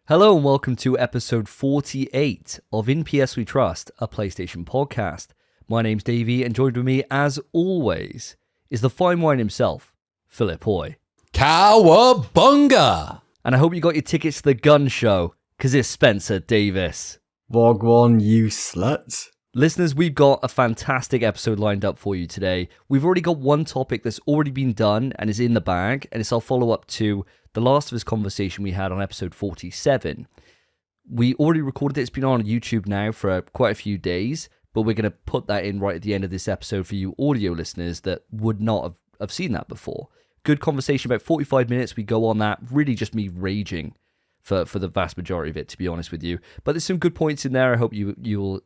Hello and welcome to episode 48 of InPSWeTrust, a PlayStation podcast. My name's Davey, and joined with me, as always, is the fine wine himself, Philip Hoy. Cowabunga! And I hope you got your tickets to the gun show, because it's Spencer Davis. Wagwan, you sluts. Listeners, we've got a fantastic episode lined up for you today. We've already got one topic that's already been done and is in the bag, and it's our follow-up to the Last of Us conversation we had on episode 47. We already recorded it. It's been on YouTube now for quite a few days, but we're going to put that in right at the end of this episode for you audio listeners that would not have seen that before. Good conversation, about 45 minutes. We go on that, really just me raging for the vast majority of it, to be honest with you. But there's some good points in there. I hope you'll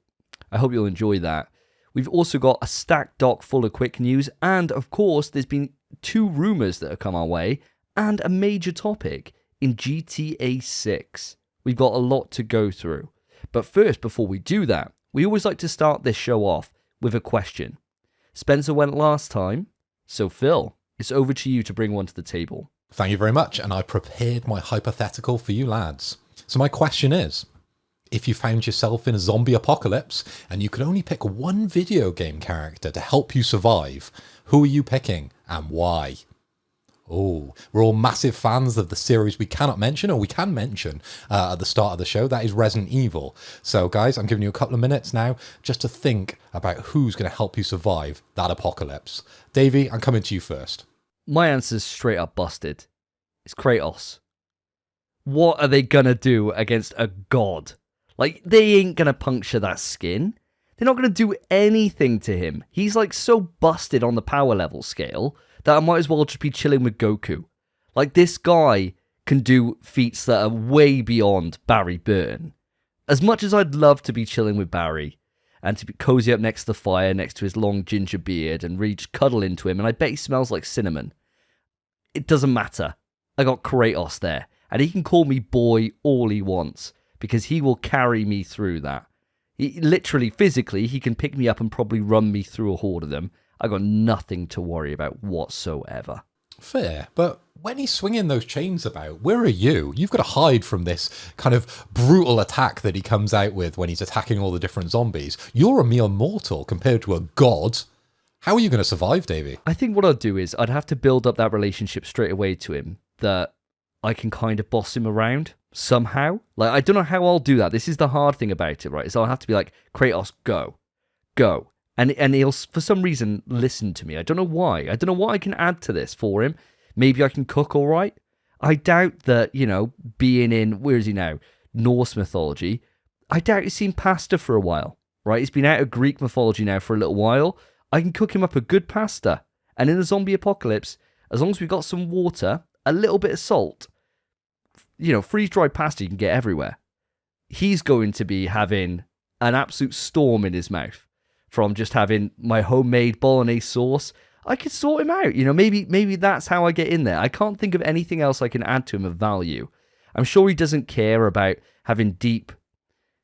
enjoy that. We've also got a stacked doc full of quick news, and of course, there's been 2 rumors that have come our way, and a major topic in GTA 6. We've got a lot to go through. But first, before we do that, we always like to start this show off with a question. Spencer went last time, so Phil, it's over to you to bring one to the table. Thank you very much, and I prepared my hypothetical for you lads. So my question is, if you found yourself in a zombie apocalypse and you could only pick one video game character to help you survive, who are you picking and why? Oh, we're all massive fans of the series we cannot mention, or we can mention at the start of the show. That is Resident Evil. So, guys, I'm giving you a couple of minutes now just to think about who's going to help you survive that apocalypse. Davey, I'm coming to you first. My answer's straight up busted. It's Kratos. What are they going to do against a god? Like, they ain't going to puncture that skin. They're not going to do anything to him. He's, like, so busted on the power level scale that I might as well just be chilling with Goku. Like, this guy can do feats that are way beyond Barry Burton. As much as I'd love to be chilling with Barry and to be cozy up next to the fire, next to his long ginger beard, and really just cuddle into him, and I bet he smells like cinnamon, it doesn't matter. I got Kratos there, and he can call me boy all he wants, because he will carry me through that. He, literally, physically, he can pick me up and probably run me through a horde of them. I got nothing to worry about whatsoever. Fair, but when he's swinging those chains about, where are you? You've got to hide from this kind of brutal attack that he comes out with when he's attacking all the different zombies. You're a mere mortal compared to a god. How are you going to survive, Davey? I think what I'd do is I'd have to build up that relationship straight away to him, that I can kind of boss him around somehow. Like, I don't know how I'll do that. This is the hard thing about it, right? So I'll have to be like, Kratos, go. And he'll, for some reason, listen to me. I don't know why. I don't know what I can add to this for him. Maybe I can cook all right. I doubt that, being in, where is he now? Norse mythology. I doubt he's seen pasta for a while, right? He's been out of Greek mythology now for a little while. I can cook him up a good pasta. And in a zombie apocalypse, as long as we've got some water, a little bit of salt, freeze-dried pasta you can get everywhere. He's going to be having an absolute storm in his mouth from just having my homemade bolognese sauce. I could sort him out. Maybe that's how I get in there. I can't think of anything else I can add to him of value. I'm sure he doesn't care about having deep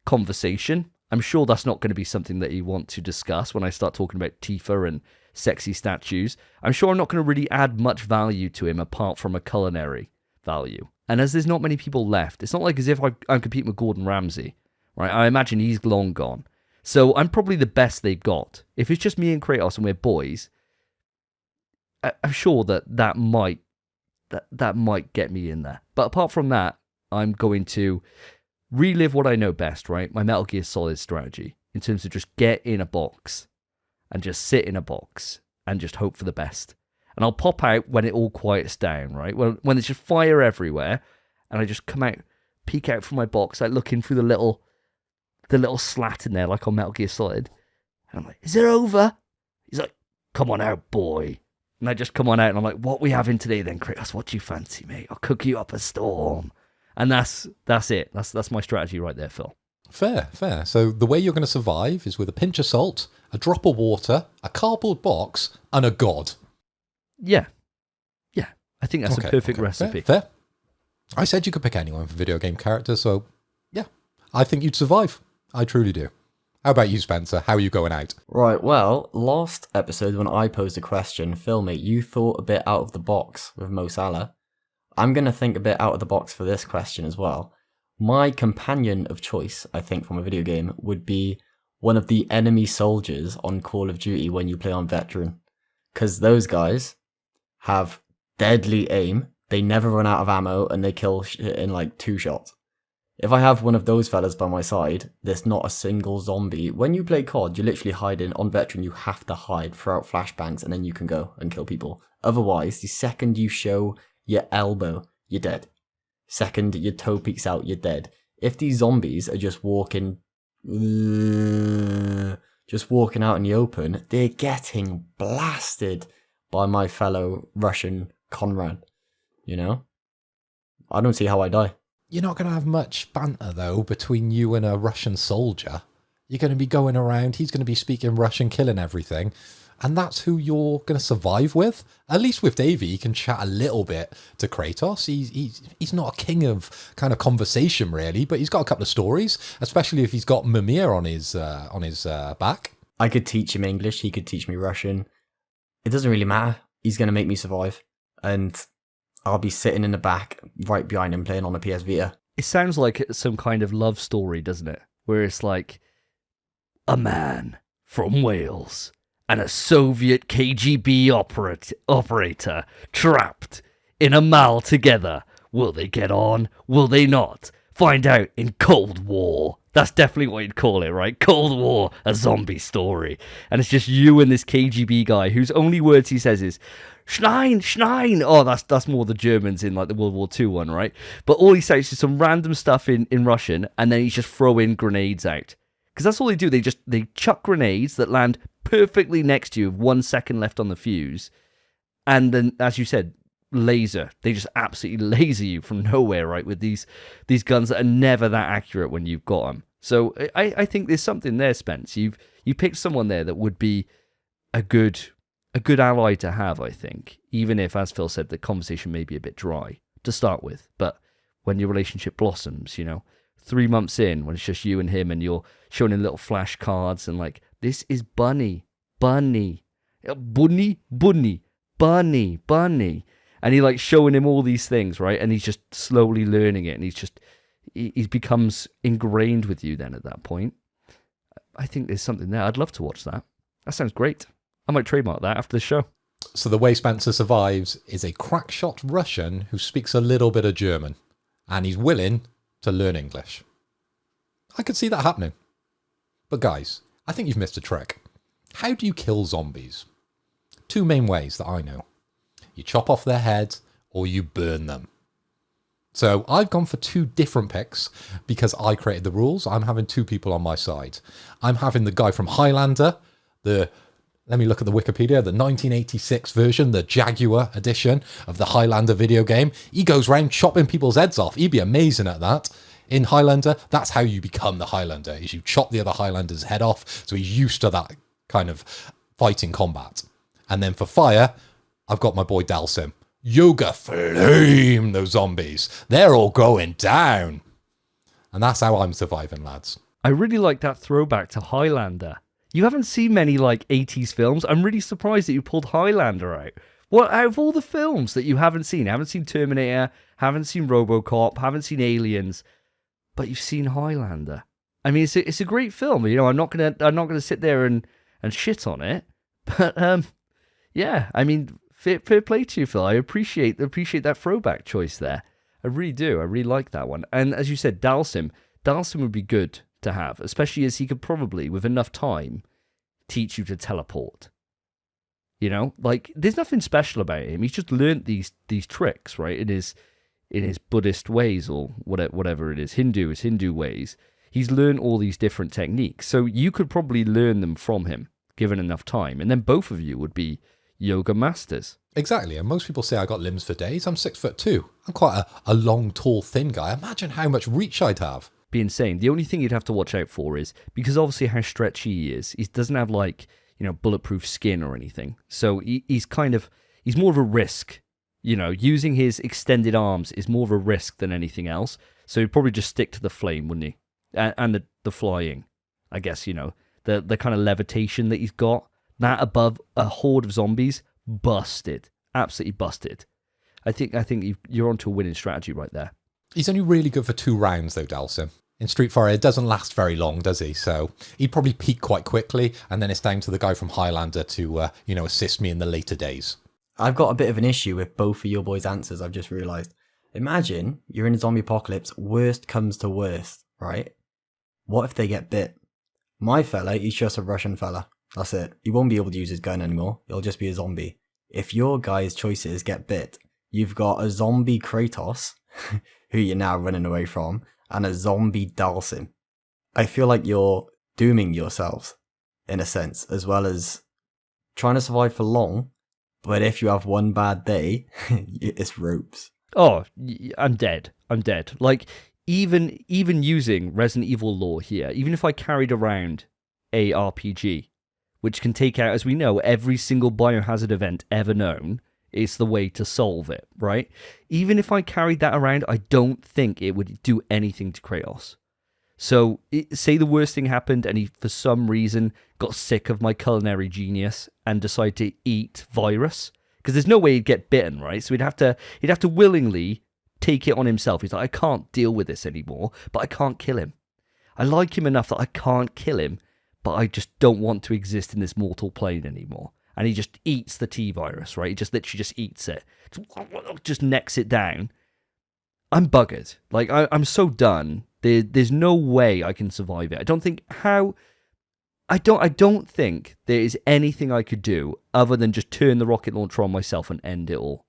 conversation. I'm sure that's not going to be something that he wants to discuss when I start talking about Tifa and sexy statues. I'm sure I'm not going to really add much value to him apart from a culinary value. And as there's not many people left, it's not like as if I'm competing with Gordon Ramsay, right? I imagine he's long gone. So I'm probably the best they've got. If it's just me and Kratos and we're boys, I'm sure that might get me in there. But apart from that, I'm going to relive what I know best, right? My Metal Gear Solid strategy in terms of just get in a box and just sit in a box and just hope for the best. And I'll pop out when it all quiets down, right? When there's just fire everywhere, and I just come out, peek out from my box, like looking through the little slat in there, like on Metal Gear Solid. And I'm like, is it over? He's like, come on out, boy. And I just come on out, and I'm like, what we having today then, Kratos? What do you fancy, mate? I'll cook you up a storm. And that's it. That's my strategy right there, Phil. Fair. So the way you're going to survive is with a pinch of salt, a drop of water, a cardboard box, and a god. Yeah. I think that's a perfect recipe. Fair. I said you could pick anyone for video game characters, so yeah, I think you'd survive. I truly do. How about you, Spencer? How are you going out? Right, well, last episode when I posed a question, Phil, mate, you thought a bit out of the box with Mo Salah. I'm going to think a bit out of the box for this question as well. My companion of choice, I think, from a video game would be one of the enemy soldiers on Call of Duty when you play on Veteran. Because those guys have deadly aim, they never run out of ammo, and they kill shit in like 2 shots. If I have one of those fellas by my side, there's not a single zombie. When you play COD, you're literally hiding. On Veteran, you have to hide, throw out flashbangs, and then you can go and kill people. Otherwise, the second you show your elbow, you're dead. Second your toe peeks out, you're dead. If these zombies are just walking out in the open, they're getting blasted by my fellow Russian comrade. You know? I don't see how I die. You're not going to have much banter, though, between you and a Russian soldier. You're going to be going around, he's going to be speaking Russian, killing everything. And that's who you're going to survive with. At least with Davey, he can chat a little bit to Kratos. He's not a king of kind of conversation, really, but he's got a couple of stories, especially if he's got Mimir on his back. I could teach him English, he could teach me Russian. It doesn't really matter. He's going to make me survive. And I'll be sitting in the back, right behind him, playing on a PS Vita. It sounds like some kind of love story, doesn't it? Where it's like, a man from Wales and a Soviet KGB operator trapped in a mall together. Will they get on? Will they not? Find out in Cold War. That's definitely what you'd call it, right? Cold War, a zombie story. And it's just you and this KGB guy whose only words he says is, Schnein, Schnein. Oh, that's more the Germans in like the World War II one, right? But all he says is some random stuff in Russian, and then he's just throwing grenades out. Because that's all they do. They chuck grenades that land perfectly next to you with 1 second left on the fuse. And then, as you said, laser. They just absolutely laser you from nowhere, right? With these guns that are never that accurate when you've got them. So I think there's something there, Spence. You picked someone there that would be a good ally to have, I think. Even if, as Phil said, the conversation may be a bit dry to start with. But when your relationship blossoms, 3 months in, when it's just you and him and you're showing him little flashcards and like, this is Bunny. And he like showing him all these things, right? And he's just slowly learning it, and he becomes ingrained with you then at that point. I think there's something there. I'd love to watch that. That sounds great. I might trademark that after the show. So the way Spencer survives is a crackshot Russian who speaks a little bit of German, and he's willing to learn English. I could see that happening. But guys, I think you've missed a trick. How do you kill zombies? 2 main ways that I know. You chop off their head or you burn them. So I've gone for 2 different picks because I created the rules. I'm having 2 people on my side. I'm having the guy from Highlander, let me look at the Wikipedia, the 1986 version, the Jaguar edition of the Highlander video game. He goes around chopping people's heads off. He'd be amazing at that. In Highlander, that's how you become the Highlander, is you chop the other Highlander's head off. So he's used to that kind of fighting combat. And then for fire, I've got my boy Dalsim. Yoga flame those zombies. They're all going down. And that's how I'm surviving, lads. I really like that throwback to Highlander. You haven't seen many like 80s films. I'm really surprised that you pulled Highlander out. What, out of all the films that you haven't seen Terminator, haven't seen RoboCop, haven't seen Aliens, but you've seen Highlander. I mean, it's a great film. I'm not gonna sit there and shit on it. But yeah, I mean, fair play to you, Phil. I appreciate that throwback choice there. I really do. I really like that one. And as you said, Dalsim would be good to have, especially as he could probably, with enough time, teach you to teleport. Like there's nothing special about him. He's just learnt these tricks, right? In his Buddhist ways or whatever it is, Hindu ways. He's learned all these different techniques, so you could probably learn them from him, given enough time, and then both of you would be yoga masters. Exactly, and most people say I got limbs for days. I'm 6'2". I'm quite a long, tall, thin guy. Imagine how much reach I'd have. Be insane. The only thing you'd have to watch out for is, because obviously how stretchy he is, he doesn't have like, bulletproof skin or anything. So he's more of a risk. Using his extended arms is more of a risk than anything else. So he'd probably just stick to the flame, wouldn't he? And the flying, I guess, the kind of levitation that he's got, that above a horde of zombies, busted. Absolutely busted. I think you're onto a winning strategy right there. He's only really good for 2 rounds, though, Dalsim. In Street Fighter, it doesn't last very long, does he? So he'd probably peak quite quickly, and then it's down to the guy from Highlander to, assist me in the later days. I've got a bit of an issue with both of your boys' answers, I've just realised. Imagine you're in a zombie apocalypse, worst comes to worst, right? What if they get bit? My fella, he's just a Russian fella. That's it. He won't be able to use his gun anymore. He'll just be a zombie. If your guy's choices get bit, you've got a zombie Kratos, who you're now running away from, and a zombie Dalsim. I feel like you're dooming yourselves, in a sense, as well as trying to survive for long, but if you have one bad day, it's ropes. Oh, I'm dead. Like, even using Resident Evil lore here, even if I carried around a RPG, which can take out, as we know, every single biohazard event ever known, it's the way to solve it, right? Even if I carried that around, I don't think it would do anything to Kratos. So, say the worst thing happened and he, for some reason, got sick of my culinary genius and decided to eat virus, because there's no way he'd get bitten, right? So he'd have to willingly take it on himself. He's like, I can't deal with this anymore, but I can't kill him. I like him enough that I can't kill him, but I just don't want to exist in this mortal plane anymore. And he just eats the T-virus, right? He just literally just eats it. Just necks it down. I'm buggered. Like, I'm so done. There's no way I can survive it. I don't think there is anything I could do other than just turn the rocket launcher on myself and end it all.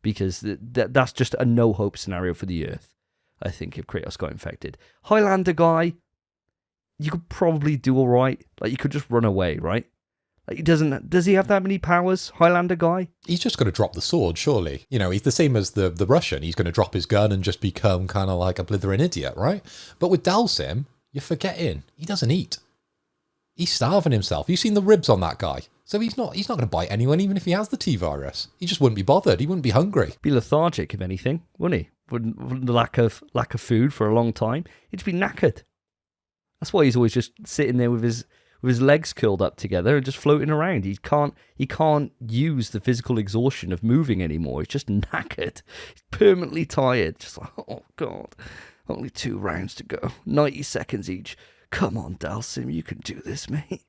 Because that's just a no-hope scenario for the Earth, I think, if Kratos got infected. Highlander guy, you could probably do all right. Like, you could just run away, right? Like, does he have that many powers, Highlander guy? He's just going to drop the sword, surely. He's the same as the Russian. He's going to drop his gun and just become kind of like a blithering idiot, right? But with Dalsim, you're forgetting. He doesn't eat. He's starving himself. You've seen the ribs on that guy. So he's not going to bite anyone, even if he has the T-virus. He just wouldn't be bothered. He wouldn't be hungry. Be lethargic, if anything, wouldn't he? Wouldn't the lack of food for a long time. He'd just be knackered. That's why he's always just sitting there with his legs curled up together and just floating around. He can't use the physical exhaustion of moving anymore. He's just knackered. He's permanently tired. Just like, oh God, only 2 rounds to go. 90 seconds each. Come on, Dalsim, you can do this, mate.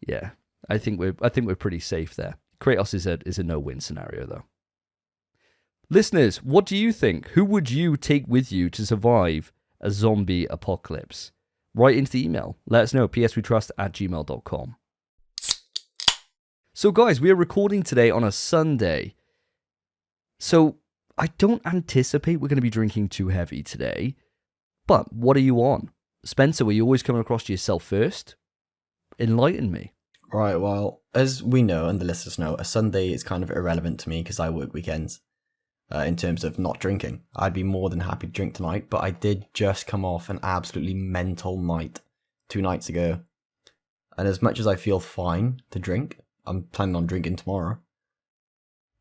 Yeah, I think we're pretty safe there. Kratos is a no-win scenario, though. Listeners, what do you think? Who would you take with you to survive a zombie apocalypse? Write into the email. Let us know, pswetrust@gmail.com. So, guys, we are recording today on a Sunday. So, I don't anticipate we're going to be drinking too heavy today. But what are you on? Spencer, were you always coming across to yourself first? Enlighten me. Right, well, as we know, and the listeners know, a Sunday is kind of irrelevant to me because I work weekends. In terms of not drinking, I'd be more than happy to drink tonight, but I did just come off an absolutely mental night 2 nights ago. And as much as I feel fine to drink, I'm planning on drinking tomorrow.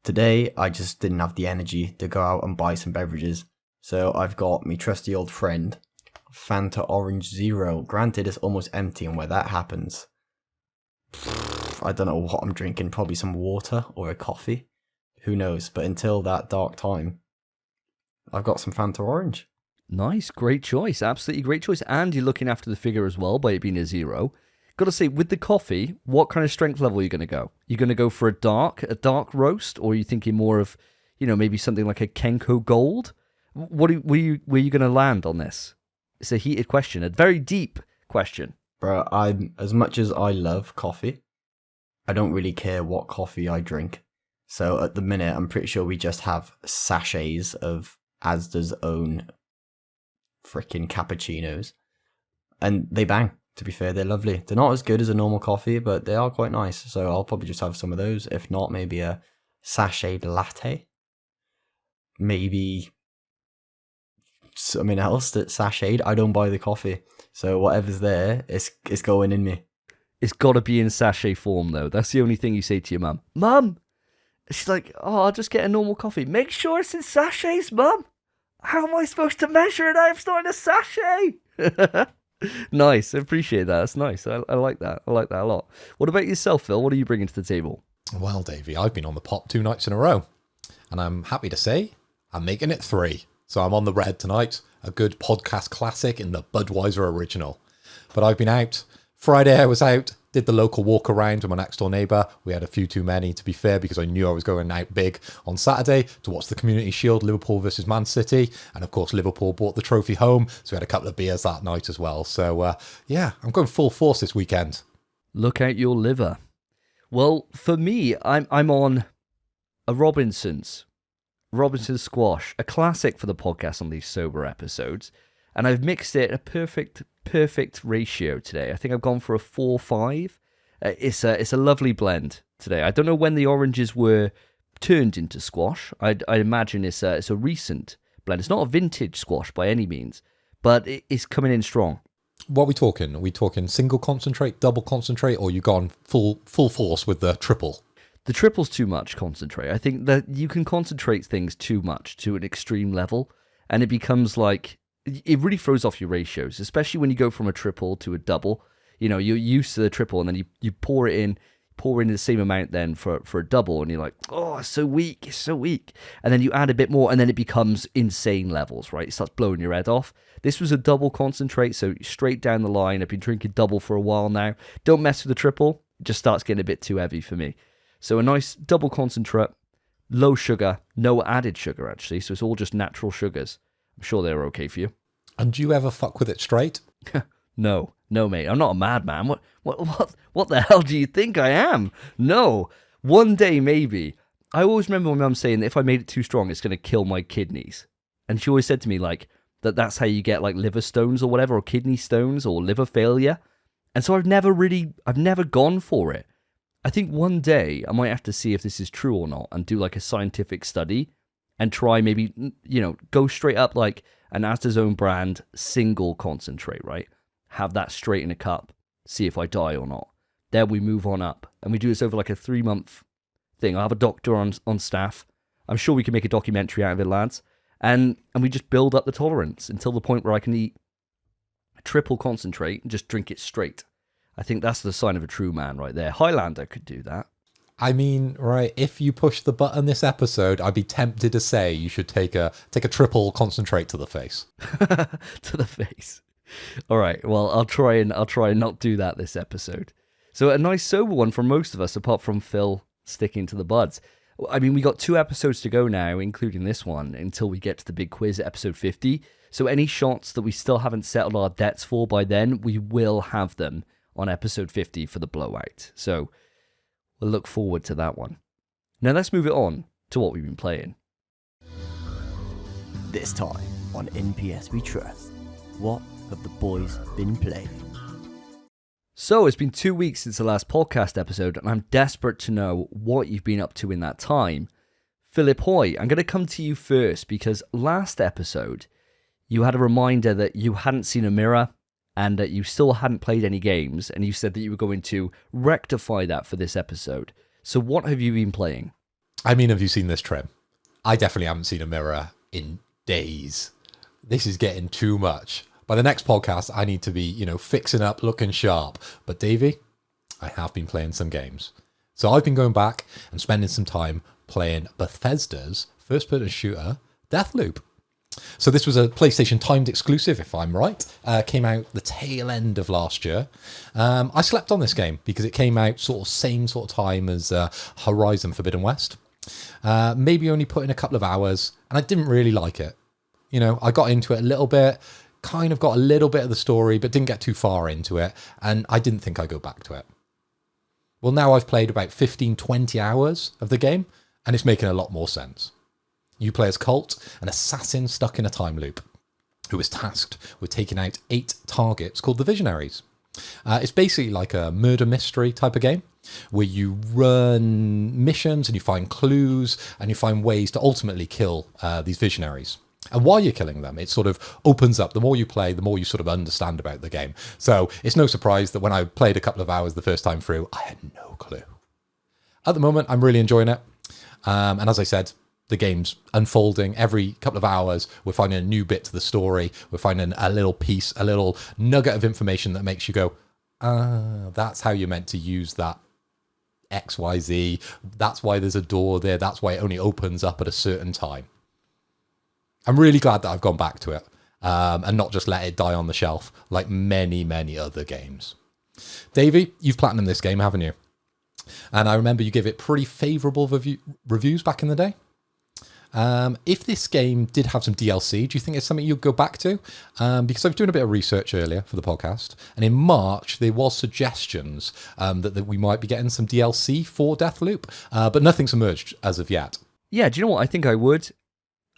Today, I just didn't have the energy to go out and buy some beverages. So I've got my trusty old friend, Fanta Orange Zero. Granted, it's almost empty, and where that happens, I don't know what I'm drinking. Probably some water or a coffee. Who knows? But until that dark time, I've got some Fanta Orange. Nice, great choice. Absolutely great choice. And you're looking after the figure as well by it being a 0. Got to say, with the coffee, what kind of strength level are you going to go? You're going to go for a dark roast, or are you thinking more of, maybe something like a Kenko Gold? Where are you going to land on this? It's a heated question, a very deep question. Bro, as much as I love coffee, I don't really care what coffee I drink. So at the minute, I'm pretty sure we just have sachets of Asda's own freaking cappuccinos. And they bang, to be fair, they're lovely. They're not as good as a normal coffee, but they are quite nice. So I'll probably just have some of those. If not, maybe a sachet latte. Maybe something else that's sachets. I don't buy the coffee. So whatever's there, it's going in me. It's got to be in sachet form, though. That's the only thing you say to your mum. Mum! She's like, oh, I'll just get a normal coffee. Make sure it's in sachets, Mum. How am I supposed to measure it out if it's not in a sachet? Nice. I appreciate that. That's nice. I like that. I like that a lot. What about yourself, Phil? What are you bringing to the table? Well, Davey, I've been on the pot 2 nights in a row. And I'm happy to say I'm making it 3. So I'm on the red tonight, a good podcast classic in the Budweiser original. But I've been out. Friday I was out, did the local walk around with my next door neighbour. We had a few too many, to be fair, because I knew I was going out big on Saturday to watch the Community Shield, Liverpool versus Man City. And of course, Liverpool brought the trophy home. So we had a couple of beers that night as well. So yeah, I'm going full force this weekend. Look out your liver. Well, for me, I'm on a Robinson's squash, a classic for the podcast on these sober episodes. And I've mixed it a perfect ratio today. I think I've gone for a 4-5. It's a lovely blend today. I don't know when the oranges were turned into squash. I imagine it's a recent blend. It's not a vintage squash by any means, but it's coming in strong. What are we talking? Are we talking single concentrate, double concentrate, or you gone full force with the triple? The triple's too much concentrate. I think that you can concentrate things too much to an extreme level, and it becomes like, it really throws off your ratios, especially when you go from a triple to a double. You know, you're used to the triple, and then you pour in the same amount then for a double, and you're like, oh, it's so weak. And then you add a bit more, and then it becomes insane levels, right? It starts blowing your head off. This was a double concentrate, so straight down the line. I've been drinking double for a while now. Don't mess with the triple. It just starts getting a bit too heavy for me. So a nice double concentrate, low sugar, no added sugar, actually. So it's all just natural sugars. I'm sure they're okay for you. And do you ever fuck with it straight? No, mate. I'm not a madman. What the hell do you think I am? No. One day, maybe. I always remember my mum saying that if I made it too strong, it's going to kill my kidneys. And she always said to me, like, that's how you get, like, liver stones or whatever, or kidney stones or liver failure. And so I've never gone for it. I think one day I might have to see if this is true or not and do, like, a scientific study and try maybe, go straight up, like, an Asda's own brand single concentrate, right? Have that straight in a cup, see if I die or not. Then we move on up, and we do this over like a 3-month thing. I'll have a doctor on staff. I'm sure we can make a documentary out of it, lads. And we just build up the tolerance until the point where I can eat a triple concentrate and just drink it straight. I think that's the sign of a true man right there. Highlander could do that. I mean, right, if you push the button this episode, I'd be tempted to say you should take a triple concentrate to the face. To the face. All right, well, I'll try and not do that this episode. So a nice sober one for most of us, apart from Phil sticking to the buds. I mean, we got 2 episodes to go now, including this one, until we get to the big quiz, episode 50. So any shots that we still haven't settled our debts for by then, we will have them on episode 50 for the blowout. So we'll look forward to that one. Now let's move it on to what we've been playing. This time on InPSWeTrust, what have the boys been playing? So it's been 2 weeks since the last podcast episode, and I'm desperate to know what you've been up to in that time. Philip Hoy, I'm going to come to you first, because last episode you had a reminder that you hadn't seen a mirror and that you still hadn't played any games, and you said that you were going to rectify that for this episode. So what have you been playing? I mean, have you seen this trim? I definitely haven't seen a mirror in days. This is getting too much. By the next podcast, I need to be, fixing up, looking sharp. But Davey, I have been playing some games. So I've been going back and spending some time playing Bethesda's first-person shooter, Deathloop. So this was a PlayStation timed exclusive, if I'm right. Came out the tail end of last year. I slept on this game because it came out same sort of time as Horizon Forbidden West. Maybe only put in a couple of hours, and I didn't really like it. I got into it a little bit, kind of got a little bit of the story, but didn't get too far into it, and I didn't think I'd go back to it. Well, now I've played about 15, 20 hours of the game, and it's making a lot more sense. You play as Colt, an assassin stuck in a time loop, who is tasked with taking out 8 targets called the Visionaries. It's basically like a murder mystery type of game, where you run missions and you find clues and you find ways to ultimately kill these Visionaries. And while you're killing them, it sort of opens up. The more you play, the more you sort of understand about the game. So it's no surprise that when I played a couple of hours the first time through, I had no clue. At the moment, I'm really enjoying it. And as I said, the game's unfolding. Every couple of hours, we're finding a new bit to the story. We're finding a little piece, a little nugget of information that makes you go, that's how you're meant to use that XYZ. That's why there's a door there. That's why it only opens up at a certain time. I'm really glad that I've gone back to it and not just let it die on the shelf like many, many other games. Davey, you've platinumed this game, haven't you? And I remember you gave it pretty favourable reviews back in the day. If this game did have some DLC, do you think it's something you'd go back to? Because I was doing a bit of research earlier for the podcast, and in March there was suggestions that we might be getting some DLC for Deathloop, but nothing's emerged as of yet. Yeah, do you know what? I think I would.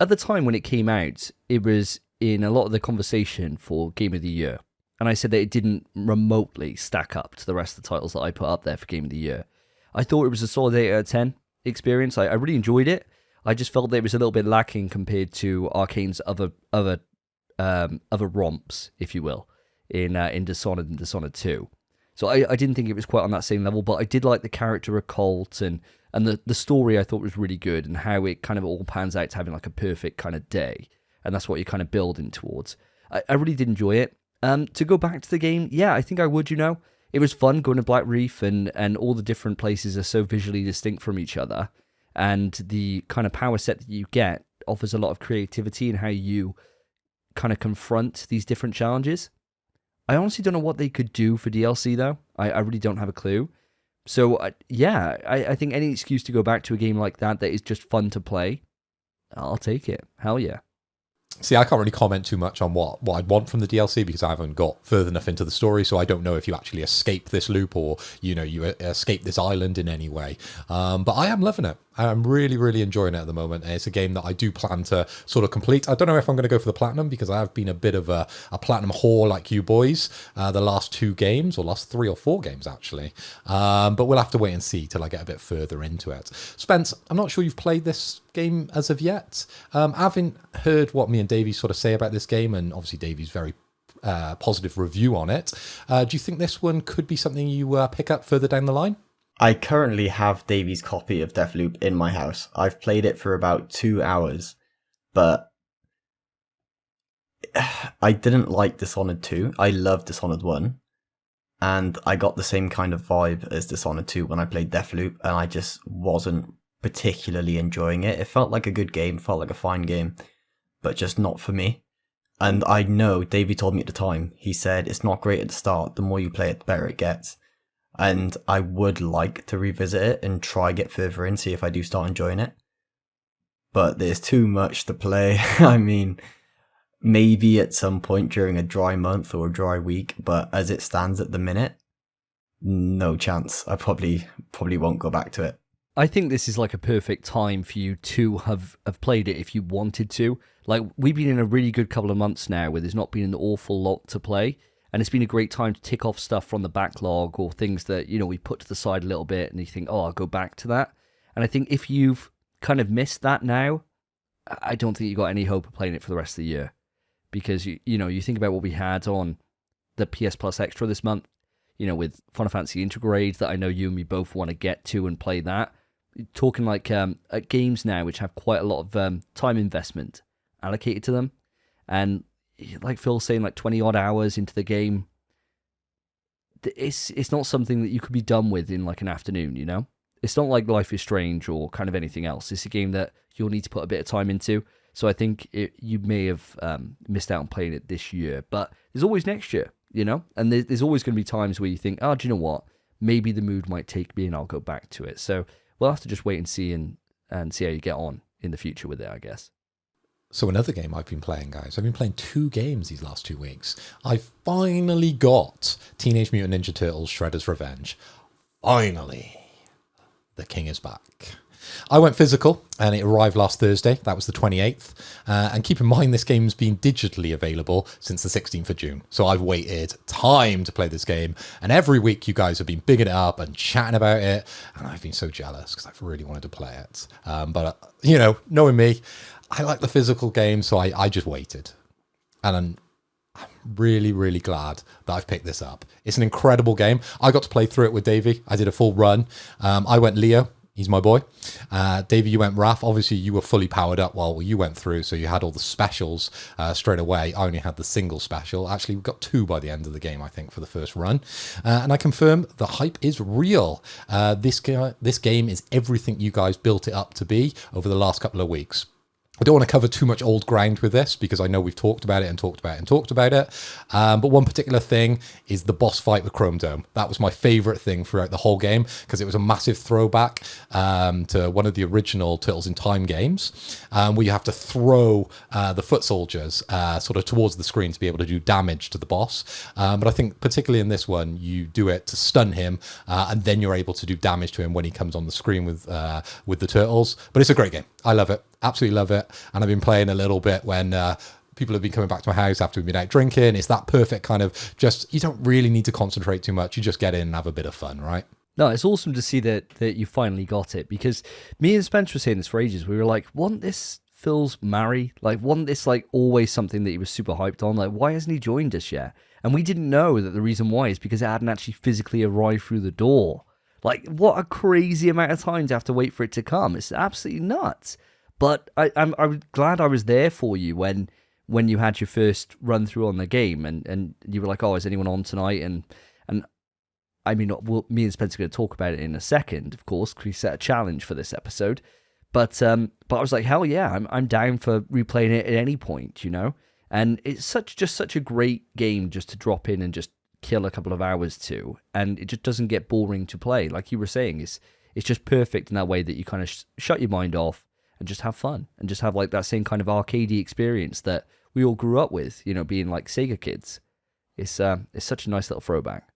At the time when it came out, it was in a lot of the conversation for Game of the Year, and I said that it didn't remotely stack up to the rest of the titles that I put up there for Game of the Year. I thought it was a solid 8 out of 10 experience. I really enjoyed it. I just felt that it was a little bit lacking compared to Arcane's other romps, if you will, in Dishonored and Dishonored 2. So I didn't think it was quite on that same level, but I did like the character of Colt and the story I thought was really good, and how it kind of all pans out to having like a perfect kind of day, and that's what you're kind of building towards. I really did enjoy it. To go back to the game, yeah, I think I would, It was fun going to Black Reef, and all the different places are so visually distinct from each other. And the kind of power set that you get offers a lot of creativity in how you kind of confront these different challenges. I honestly don't know what they could do for DLC, though. I really don't have a clue. So, I think any excuse to go back to a game like that is just fun to play, I'll take it. Hell yeah. See, I can't really comment too much on what I'd want from the DLC because I haven't got further enough into the story, so I don't know if you actually escape this loop or, you escape this island in any way. But I am loving it. I'm really, really enjoying it at the moment. And it's a game that I do plan to sort of complete. I don't know if I'm going to go for the platinum because I have been a bit of a platinum whore like you boys the last 2 games, or last 3 or 4 games actually. But we'll have to wait and see till I get a bit further into it. Spence, I'm not sure you've played this game as of yet. Having heard what me and Davey sort of say about this game, and obviously Davey's very positive review on it, do you think this one could be something you pick up further down the line? I currently have Davey's copy of Deathloop in my house. I've played it for about 2 hours, but I didn't like Dishonored 2. I loved Dishonored 1, and I got the same kind of vibe as Dishonored 2 when I played Deathloop, and I just wasn't particularly enjoying it. It felt like a good game, felt like a fine game, but just not for me. And I know Davey told me at the time, he said it's not great at the start, the more you play it, the better it gets. And I would like to revisit it and try get further in, see if I do start enjoying it. But there's too much to play. I mean, maybe at some point during a dry month or a dry week, but as it stands at the minute, no chance. I probably won't go back to it. I think this is like a perfect time for you to have played it if you wanted to. Like, we've been in a really good couple of months now where there's not been an awful lot to play. And it's been a great time to tick off stuff from the backlog or things that, we put to the side a little bit and you think, oh, I'll go back to that. And I think if you've kind of missed that now, I don't think you've got any hope of playing it for the rest of the year. Because, you think about what we had on the PS Plus Extra this month, with Final Fantasy Intergrade that I know you and me both want to get to and play that. Talking like games now which have quite a lot of time investment allocated to them. And like Phil's saying, like 20 odd hours into the game, it's not something that you could be done with in like an afternoon, It's not like Life is Strange or kind of anything else. It's a game that you'll need to put a bit of time into. So I think you may have missed out on playing it this year, but there's always next year, And there's always going to be times where you think, oh, do you know what? Maybe the mood might take me and I'll go back to it. So we'll have to just wait and see and see how you get on in the future with it, I guess. So another game I've been playing, guys. I've been playing 2 games these last 2 weeks. I finally got Teenage Mutant Ninja Turtles Shredder's Revenge. Finally. The king is back. I went physical and it arrived last Thursday. That was the 28th. And keep in mind, this game's been digitally available since the 16th of June. So I've waited time to play this game. And every week you guys have been bigging it up and chatting about it. And I've been so jealous because I've really wanted to play it. But, knowing me, I like the physical game, so I just waited. And I'm really, really glad that I've picked this up. It's an incredible game. I got to play through it with Davey. I did a full run. I went Leo. He's my boy. Davey, you went Raph. Obviously, you were fully powered up while you went through, so you had all the specials straight away. I only had the single special. Actually, we got 2 by the end of the game, I think, for the first run. And I confirm the hype is real. This game is everything you guys built it up to be over the last couple of weeks. I don't want to cover too much old ground with this because I know we've talked about it and talked about it and talked about it. But one particular thing is the boss fight with Chrome Dome. That was my favorite thing throughout the whole game because it was a massive throwback to one of the original Turtles in Time games, where you have to throw the foot soldiers sort of towards the screen to be able to do damage to the boss. But I think particularly in this one, you do it to stun him, and then you're able to do damage to him when he comes on the screen with the turtles. But it's a great game. I love it. Absolutely love it. And I've been playing a little bit when people have been coming back to my house after we've been out drinking. It's that perfect kind of just, you don't really need to concentrate too much. You just get in and have a bit of fun, right? No, it's awesome to see that you finally got it, because me and Spencer were saying this for ages. We were like, wasn't this Phil's marry? Like, wasn't this like always something that he was super hyped on? Like, why hasn't he joined us yet? And we didn't know that the reason why is because it hadn't actually physically arrived through the door. Like, what a crazy amount of time to have to wait for it to come. It's absolutely nuts. But I'm glad I was there for you when you had your first run through on the game, and you were like, oh, is anyone on tonight? And I mean, me and Spencer are going to talk about it in a second, of course, because we set a challenge for this episode. But I was like, hell yeah, I'm down for replaying it at any point, you know? And it's such a great game just to drop in and just kill a couple of hours to, and it just doesn't get boring to play. Like you were saying, it's just perfect in that way that you kind of shut your mind off and just have fun and just have like that same kind of arcadey experience that we all grew up with, you know, being like Sega kids. It's such a nice little throwback.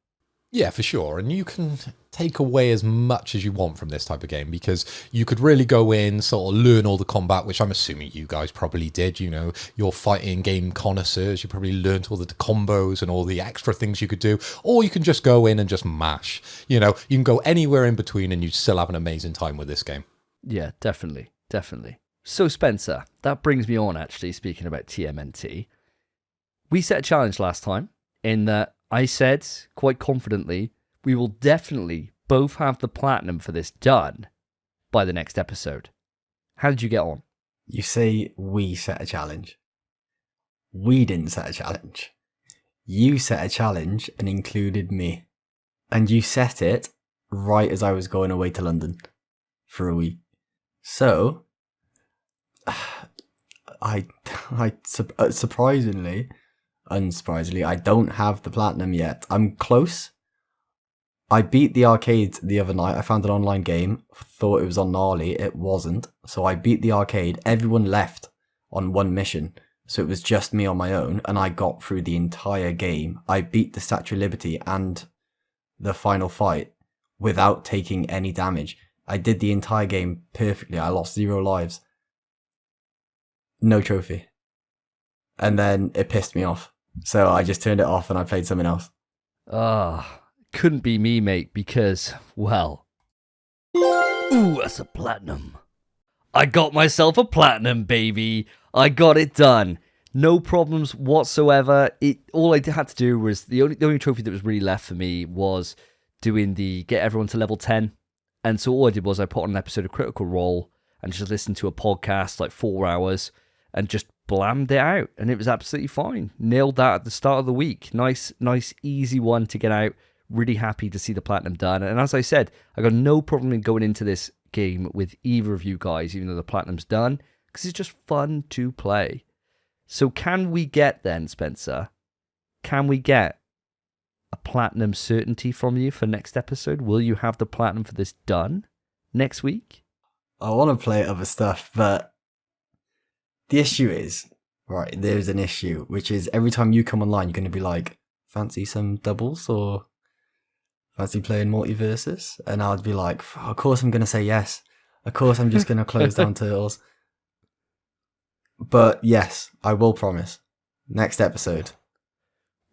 Yeah, for sure. And you can take away as much as you want from this type of game because you could really go in, sort of learn all the combat, which I'm assuming you guys probably did. You know, you're fighting game connoisseurs. You probably learned all the combos and all the extra things you could do. Or you can just go in and just mash. You know, you can go anywhere in between and you still have an amazing time with this game. Yeah, definitely. Definitely. So, Spencer, that brings me on, actually, speaking about TMNT. We set a challenge last time in that I said, quite confidently, we will definitely both have the platinum for this done by the next episode. How did you get on? You say we set a challenge. We didn't set a challenge. You set a challenge and included me. And you set it right as I was going away to London for a week. So, surprisingly, unsurprisingly, I don't have the platinum yet. I'm close. I beat the arcade the other night. I found an online game, thought it was on Gnarly. It wasn't. So I beat the arcade. Everyone left on one mission. So it was just me on my own, and I got through the entire game. I beat the Statue of Liberty and the final fight without taking any damage. I did the entire game perfectly. I lost 0 lives. No trophy. And then it pissed me off. So I just turned it off and I played something else. Couldn't be me, mate, because, well... Ooh, that's a platinum. I got myself a platinum, baby. I got it done. No problems whatsoever. All I had to do was... The only trophy that was really left for me was doing the get everyone to level 10. And so all I did was I put on an episode of Critical Role and just listened to a podcast, like 4 hours, and just blammed it out. And it was absolutely fine. Nailed that at the start of the week. Nice, easy one to get out. Really happy to see the platinum done. And as I said, I got no problem in going into this game with either of you guys, even though the platinum's done, because it's just fun to play. So can we get then, Spencer, can we get a platinum certainty from you for next episode? Will you have the platinum for this done next week? I want to play other stuff, but the issue is, right, there's an issue, which is every time you come online, you're going to be like, fancy some doubles or fancy playing MultiVersus? And I'd be like, of course I'm going to say yes. Of course I'm just going to close down Turtles. But yes, I will promise. Next episode,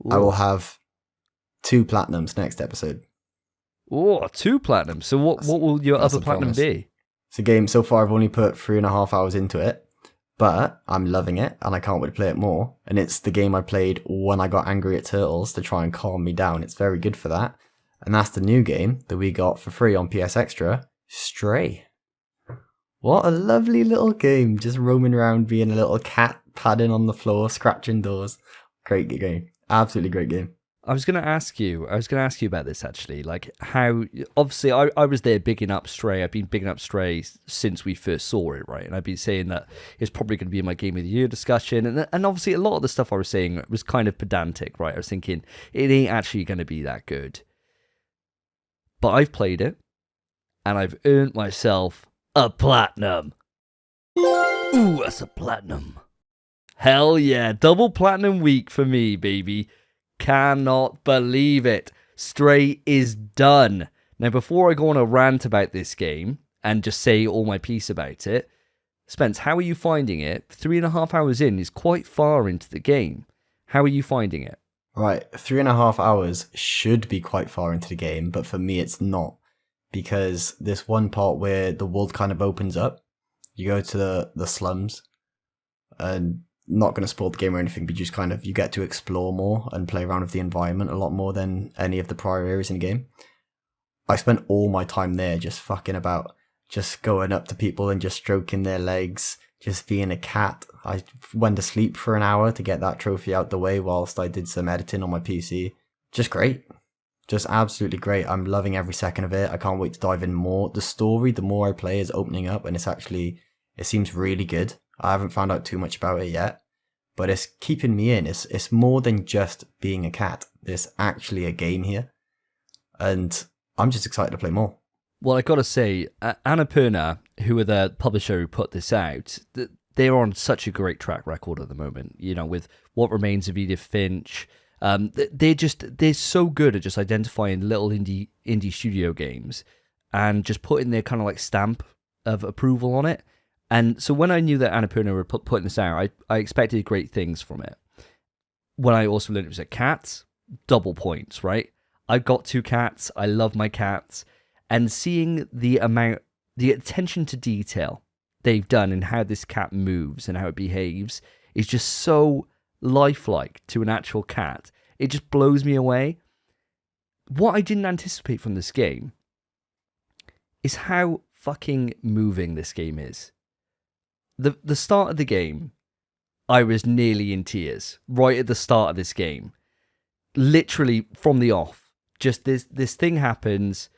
I will have 2 platinums next episode. Oh, 2 platinums. So what will your other platinum be? It's a game, so far I've only put 3.5 hours into it, but I'm loving it and I can't wait to play it more. And it's the game I played when I got angry at Turtles to try and calm me down. It's very good for that. And that's the new game that we got for free on PS Extra, Stray. What a lovely little game, just roaming around being a little cat, padding on the floor, scratching doors. Great game. Absolutely great game. I was going to ask you about this actually. Like how, obviously I was there bigging up Stray. I've been bigging up Stray since we first saw it, right? And I've been saying that it's probably going to be in my Game of the Year discussion. And obviously a lot of the stuff I was saying was kind of pedantic, right? I was thinking it ain't actually going to be that good. But I've played it and I've earned myself a platinum. Ooh, that's a platinum. Hell yeah, double platinum week for me, baby. Cannot believe it. Stray is done. Now, before I go on a rant about this game and just say all my piece about it, Spence, how are you finding it? 3.5 hours in is quite far into the game. How are you finding it? Right, 3.5 hours should be quite far into the game, but for me it's not. Because this one part where the world kind of opens up, you go to the slums, and not going to spoil the game or anything, but just kind of, you get to explore more and play around with the environment a lot more than any of the prior areas in the game. I spent all my time there just fucking about, just going up to people and just stroking their legs, just being a cat. I went to sleep for an hour to get that trophy out the way whilst I did some editing on my PC. Just great. Just absolutely great. I'm loving every second of it. I can't wait to dive in more. The story, the more I play, is opening up, and it seems really good. I haven't found out too much about it yet, but it's keeping me in. It's more than just being a cat. There's actually a game here, and I'm just excited to play more. Well, I gotta say, Annapurna, who are the publisher who put this out, they're on such a great track record at the moment. You know, with What Remains of Edith Finch, they're so good at just identifying little indie studio games and just putting their kind of like stamp of approval on it. And so when I knew that Annapurna were putting this out, I expected great things from it. When I also learned it was a cat, double points, right? I've got 2 cats. I love my cats. And seeing the attention to detail they've done and how this cat moves and how it behaves is just so lifelike to an actual cat. It just blows me away. What I didn't anticipate from this game is how fucking moving this game is. The start of the game, I was nearly in tears right at the start of this game. Literally from the off, just this thing happens.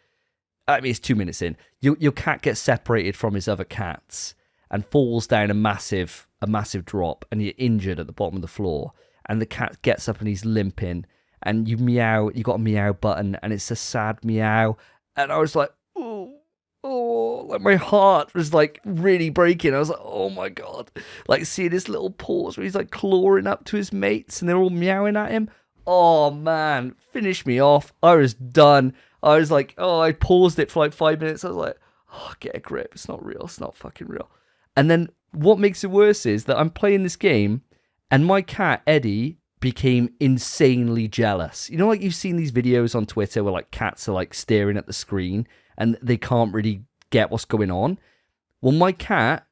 I mean, it's 2 minutes in. Your cat gets separated from his other cats and falls down a massive drop, and you're injured at the bottom of the floor. And the cat gets up and he's limping, and you meow. You got a meow button, and it's a sad meow. And I was like, oh, like my heart was like really breaking. I was like, oh my god, like seeing his little paws where he's like clawing up to his mates, and they're all meowing at him. Oh man, finish me off. I was done. I was like, I paused it for like 5 minutes. I was like, get a grip. It's not real. It's not fucking real. And then what makes it worse is that I'm playing this game and my cat, Eddie, became insanely jealous. You know, like you've seen these videos on Twitter where like cats are like staring at the screen and they can't really get what's going on. Well, my cat,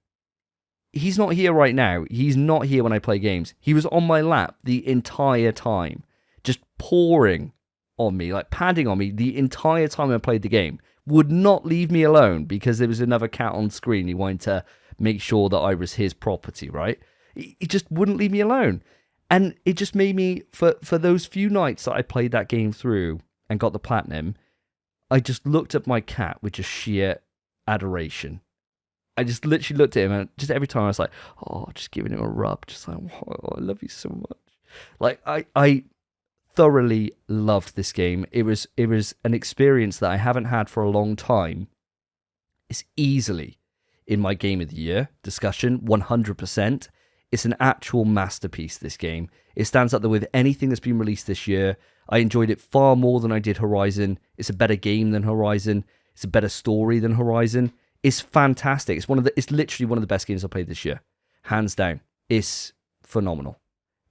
he's not here right now. He's not here when I play games. He was on my lap the entire time, just pawing on me, like padding on me the entire time I played the game. Would not leave me alone because there was another cat on screen. He wanted to make sure that I was his property, right? He just wouldn't leave me alone. And it just made me, for those few nights that I played that game through and got the platinum, I just looked at my cat with just sheer adoration. I just literally looked at him, and just every time I was like, just giving him a rub, just like, I love you so much. Like, I thoroughly loved this game. It was an experience that I haven't had for a long time. It's easily in my Game of the Year discussion, 100%. It's an actual masterpiece, this game. It stands up there with anything that's been released this year. I enjoyed it far more than I did Horizon. It's a better game than Horizon. It's a better story than Horizon. It's fantastic. It's literally one of the best games I played this year. Hands down. It's phenomenal.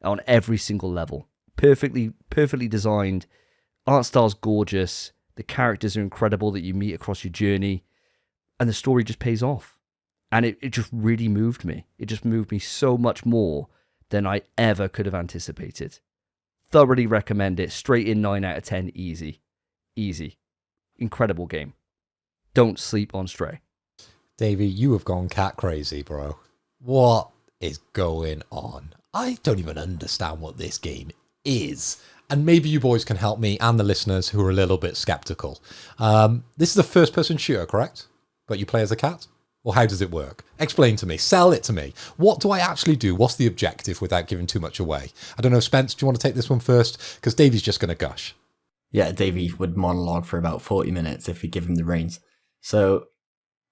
On every single level. Perfectly designed. Art style's gorgeous. The characters are incredible that you meet across your journey. And the story just pays off. And it just really moved me. It just moved me so much more than I ever could have anticipated. Thoroughly recommend it. Straight in 9 out of 10. Easy. Incredible game. Don't sleep on Stray. Davey, you have gone cat crazy, bro. What is going on? I don't even understand what this game is. and maybe you boys can help me and the listeners who are a little bit skeptical. This is a first-person shooter, correct? But you play as a cat? Or how does it work? Explain to me. Sell it to me. What do I actually do? What's the objective without giving too much away? I don't know, Spence, do you want to take this one first? Because Davey's just going to gush. Yeah, Davey would monologue for about 40 minutes if we give him the reins. So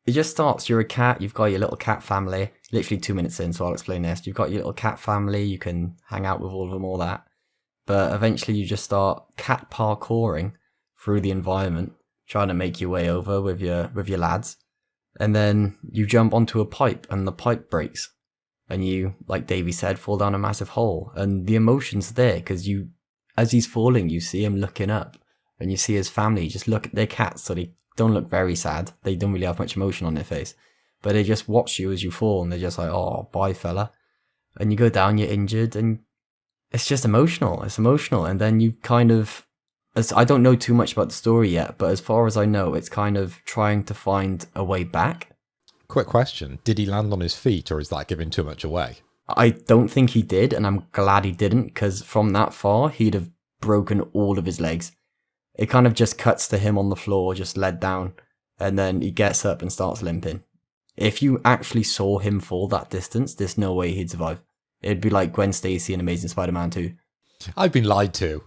it just starts, you're a cat, you've got your little cat family. Literally 2 minutes in, so I'll explain this. You've got your little cat family, you can hang out with all of them, all that. But eventually you just start cat parkouring through the environment, trying to make your way over with your lads. And then you jump onto a pipe and the pipe breaks. And you, like Davey said, fall down a massive hole. And the emotion's there because you, as he's falling, you see him looking up. And you see his family just look at their cats, so they don't look very sad. They don't really have much emotion on their face. But they just watch you as you fall and they're just like, oh, bye fella. And you go down, you're injured, and it's just emotional. It's emotional. And then you kind of, I don't know too much about the story yet, but as far as I know, it's kind of trying to find a way back. Quick question. Did he land on his feet, or is that giving too much away? I don't think he did, and I'm glad he didn't, because from that far, he'd have broken all of his legs. It kind of just cuts to him on the floor, just led down, and then he gets up and starts limping. If you actually saw him fall that distance, there's no way he'd survive. It'd be like Gwen Stacy in Amazing Spider-Man 2. I've been lied to.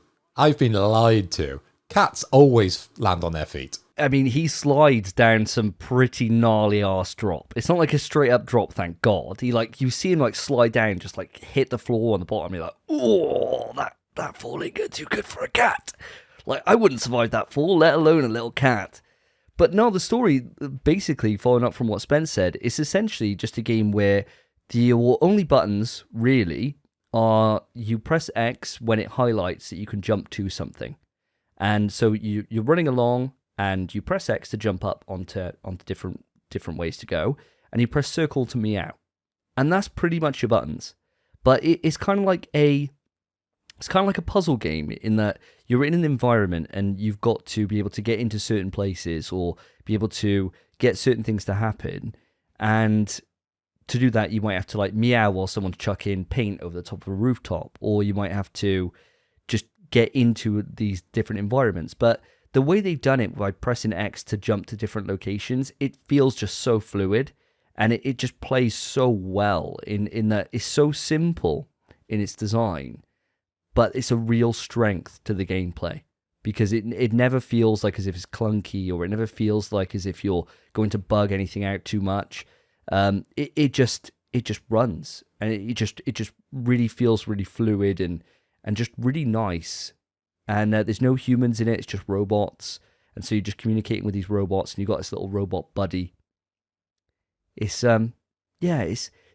Cats always land on their feet. I mean, he slides down some pretty gnarly ass drop. It's not like a straight up drop, thank God. You see him slide down, just hit the floor on the bottom. You're like, oh, that fall ain't good, too good for a cat. I wouldn't survive that fall, let alone a little cat. But no, the story, basically, following up from what Spence said, is essentially just a game where your only buttons, really, are you press X when it highlights that you can jump to something. And so you're running along, and you press X to jump up onto different ways to go, and you press circle to meow. And that's pretty much your buttons. But it's kind of like a puzzle game in that you're in an environment and you've got to be able to get into certain places or be able to get certain things to happen. And to do that, you might have to meow while someone's chucking paint over the top of a rooftop, or you might have to just get into these different environments. But the way they've done it by pressing X to jump to different locations, it feels just so fluid, and it just plays so well in that it's so simple in its design, but it's a real strength to the gameplay because it never feels like as if it's clunky, or it never feels like as if you're going to bug anything out too much. It just runs, and it just really feels really fluid and just really nice. And there's no humans in it; it's just robots. And so you're just communicating with these robots, and you've got this little robot buddy. It's a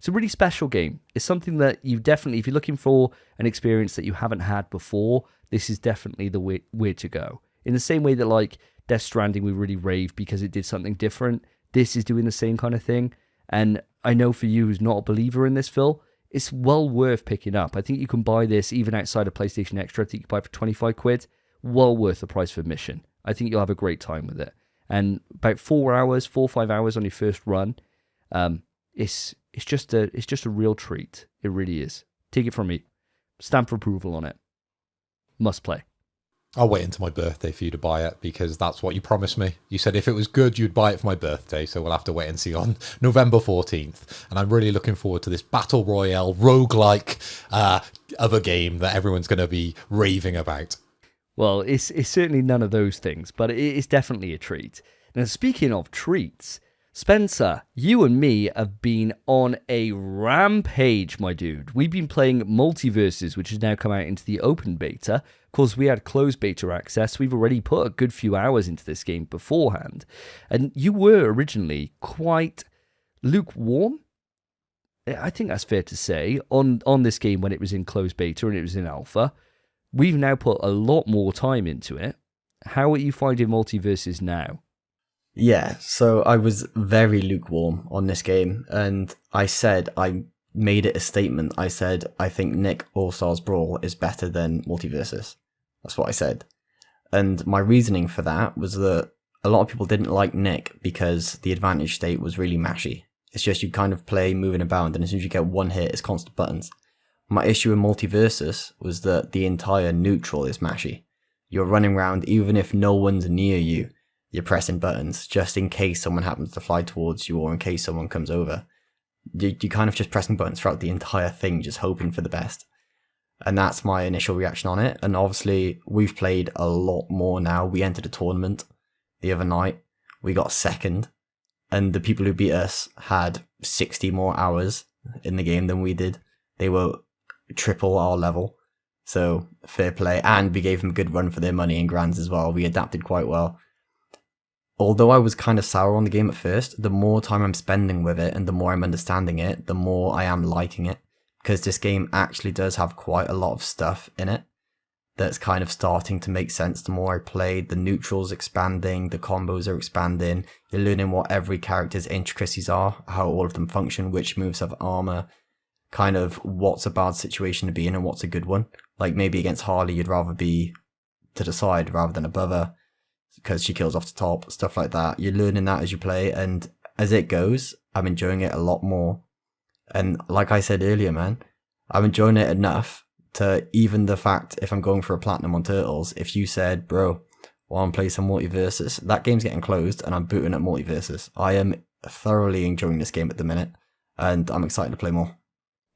really special game. It's something that you definitely, if you're looking for an experience that you haven't had before, this is definitely the way to go. In the same way that Death Stranding, we really raved because it did something different. This is doing the same kind of thing. And I know for you who's not a believer in this, Phil, it's well worth picking up. I think you can buy this even outside of PlayStation Extra. I think you can buy it for 25 quid. Well worth the price for admission. I think you'll have a great time with it. And about 4 or 5 hours on your first run. It's just a real treat. It really is. Take it from me. Stamp of approval on it. Must play. I'll wait until my birthday for you to buy it, because that's what you promised me. You said if it was good, you'd buy it for my birthday, so we'll have to wait and see on November 14th. And I'm really looking forward to this Battle Royale roguelike of a game that everyone's going to be raving about. Well, it's certainly none of those things, but it is definitely a treat. Now, speaking of treats, Spencer, you and me have been on a rampage, my dude. We've been playing MultiVersus, which has now come out into the open beta. Of course, we had closed beta access. We've already put a good few hours into this game beforehand. And you were originally quite lukewarm, I think that's fair to say, on this game when it was in closed beta and it was in alpha. We've now put a lot more time into it. How are you finding MultiVersus now? Yeah, so I was very lukewarm on this game, and I made it a statement. I said, I think Nick All-Stars Brawl is better than MultiVersus. That's what I said. And my reasoning for that was that a lot of people didn't like Nick because the advantage state was really mashy. It's just you kind of play moving about, and as soon as you get one hit, it's constant buttons. My issue in MultiVersus was that the entire neutral is mashy. You're running around, even if no one's near you, you're pressing buttons just in case someone happens to fly towards you or in case someone comes over. You're kind of just pressing buttons throughout the entire thing, just hoping for the best. And that's my initial reaction on it. And obviously, we've played a lot more now. We entered a tournament the other night. We got second. And the people who beat us had 60 more hours in the game than we did. They were triple our level. So, fair play. And we gave them a good run for their money in Grands as well. We adapted quite well. Although I was kind of sour on the game at first, the more time I'm spending with it and the more I'm understanding it, the more I am liking it. Because this game actually does have quite a lot of stuff in it that's kind of starting to make sense the more I play. The neutrals expanding, the combos are expanding, you're learning what every character's intricacies are, how all of them function, which moves have armor, kind of what's a bad situation to be in and what's a good one. Like maybe against Harley you'd rather be to the side rather than above her because she kills off the top, stuff like that. You're learning that as you play, and as it goes, I'm enjoying it a lot more. And like I said earlier, man, I'm enjoying it enough to even the fact if I'm going for a platinum on Turtles, if you said, bro, want to play some MultiVersus, that game's getting closed and I'm booting at MultiVersus. I am thoroughly enjoying this game at the minute and I'm excited to play more.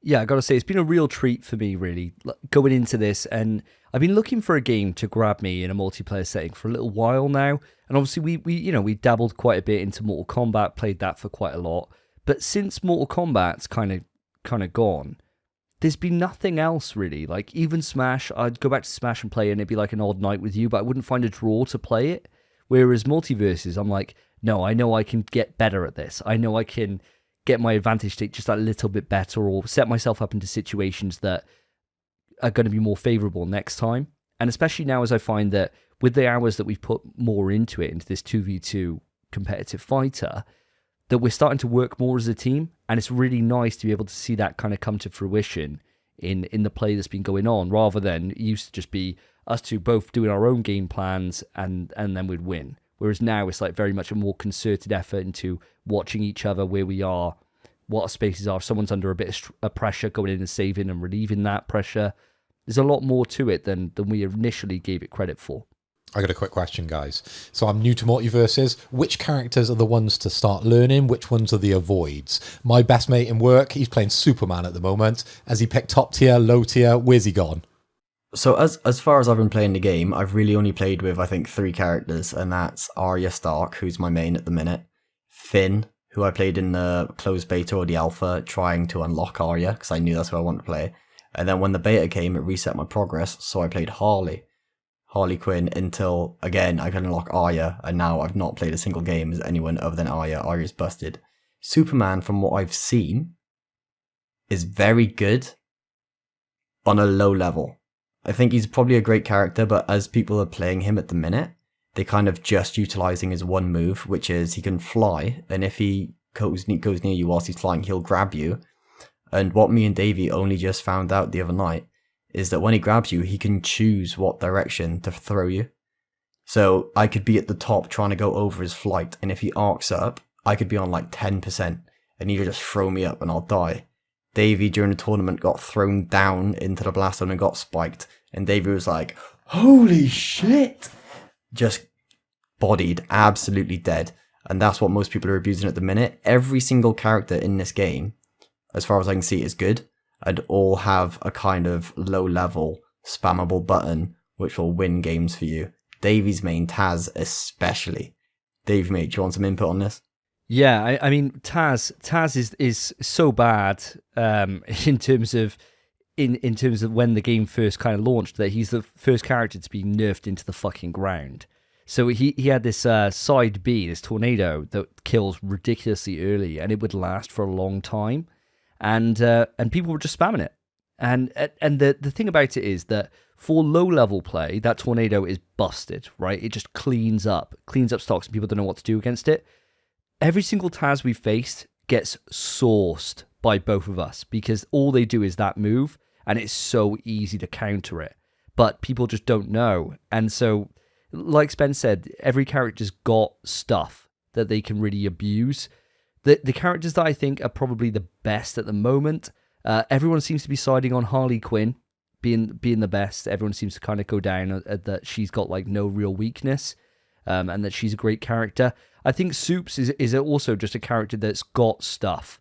Yeah, I got to say, it's been a real treat for me, really, going into this. And I've been looking for a game to grab me in a multiplayer setting for a little while now. And obviously, we dabbled quite a bit into Mortal Kombat, played that for quite a lot. But since Mortal Kombat's kind of gone, there's been nothing else really. Like even Smash, I'd go back to Smash and play it and it'd be like an odd night with you, but I wouldn't find a draw to play it. Whereas MultiVersus, I'm like, no, I know I can get better at this. I know I can get my advantage state just a little bit better or set myself up into situations that are going to be more favorable next time. And especially now as I find that with the hours that we've put more into it, into this 2v2 competitive fighter, that we're starting to work more as a team, and it's really nice to be able to see that kind of come to fruition in the play that's been going on, rather than it used to just be us two both doing our own game plans and then we'd win. Whereas now it's like very much a more concerted effort into watching each other, where we are, what our spaces are. If someone's under a bit of pressure, going in and saving and relieving that pressure. There's a lot more to it than we initially gave it credit for. I got a quick question, guys. So I'm new to MultiVersus. Which characters are the ones to start learning? Which ones are the avoids? My best mate in work, he's playing Superman at the moment. Has he picked top tier, low tier? Where's he gone? So as far as I've been playing the game, I've really only played with, I think, 3 characters, and that's Arya Stark, who's my main at the minute, Finn, who I played in the closed beta or the alpha, trying to unlock Arya, because I knew that's who I wanted to play. And then when the beta came, it reset my progress, so I played Harley Quinn until, again, I could unlock Arya, and now I've not played a single game as anyone other than Arya. Arya's busted. Superman, from what I've seen, is very good on a low level. I think he's probably a great character, but as people are playing him at the minute, they're kind of just utilizing his one move, which is he can fly, and if he goes near you whilst he's flying, he'll grab you. And what me and Davey only just found out the other night is that when he grabs you, he can choose what direction to throw you. So I could be at the top trying to go over his flight, and if he arcs up, I could be on like 10%, and he'll just throw me up and I'll die. Davey, during the tournament, got thrown down into the blast zone and got spiked, and Davey was like, holy shit! Just bodied, absolutely dead. And that's what most people are abusing at the minute. Every single character in this game, as far as I can see, is good, and all have a kind of low-level, spammable button which will win games for you. Davey's main, Taz especially. Dave, mate, do you want some input on this? Yeah, I mean, Taz is so bad in terms of when the game first kind of launched, that he's the first character to be nerfed into the fucking ground. So he had this side B, this tornado that kills ridiculously early, and it would last for a long time. And people were just spamming it. And the thing about it is that for low level play, that tornado is busted, right? It just cleans up stocks, and people don't know what to do against it. Every single Taz we've faced gets sourced by both of us, because all they do is that move, and it's so easy to counter it. But people just don't know. And so, like Spence said, every character's got stuff that they can really abuse. The characters that I think are probably the best at the moment Everyone seems to be siding on Harley Quinn being the best. Everyone seems to kind of go down that she's got like no real weakness, and that she's a great character. I think Soups is also just a character that's got stuff.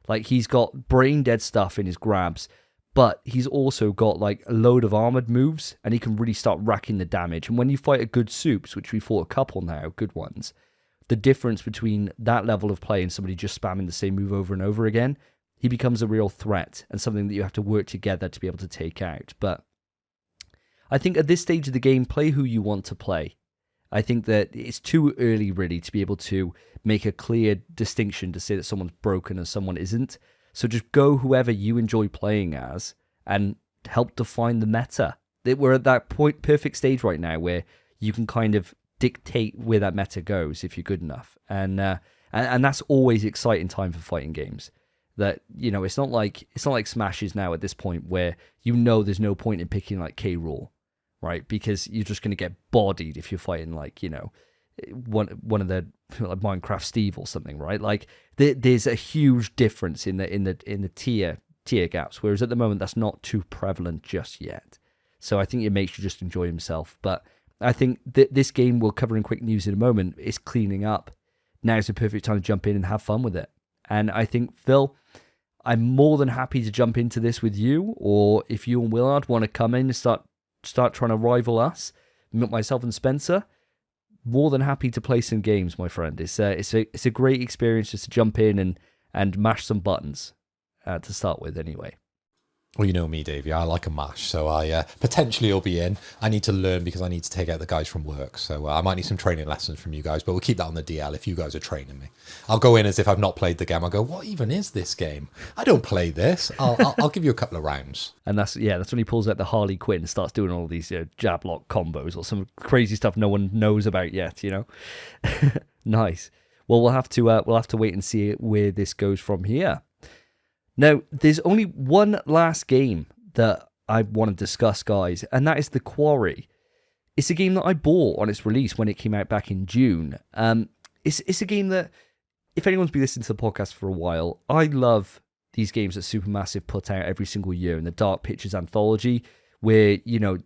Like, he's got brain dead stuff in his grabs, but he's also got like a load of armored moves, and he can really start racking the damage. And when you fight a good Soups, which we fought a couple now, good ones, the difference between that level of play and somebody just spamming the same move over and over again, he becomes a real threat and something that you have to work together to be able to take out. But I think at this stage of the game, play who you want to play. I think that it's too early, really, to be able to make a clear distinction to say that someone's broken and someone isn't. So just go whoever you enjoy playing as and help define the meta. We're at that perfect stage right now where you can kind of dictate where that meta goes if you're good enough. And that's always exciting time for fighting games. That, you know, it's not like Smash is now at this point where you know there's no point in picking like K-Rool, right? Because you're just going to get bodied if you're fighting like, you know, one of the like Minecraft Steve or something, right? Like there's a huge difference in the tier gaps, whereas at the moment that's not too prevalent just yet. So I think it makes you just enjoy himself. But I think this game, we'll cover in quick news in a moment, is cleaning up. Now's the perfect time to jump in and have fun with it. And I think, Phil, I'm more than happy to jump into this with you, or if you and Willard want to come in and start trying to rival us, myself and Spencer, more than happy to play some games, my friend. It's a great experience just to jump in and mash some buttons to start with anyway. Well, you know me, Davey. I like a mash, so I potentially will be in. I need to learn because I need to take out the guys from work, so I might need some training lessons from you guys, but we'll keep that on the DL if you guys are training me. I'll go in as if I've not played the game. I'll go, what even is this game? I don't play this. I'll give you a couple of rounds. And that's when he pulls out the Harley Quinn and starts doing all these jab lock combos or some crazy stuff no one knows about yet, you know? Nice. Well, we'll have to wait and see where this goes from here. Now, there's only one last game that I want to discuss, guys, and that is The Quarry. It's a game that I bought on its release when it came out back in June. It's a game that, if anyone's been listening to the podcast for a while, I love these games that Supermassive put out every single year in the Dark Pictures anthology, where, you know,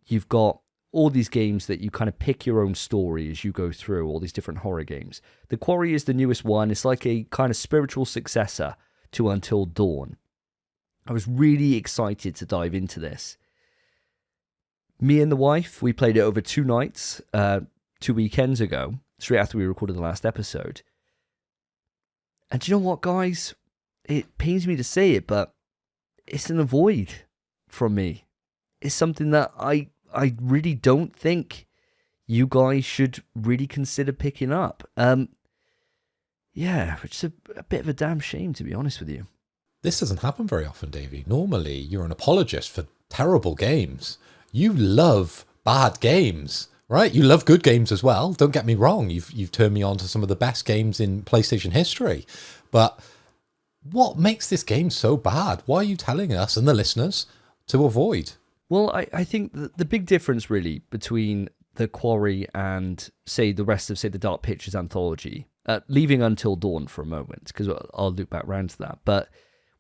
you've got all these games that you kind of pick your own story as you go through, all these different horror games. The Quarry is the newest one. It's like a kind of spiritual successor to Until Dawn. I was really excited to dive into this. Me and the wife, we played it over 2 nights, 2 weekends ago, straight after we recorded the last episode. And do you know what, guys? It pains me to say it, but it's an avoid from me. It's something that I really don't think you guys should really consider picking up. Yeah, which is a bit of a damn shame, to be honest with you. This doesn't happen very often, Davey. Normally, you're an apologist for terrible games. You love bad games, right? You love good games as well. Don't get me wrong. You've turned me on to some of the best games in PlayStation history. But what makes this game so bad? Why are you telling us and the listeners to avoid? Well, I think the big difference, really, between The Quarry and, say, the rest of, say, the Dark Pictures anthology, leaving Until Dawn for a moment, because I'll loop back round to that. But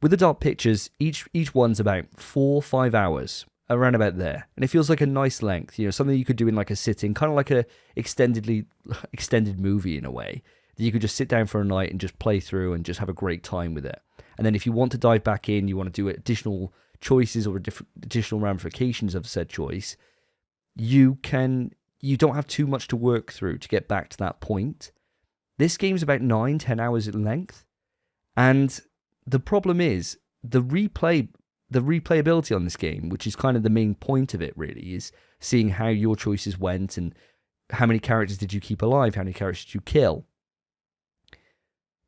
with the Dark Pictures, each one's about 4 or 5 hours, around about there. And it feels like a nice length, you know, something you could do in like a sitting, kind of like a extended movie in a way, that you could just sit down for a night and just play through and just have a great time with it. And then if you want to dive back in, you want to do additional choices or additional ramifications of said choice, you don't have too much to work through to get back to that point. This game's about 9-10 hours in length, and the problem is the replayability on this game, which is kind of the main point of it, really, is seeing how your choices went and how many characters did you keep alive, how many characters did you kill.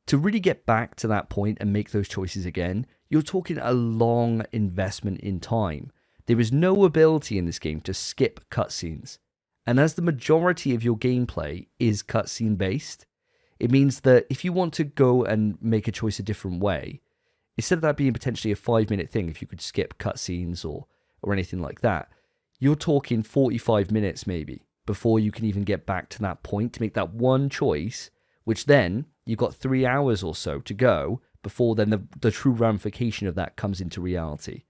To really get back to that point and make those choices again, you're talking a long investment in time. There is no ability in this game to skip cutscenes, and as the majority of your gameplay is cutscene based, it means that if you want to go and make a choice a different way, instead of that being potentially a 5-minute thing, if you could skip cutscenes or anything like that, you're talking 45 minutes maybe before you can even get back to that point to make that one choice, which then you've got 3 hours or so to go before then the true ramification of that comes into reality.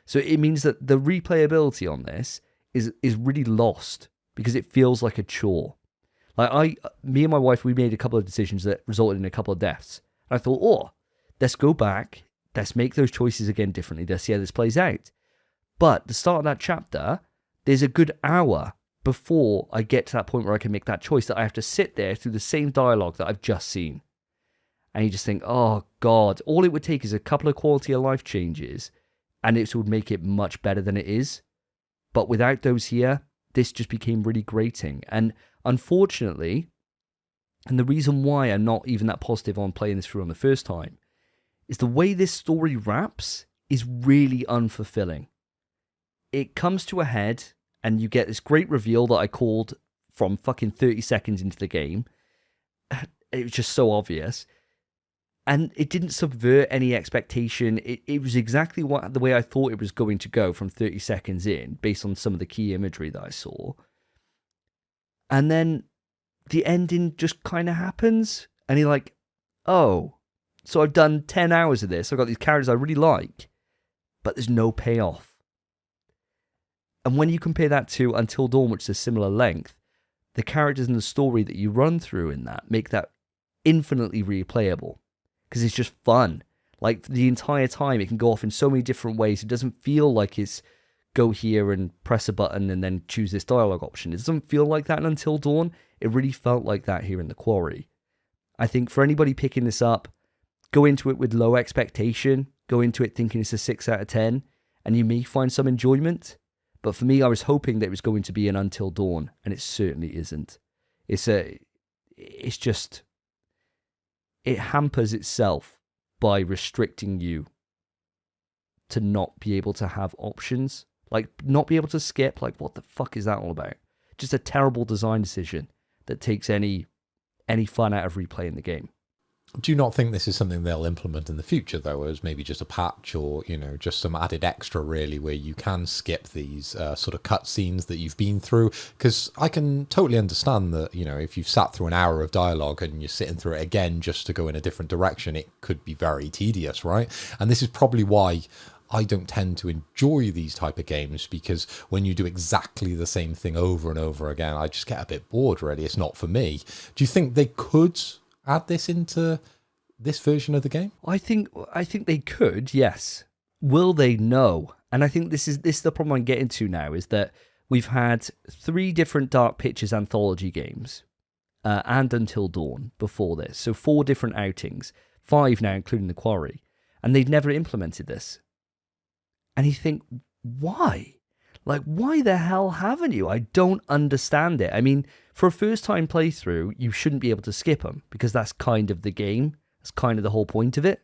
So it means that the replayability on this is really lost because it feels like a chore. Like me and my wife, we made a couple of decisions that resulted in a couple of deaths. And I thought, oh, let's go back, let's make those choices again differently, let's see how this plays out. But the start of that chapter, there's a good hour before I get to that point where I can make that choice that I have to sit there through the same dialogue that I've just seen. And you just think, oh God, all it would take is a couple of quality of life changes and it would make it much better than it is. But without those here, this just became really grating. And unfortunately, and the reason why I'm not even that positive on playing this through on the first time, is the way this story wraps is really unfulfilling. It comes to a head, and you get this great reveal that I called from fucking 30 seconds into the game. It was just so obvious. And it didn't subvert any expectation. It was exactly the way I thought it was going to go from 30 seconds in, based on some of the key imagery that I saw. And then the ending just kind of happens. And you're like, oh, so I've done 10 hours of this. I've got these characters I really like, but there's no payoff. And when you compare that to Until Dawn, which is a similar length, the characters and the story that you run through in that make that infinitely replayable. Because it's just fun. Like, the entire time, it can go off in so many different ways. It doesn't feel like it's go here and press a button and then choose this dialogue option. It doesn't feel like that in Until Dawn. It really felt like that here in The Quarry. I think for anybody picking this up, go into it with low expectation. Go into it thinking it's a 6 out of 10. And you may find some enjoyment. But for me, I was hoping that it was going to be an Until Dawn. And it certainly isn't. It's just... It hampers itself by restricting you to not be able to have options. Like, not be able to skip. Like, what the fuck is that all about? Just a terrible design decision that takes any fun out of replaying the game. Do you not think this is something they'll implement in the future, though, as maybe just a patch or, just some added extra, really, where you can skip these sort of cutscenes that you've been through? Because I can totally understand that, if you've sat through an hour of dialogue and you're sitting through it again just to go in a different direction, it could be very tedious, right? And this is probably why I don't tend to enjoy these type of games, because when you do exactly the same thing over and over again, I just get a bit bored, really. It's not for me. Do you think they could add this into this version of the game? I think they could, yes. Will they? No. And I think this is the problem I'm getting to now, is that we've had 3 different Dark Pictures anthology games and Until Dawn before this. So 4 different outings, 5 now including The Quarry. And they've never implemented this. And you think, why? Like, why the hell haven't you? I don't understand it. I mean, for a first-time playthrough, you shouldn't be able to skip them, because that's kind of the game. That's kind of the whole point of it.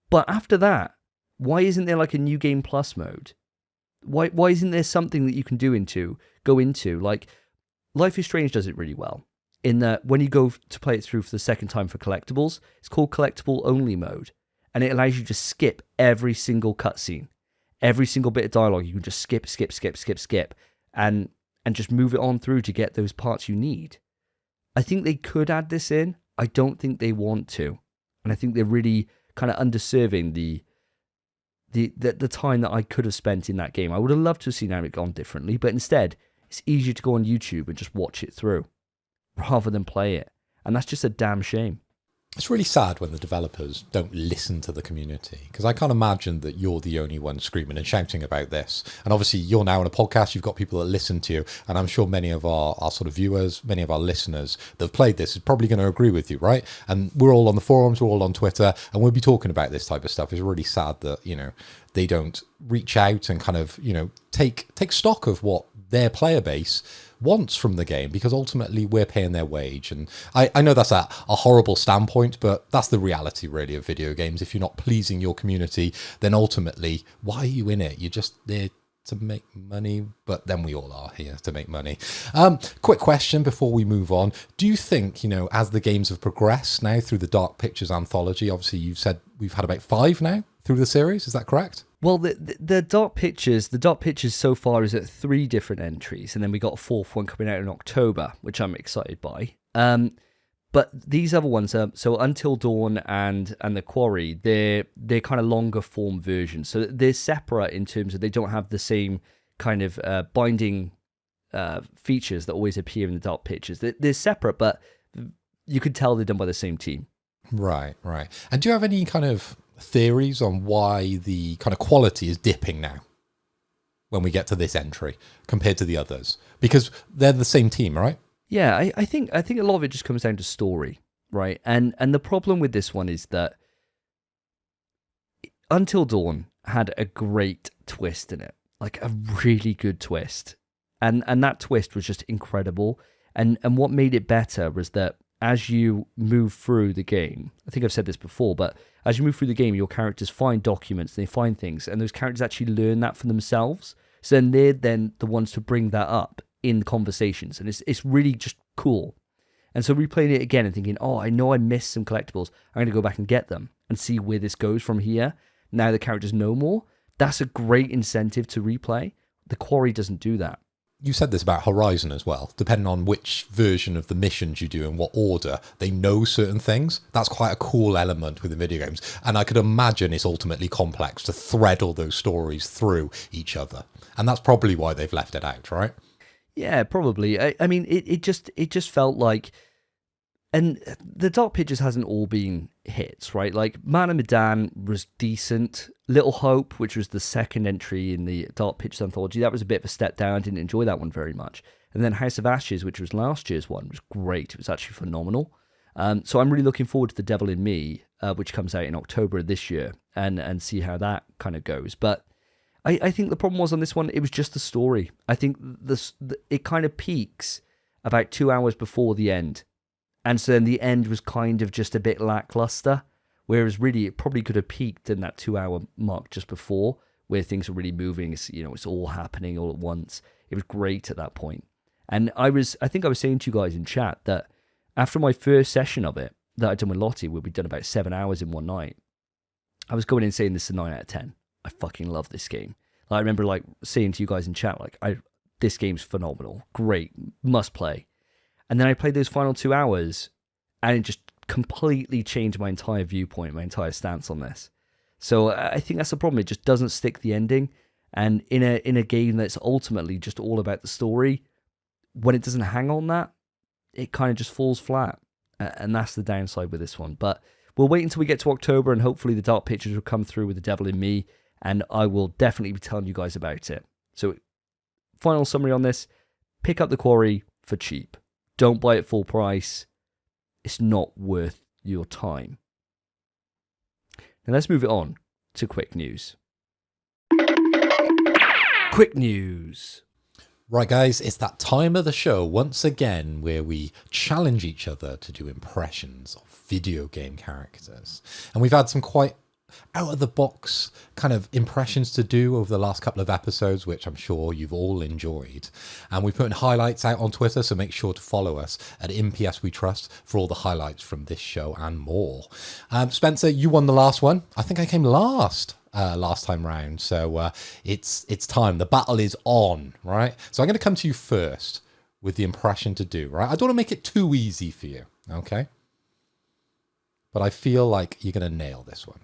But after that, why isn't there like a New Game Plus mode? Why isn't there something that you can go into? Like, Life is Strange does it really well, in that when you go to play it through for the second time for collectibles, it's called collectible only mode. And it allows you to skip every single cutscene. Every single bit of dialogue, you can just skip, and just move it on through to get those parts you need. I think they could add this in. I don't think they want to. And I think they're really kind of underserving the time that I could have spent in that game. I would have loved to have seen how it gone differently, but instead, it's easier to go on YouTube and just watch it through, rather than play it. And that's just a damn shame. It's really sad when the developers don't listen to the community, because I can't imagine that you're the only one screaming and shouting about this. And obviously you're now on a podcast, you've got people that listen to you, and I'm sure many of our sort of viewers, many of our listeners that have played this is probably going to agree with you, right? And we're all on the forums, we're all on Twitter, and we'll be talking about this type of stuff. It's really sad that, they don't reach out and kind of, take stock of what their player base wants from the game, because ultimately we're paying their wage. And I know that's a horrible standpoint, but that's the reality really of video games. If you're not pleasing your community, then ultimately, why are you in it? You're just there to make money, but then we all are here to make money. Quick question before we move on. Do you think, as the games have progressed now through the Dark Pictures anthology, obviously you've said we've had about 5 now through the series, is that correct? Well, the Dark Pictures so far is at 3 different entries, and then we got a 4th one coming out in October, which I'm excited by. But these other ones are so Until Dawn and the Quarry. They're kind of longer form versions, so they're separate in terms of they don't have the same kind of binding features that always appear in the dark pictures. They're separate, but you could tell they're done by the same team. Right. And do you have any kind of theories on why the kind of quality is dipping now when we get to this entry compared to the others? Because they're the same team, right? Yeah, I think a lot of it just comes down to story, right? And the problem with this one is that Until Dawn had a great twist in it, like a really good twist, and that twist was just incredible. And what made it better was that as you move through the game, I think I've said this before, but as you move through the game, your characters find documents, they find things, and those characters actually learn that for themselves. So then they're then the ones to bring that up in conversations, and it's really just cool. And so replaying it again and thinking, oh, I know I missed some collectibles, I'm going to go back and get them and see where this goes from here. Now the characters know more. That's a great incentive to replay. The Quarry doesn't do that. You said this about Horizon as well. Depending on which version of the missions you do in what order, they know certain things. That's quite a cool element within video games. And I could imagine it's ultimately complex to thread all those stories through each other. And that's probably why they've left it out, right? Yeah, probably. I mean, it just felt like, and the Dark Pictures hasn't all been hits, right? Like Man of Medan was decent. Little Hope, which was the second entry in the Dark Pictures anthology, that was a bit of a step down. I didn't enjoy that one very much. And then House of Ashes, which was last year's one, was great. It was actually phenomenal. So I'm really looking forward to The Devil in Me, which comes out in October of this year, and see how that kind of goes. But I think the problem was on this one, it was just the story. I think it kind of peaks about 2 hours before the end. And so then the end was kind of just a bit lackluster, whereas really it probably could have peaked in that 2 hour mark just before, where things are really moving. It's all happening all at once. It was great at that point. And I think I was saying to you guys in chat that after my first session of it that I'd done with Lottie, where we'd done about 7 hours in one night, I was going in saying this is a 9 out of 10. I fucking love this game. I remember saying to you guys in chat, this game's phenomenal, great, must play. And then I played those final 2 hours, and it just completely changed my entire viewpoint, my entire stance on this. So I think that's the problem. It just doesn't stick the ending. And in a game that's ultimately just all about the story, when it doesn't hang on that, it kind of just falls flat. And that's the downside with this one. But we'll wait until we get to October, and hopefully the Dark Pictures will come through with The Devil in Me, and I will definitely be telling you guys about it. So final summary on this, pick up The Quarry for cheap. Don't buy it full price. It's not worth your time. Now let's move it on to quick news. Quick news. Right, guys, it's that time of the show once again where we challenge each other to do impressions of video game characters. And we've had some quite out-of-the-box kind of impressions to do over the last couple of episodes, which I'm sure you've all enjoyed. And we're putting highlights out on Twitter, so make sure to follow us at InPSWeTrust for all the highlights from this show and more. Spencer, you won the last one. I think I came last time round, so it's time. The battle is on, right? So I'm going to come to you first with the impression to do, right? I don't want to make it too easy for you, okay? But I feel like you're going to nail this one.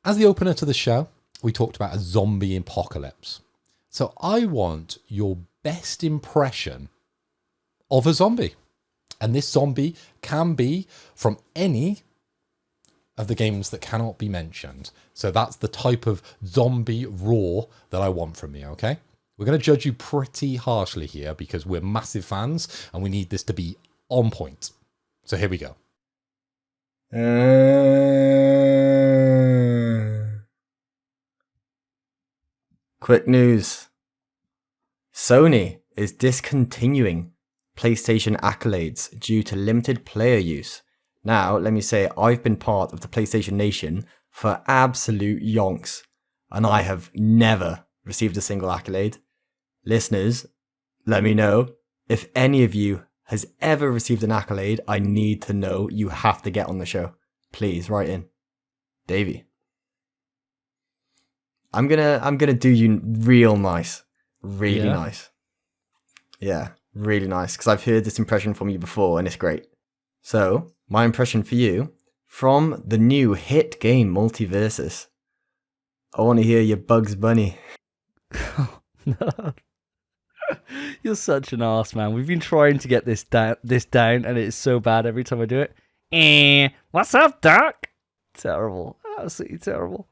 As the opener to the show, we talked about a zombie apocalypse. So I want your best impression of a zombie. And this zombie can be from any of the games that cannot be mentioned. So that's the type of zombie raw that I want from you, okay? We're going to judge you pretty harshly here because we're massive fans and we need this to be on point. So here we go. Quick news. Sony is discontinuing PlayStation accolades due to limited player use. Now, let me say, I've been part of the PlayStation Nation for absolute yonks, and I have never received a single accolade. Listeners, let me know. If any of you has ever received an accolade, I need to know. You have to get on the show. Please, write in. Davey. I'm gonna do you real nice. Really nice. Yeah, really nice. Because I've heard this impression from you before, and it's great. So, my impression for you, from the new hit game MultiVersus, I want to hear your Bugs Bunny. No. You're such an arse, man. We've been trying to get this down, and it's so bad every time I do it. What's up, Doc? Terrible. Absolutely terrible.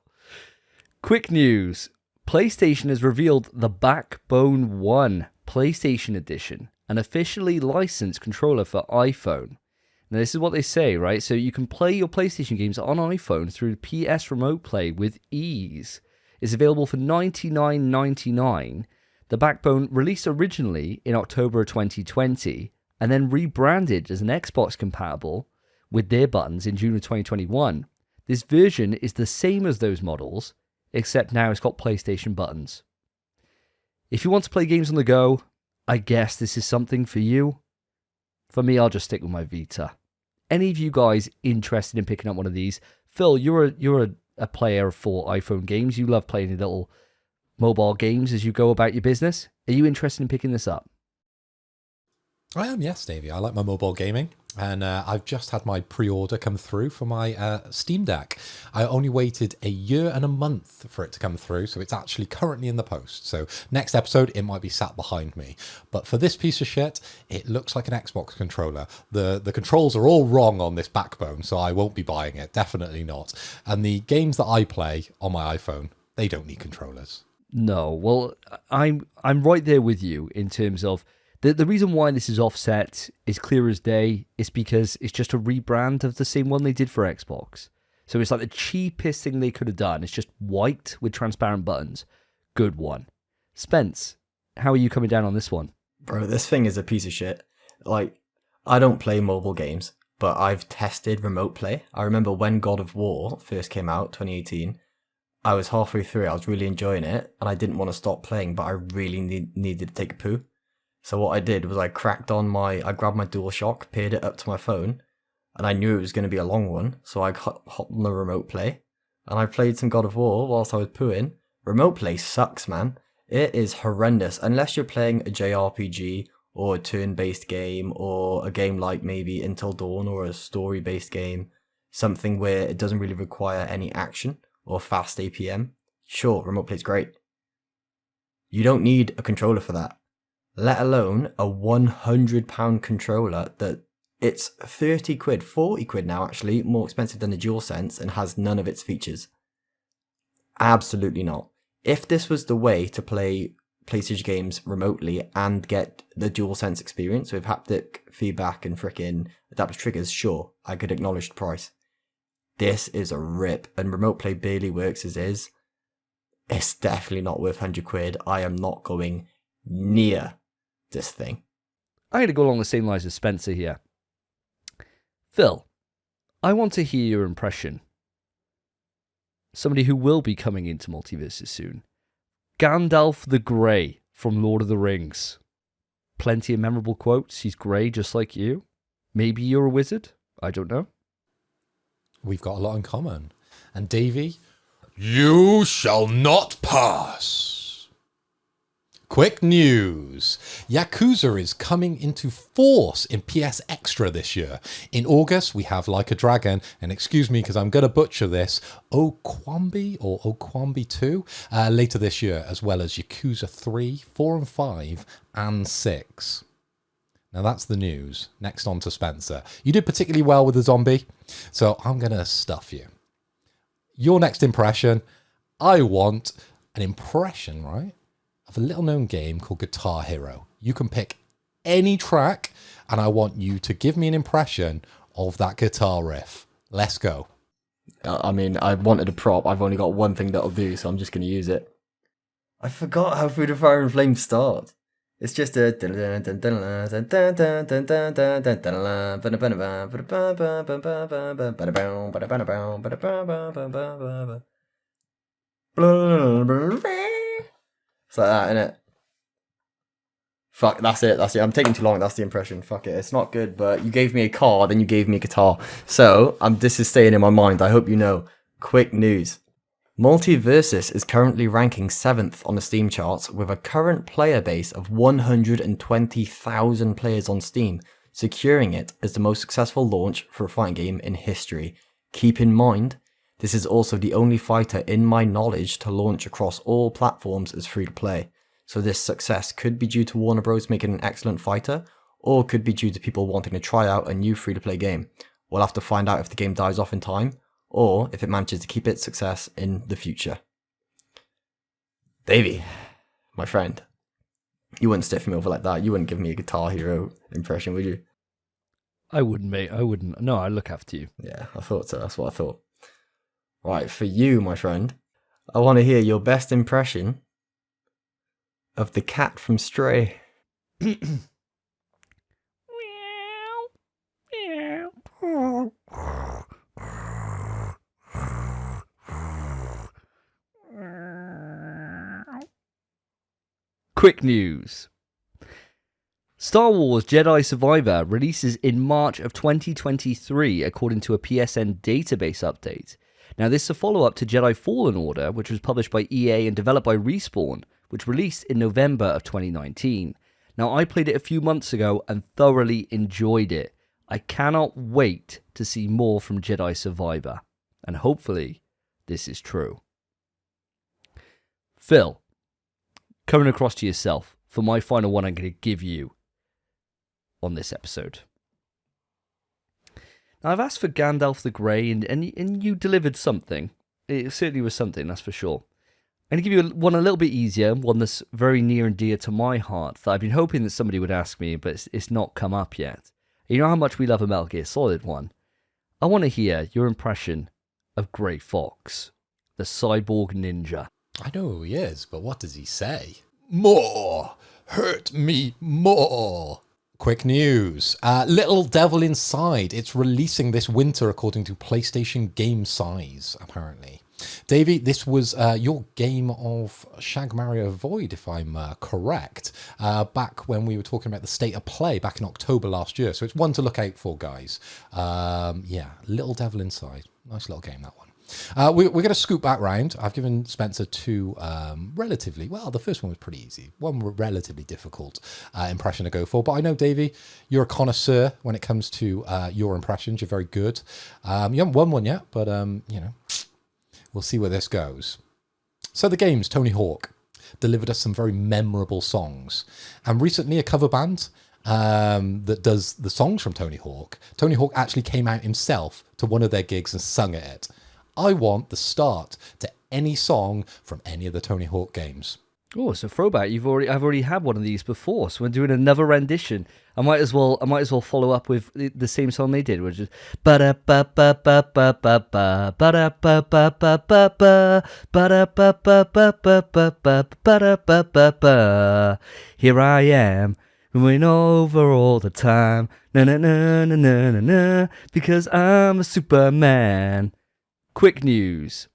Quick news. PlayStation has revealed the Backbone 1 PlayStation Edition, an officially licensed controller for iPhone. Now, this is what they say, right? So you can play your PlayStation games on iPhone through PS Remote Play with ease. It's available for $99.99. The Backbone released originally in October 2020 and then rebranded as an Xbox compatible with their buttons in June of 2021. This version is the same as those models, except now it's got PlayStation buttons. If you want to play games on the go, I guess this is something for you. For me, I'll just stick with my Vita. Any of you guys interested in picking up one of these? Phil, you're a player for iPhone games. You love playing little mobile games as you go about your business. Are you interested in picking this up? I am, yes, Davey. I like my mobile gaming, and I've just had my pre-order come through for my Steam Deck. I only waited a year and a month for it to come through, so it's actually currently in the post. So next episode, it might be sat behind me. But for this piece of shit, it looks like an Xbox controller. The controls are all wrong on this Backbone, so I won't be buying it. Definitely not. And the games that I play on my iPhone, they don't need controllers. No, well, I'm right there with you in terms of the reason why this is offset is clear as day. Is because it's just a rebrand of the same one they did for Xbox. So it's like the cheapest thing they could have done. It's just white with transparent buttons. Good one. Spence, how are you coming down on this one? Bro, this thing is a piece of shit. Like, I don't play mobile games, but I've tested remote play. I remember when God of War first came out, 2018, I was halfway through it, I was really enjoying it, and I didn't want to stop playing, but I really needed to take a poo. So what I did was I grabbed my DualShock, paired it up to my phone, and I knew it was going to be a long one, so I hopped on the remote play, and I played some God of War whilst I was pooing. Remote play sucks, man. It is horrendous, unless you're playing a JRPG, or a turn-based game, or a game like maybe Until Dawn, or a story-based game, something where it doesn't really require any action, or fast APM. Sure, remote play's great. You don't need a controller for that. Let alone a £100 controller that it's 30 quid, 40 quid now actually, more expensive than the DualSense and has none of its features. Absolutely not. If this was the way to play PlayStation games remotely and get the DualSense experience with haptic feedback and frickin' adaptive triggers, sure, I could acknowledge the price. This is a rip, and remote play barely works as is. It's definitely not worth 100 quid. I am not going near this thing. I'm going to go along the same lines as Spencer here. Phil, I want to hear your impression. Somebody who will be coming into MultiVersus soon. Gandalf the Grey from Lord of the Rings. Plenty of memorable quotes. He's grey just like you. Maybe you're a wizard. I don't know. We've got a lot in common. And Davey, you shall not pass. Quick news. Yakuza is coming into force in PS Extra this year. In August, we have Like a Dragon, and excuse me because I'm going to butcher this, Okwambi or Okwambi 2 later this year, as well as Yakuza 3, 4 and 5, and 6. Now that's the news. Next on to Spencer. You did particularly well with the zombie, so I'm going to stuff you. Your next impression, I want an impression, right, of a little-known game called Guitar Hero. You can pick any track, and I want you to give me an impression of that guitar riff. Let's go. I mean, I wanted a prop. I've only got one thing that'll do, so I'm just going to use it. I forgot how Through the Fire and Flames start. It's just a... It's like that, innit? Fuck, that's it. I'm taking too long. That's the impression. Fuck it. It's not good, but you gave me a car, then you gave me a guitar. So, this is staying in my mind. I hope you know. Quick news. MultiVersus is currently ranking 7th on the Steam charts with a current player base of 120,000 players on Steam. securing it as the most successful launch for a fighting game in history. Keep in mind, this is also the only fighter in my knowledge to launch across all platforms as free-to-play. So this success could be due to Warner Bros. Making an excellent fighter, or could be due to people wanting to try out a new free-to-play game. We'll have to find out if the game dies off in time, or if it manages to keep its success in the future. Davey, my friend, you wouldn't stiff me over like that. You wouldn't give me a Guitar Hero impression, would you? I wouldn't, mate. I wouldn't. No, I look after you. Yeah, I thought so. That's what I thought. Right, for you, my friend, I want to hear your best impression of the cat from Stray. Quick news. Star Wars Jedi Survivor releases in March of 2023, according to a PSN database update. Now, this is a follow-up to Jedi Fallen Order, which was published by EA and developed by Respawn, which released in November of 2019. Now, I played it a few months ago and thoroughly enjoyed it. I cannot wait to see more from Jedi Survivor, and hopefully this is true. Phil, coming across to yourself for my final one I'm going to give you on this episode. Now, I've asked for Gandalf the Grey, and you delivered something. It certainly was something, that's for sure. I'm going to give you one a little bit easier, one that's very near and dear to my heart, that I've been hoping that somebody would ask me, but it's not come up yet. You know how much we love a Metal Gear Solid one? I want to hear your impression of Grey Fox, the cyborg ninja. I know who he is, but what does he say? More! Hurt me more! Quick news. Little Devil Inside. It's releasing this winter according to PlayStation Game Size, apparently. Davey, this was your game of Shag Mario Void, if I'm correct, back when we were talking about the state of play back in October last year. So it's one to look out for, guys. Yeah, Little Devil Inside. Nice little game, that one. We're going to scoop back round. I've given Spencer two relatively, well, the first one was pretty easy. One relatively difficult impression to go for. But I know, Davey, you're a connoisseur when it comes to your impressions. You're very good. You haven't won one yet, but, you know, we'll see where this goes. So the games, Tony Hawk, delivered us some very memorable songs. And recently a cover band that does the songs from Tony Hawk actually came out himself to one of their gigs and sung at it. I want the start to any song from any of the Tony Hawk games. Oh, it's a throwback. I've already had one of these before, so we're doing another rendition. I might as well follow up with the same song they did, which is ba da ba ba ba ba ba ba ba da ba ba ba ba ba ba da ba ba ba ba ba ba ba da ba ba ba. Here I am, going over all the time, na na na na na na na, because I'm a Superman. Quick news.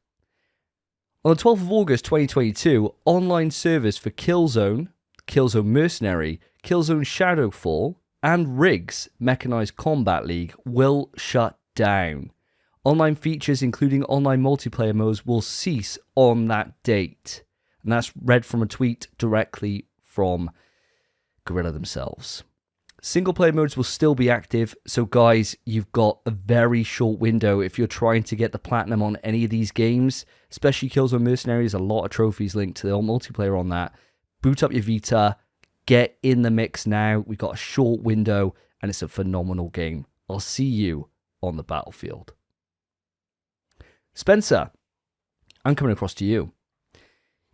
On the 12th of August 2022, online servers for Killzone, Killzone Mercenary, Killzone Shadowfall, and Riggs Mechanized Combat League will shut down. Online features, including online multiplayer modes, will cease on that date. And that's read from a tweet directly from Guerrilla themselves. Single player modes will still be active, so guys, you've got a very short window if you're trying to get the platinum on any of these games, especially Killzone Mercenaries. A lot of trophies linked to the multiplayer on that. Boot up your Vita, get in the mix now. We've got a short window, and it's a phenomenal game. I'll see you on the battlefield. Spencer, I'm coming across to you.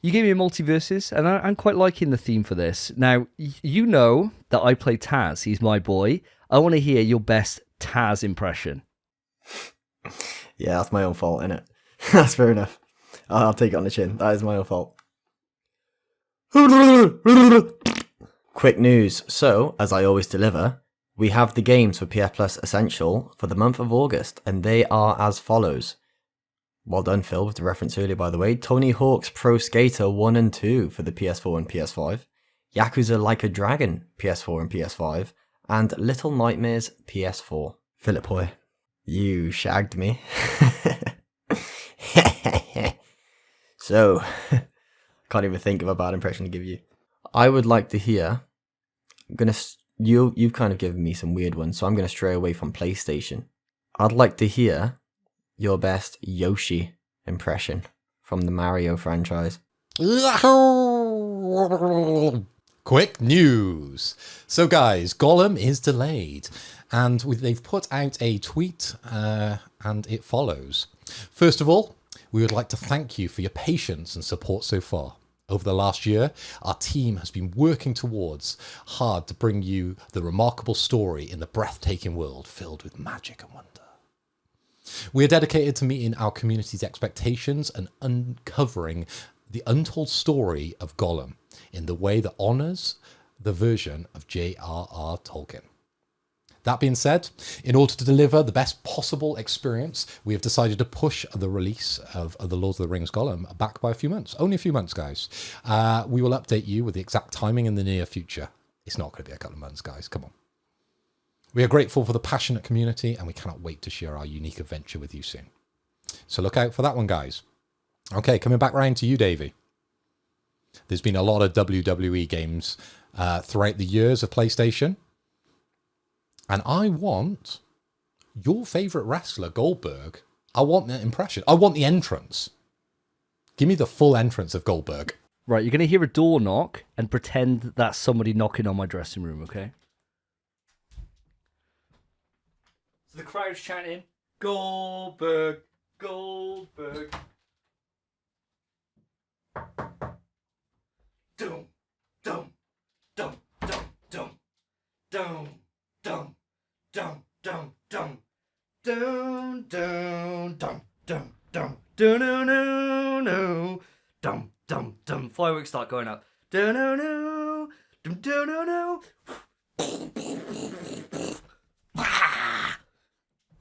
You gave me a MultiVersus, and I'm quite liking the theme for this. Now, you know that I play Taz. He's my boy. I want to hear your best Taz impression. Yeah, that's my own fault, innit? That's fair enough. I'll take it on the chin. That is my own fault. Quick news. So, as I always deliver, we have the games for PS Plus Essential for the month of August, and they are as follows. Well done, Phil, with the reference earlier, by the way. Tony Hawk's Pro Skater 1 and 2 for the PS4 and PS5. Yakuza Like a Dragon, PS4 and PS5. And Little Nightmares, PS4. Philip Hoy, you shagged me. So, can't even think of a bad impression to give you. I would like to hear... you've kind of given me some weird ones, so I'm going to stray away from PlayStation. I'd like to hear your best Yoshi impression from the Mario franchise. Quick news. So guys, Gollum is delayed, and they've put out a tweet, and it follows. First of all, we would like to thank you for your patience and support so far. Over the last year, our team has been working towards hard to bring you the remarkable story in the breathtaking world filled with magic and wonder. We are dedicated to meeting our community's expectations and uncovering the untold story of Gollum in the way that honours the version of J.R.R. Tolkien. That being said, in order to deliver the best possible experience, we have decided to push the release of The Lord of the Rings Gollum back by a few months. Only a few months, guys. We will update you with the exact timing in the near future. It's not going to be a couple of months, guys. Come on. We are grateful for the passionate community, and we cannot wait to share our unique adventure with you soon. So look out for that one, guys. Okay, coming back round to you, Davey. There's been a lot of WWE games throughout the years of PlayStation. And I want your favourite wrestler, Goldberg. I want that impression. I want the entrance. Give me the full entrance of Goldberg. Right, you're going to hear a door knock and pretend that that's somebody knocking on my dressing room, okay? So the crowd's chanting, Goldberg, Goldberg. Dum, dum, dum, dum, dum, dum. Dum, dum, dum, dum, dum, dum, dum, dum, dum, dum, no, no, dum, dum, dum. Fireworks start going up. Dum, no, no, dum, dum, no, no.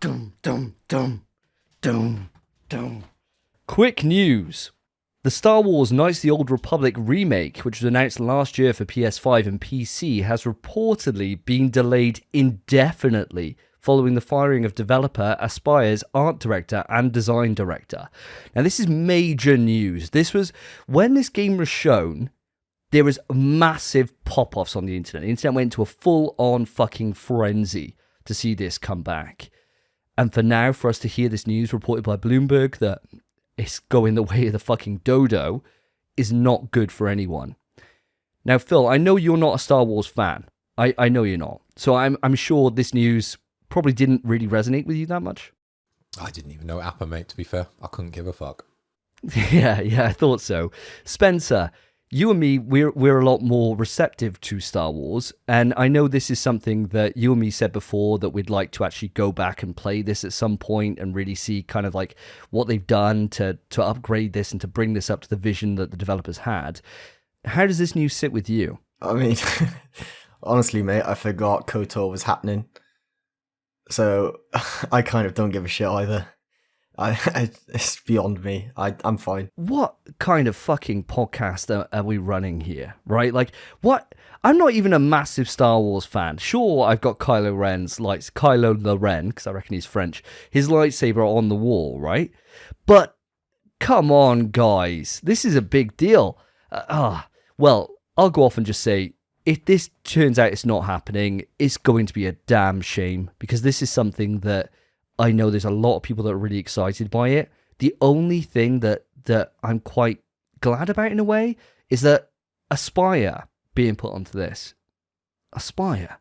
Dum, dum, dum, dum, dum. Quick news. The Star Wars Knights of the Old Republic remake, which was announced last year for PS5 and PC, has reportedly been delayed indefinitely following the firing of developer Aspire's art director and design director. Now, this is major news. This was, when this game was shown, there was massive pop-offs on the internet. The internet went into a full-on fucking frenzy to see this come back. And for now, for us to hear this news reported by Bloomberg that it's going the way of the fucking dodo is not good for anyone. Now, Phil, I know you're not a Star Wars fan. I know you're not. So I'm sure this news probably didn't really resonate with you that much. I didn't even know it happened, mate, to be fair. I couldn't give a fuck. Yeah, I thought so. Spencer, you and me, we're a lot more receptive to Star Wars, and I know this is something that you and me said before, that we'd like to actually go back and play this at some point and really see kind of like what they've done to upgrade this and to bring this up to the vision that the developers had. How does this news sit with you? I mean, honestly, mate, I forgot KOTOR was happening. So I kind of don't give a shit either. It's beyond me. I'm fine. What kind of fucking podcast are we running here, right? Like, what? I'm not even a massive Star Wars fan. Sure, I've got Kylo the Ren, because I reckon he's French, his lightsaber on the wall, right? But come on, guys. This is a big deal. Well, I'll go off and just say, if this turns out it's not happening, it's going to be a damn shame, because this is something that I know there's a lot of people that are really excited by it. The only thing that I'm quite glad about in a way is that Aspire being put onto this. Aspire?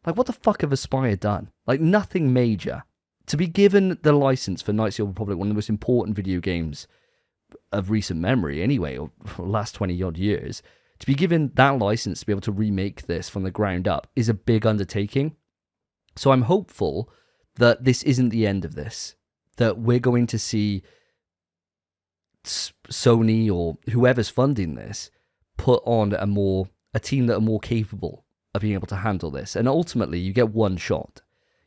Like, what the fuck have Aspire done? Like, nothing major. To be given the license for Knights of the Old Republic, one of the most important video games of recent memory anyway, or last 20-odd years, to be given that license to be able to remake this from the ground up is a big undertaking. So I'm hopeful that this isn't the end of this, that we're going to see Sony or whoever's funding this put on a team that are more capable of being able to handle this. And ultimately, you get one shot.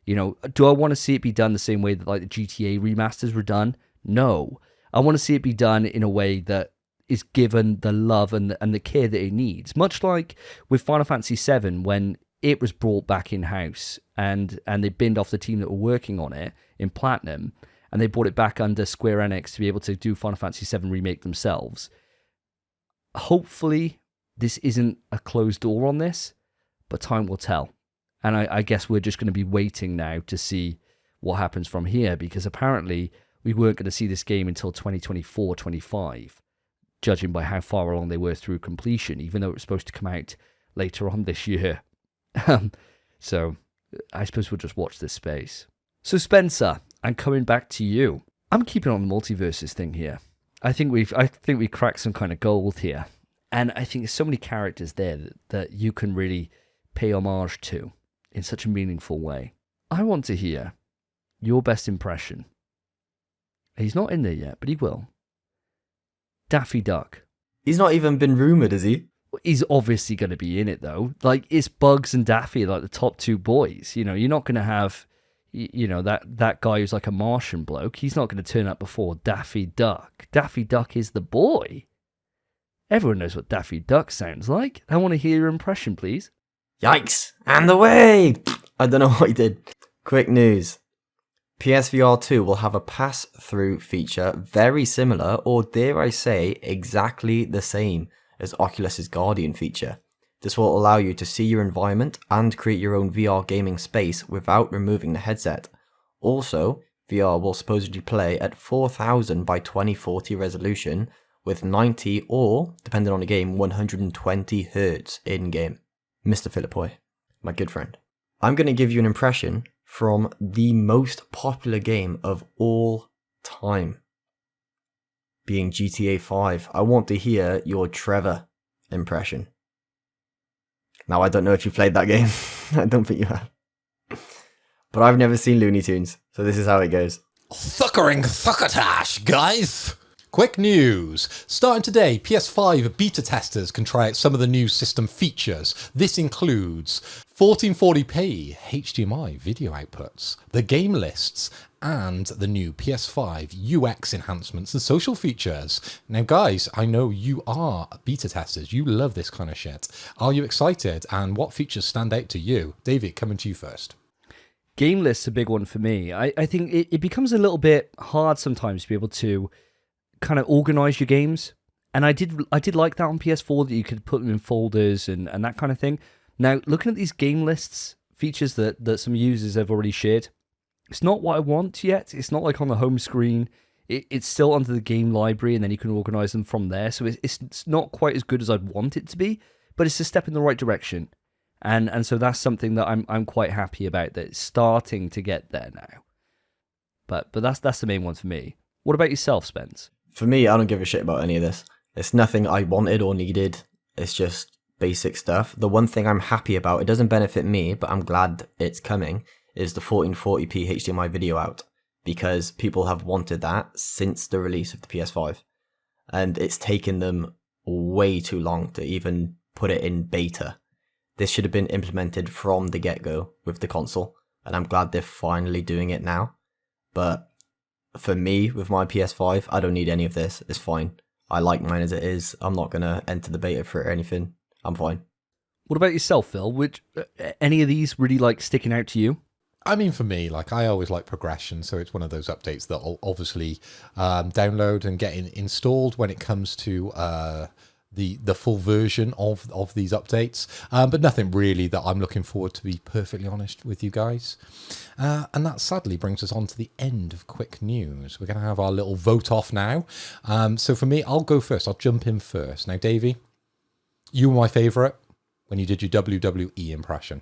You know, do I want to see it be done the same way that like the GTA remasters were done? No. I want to see it be done in a way that is given the love and the care that it needs. Much like with Final Fantasy VII, when it was brought back in-house and they binned off the team that were working on it in Platinum, and they brought it back under Square Enix to be able to do Final Fantasy VII Remake themselves. Hopefully, this isn't a closed door on this, but time will tell. And I guess we're just going to be waiting now to see what happens from here, because apparently we weren't going to see this game until 2024, 25, judging by how far along they were through completion, even though it was supposed to come out later on this year. So I suppose we'll just watch this space. So Spencer, I'm coming back to you. I'm keeping on the MultiVersus thing here. I think we cracked some kind of gold here. And I think there's so many characters there that you can really pay homage to in such a meaningful way. I want to hear your best impression. He's not in there yet, but he will. Daffy Duck. He's not even been rumoured, is he? He's obviously going to be in it, though. Like, it's Bugs and Daffy, like the top two boys. You know, you're not going to have, you know, that guy who's like a Martian bloke. He's not going to turn up before Daffy Duck. Daffy Duck is the boy. Everyone knows what Daffy Duck sounds like. I want to hear your impression, please. Yikes! And away! I don't know what he did. Quick news. PSVR 2 will have a pass-through feature very similar, or dare I say, exactly the same as Oculus's Guardian feature. This will allow you to see your environment and create your own VR gaming space without removing the headset. Also, VR will supposedly play at 4000 by 2040 resolution with 90 or, depending on the game, 120 Hz in-game. Mr. Philippoy, my good friend. I'm going to give you an impression from the most popular game of all time, being GTA 5. I want to hear your Trevor impression. Now, I don't know if you played that game. I don't think you have. But I've never seen Looney Tunes, so this is how it goes. Suckering succotash, guys! Quick news. Starting today, PS5 beta testers can try out some of the new system features. This includes 1440p HDMI video outputs, the game lists, and the new PS5 UX enhancements and social features. Now, guys, I know you are beta testers. You love this kind of shit. Are you excited? And what features stand out to you? David, coming to you first. Game list's a big one for me. I think it becomes a little bit hard sometimes to be able to kind of organize your games, and I did like that on PS4, that you could put them in folders and that kind of thing. Now, looking at these game lists features that some users have already shared, it's not what I want yet. It's not like on the home screen. It's still under the game library, and then you can organize them from there. So it's not quite as good as I'd want it to be, but it's a step in the right direction, and so that's something that I'm quite happy about, that it's starting to get there now. But that's the main one for me. What about yourself, Spence? For me, I don't give a shit about any of this. It's nothing I wanted or needed. It's just basic stuff. The one thing I'm happy about, it doesn't benefit me, but I'm glad it's coming, is the 1440p HDMI video out, because people have wanted that since the release of the PS5. And it's taken them way too long to even put it in beta. This should have been implemented from the get-go with the console, and I'm glad they're finally doing it now. But for me, with my PS5, I don't need any of this. It's fine. I like mine as it is. I'm not going to enter the beta for it or anything. I'm fine. What about yourself, Phil? Which any of these really like sticking out to you? I mean, for me, like, I always like progression, so it's one of those updates that I'll obviously download and get installed when it comes to the full version of these updates, but nothing really that I'm looking forward to, be perfectly honest with you guys. And that sadly brings us on to the end of quick news. We're going to have our little vote off now. So for me, I'll go first. I'll jump in first. Now, Davey, you were my favourite when you did your WWE impression.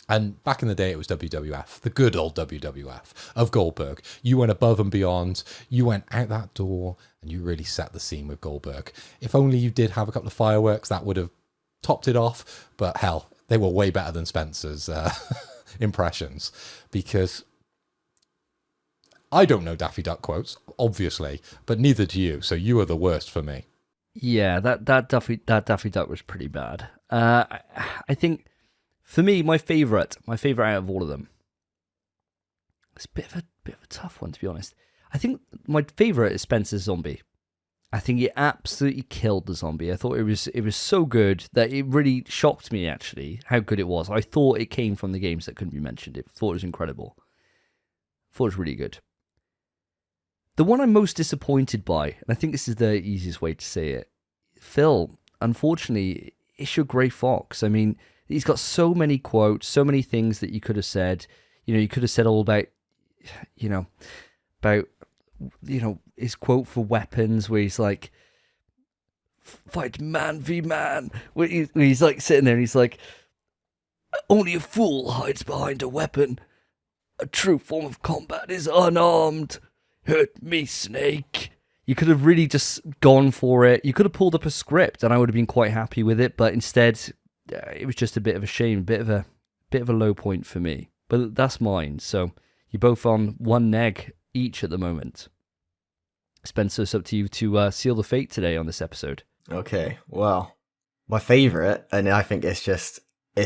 And back in the day, it was WWF, the good old WWF of Goldberg. You went above and beyond. You went out that door and you really set the scene with Goldberg. If only you did have a couple of fireworks, that would have topped it off. But hell, they were way better than Spencer's impressions, because I don't know Daffy Duck quotes, obviously, but neither do you. So you are the worst for me. Yeah, that Daffy Duck was pretty bad. I think, for me, my favourite out of all of them, it's a bit of a tough one, to be honest. I think my favourite is Spencer's zombie. I think he absolutely killed the zombie. I thought it was so good that it really shocked me, actually, how good it was. I thought it came from the games that couldn't be mentioned. I thought it was incredible. I thought it was really good. The one I'm most disappointed by, and I think this is the easiest way to say it, Phil, unfortunately, it's your Grey Fox. I mean, He's got so many quotes, so many things that you could have said. You could have said all about, about his quote for weapons, where he's like, "Fight man v man." Where he's like sitting there and he's like, "Only a fool hides behind a weapon. A true form of combat is unarmed. Hurt me, Snake." You could have really just gone for it. You could have pulled up a script and I would have been quite happy with it, but instead it was just a bit of a shame, bit of a low point for me. But that's mine. So you're both on one neg each at the moment. Spencer, it's up to you to seal the fate today on this episode. Okay, well, my favourite, and I think it's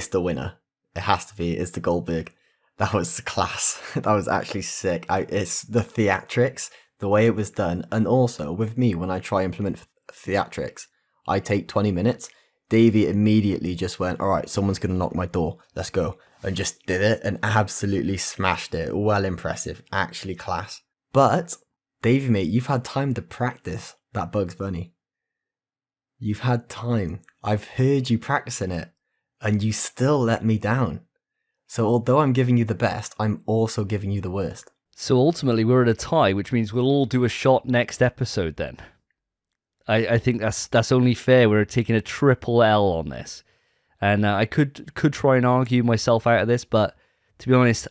the winner. It has to be, it's the Goldberg. That was class. That was actually sick. It's the theatrics, the way it was done, and also with me, when I try implement theatrics, I take 20 minutes. Davey immediately just went, all right, someone's going to knock my door. Let's go. And just did it and absolutely smashed it. Well impressive. Actually class. But, Davey, mate, you've had time to practice that Bugs Bunny. You've had time. I've heard you practicing it, and you still let me down. So although I'm giving you the best, I'm also giving you the worst. So ultimately, we're at a tie, which means we'll all do a shot next episode then. I think that's only fair. We're taking a triple L on this. And I could try and argue myself out of this, but to be honest,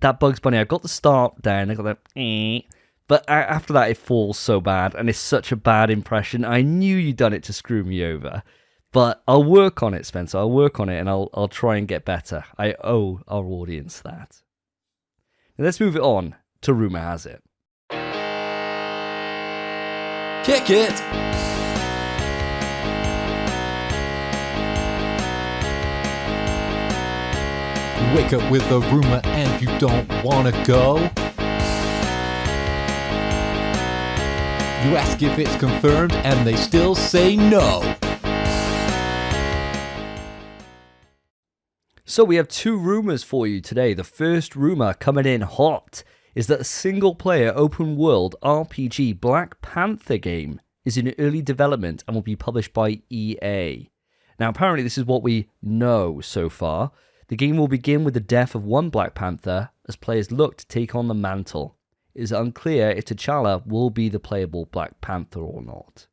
that Bugs Bunny, I got the start down, I got that, but after that it falls so bad, and it's such a bad impression. I knew you'd done it to screw me over. But I'll work on it, Spencer. I'll work on it, and I'll try and get better. I owe our audience that. Now let's move it on to Rumour Has It. Kick it! You wake up with a rumour and you don't want to go. You ask if it's confirmed and they still say no. So we have two rumours for you today. The first rumour coming in hot is that a single-player open-world RPG Black Panther game is in early development and will be published by EA. Now, apparently this is what we know so far. The game will begin with the death of one Black Panther as players look to take on the mantle. It is unclear if T'Challa will be the playable Black Panther or not.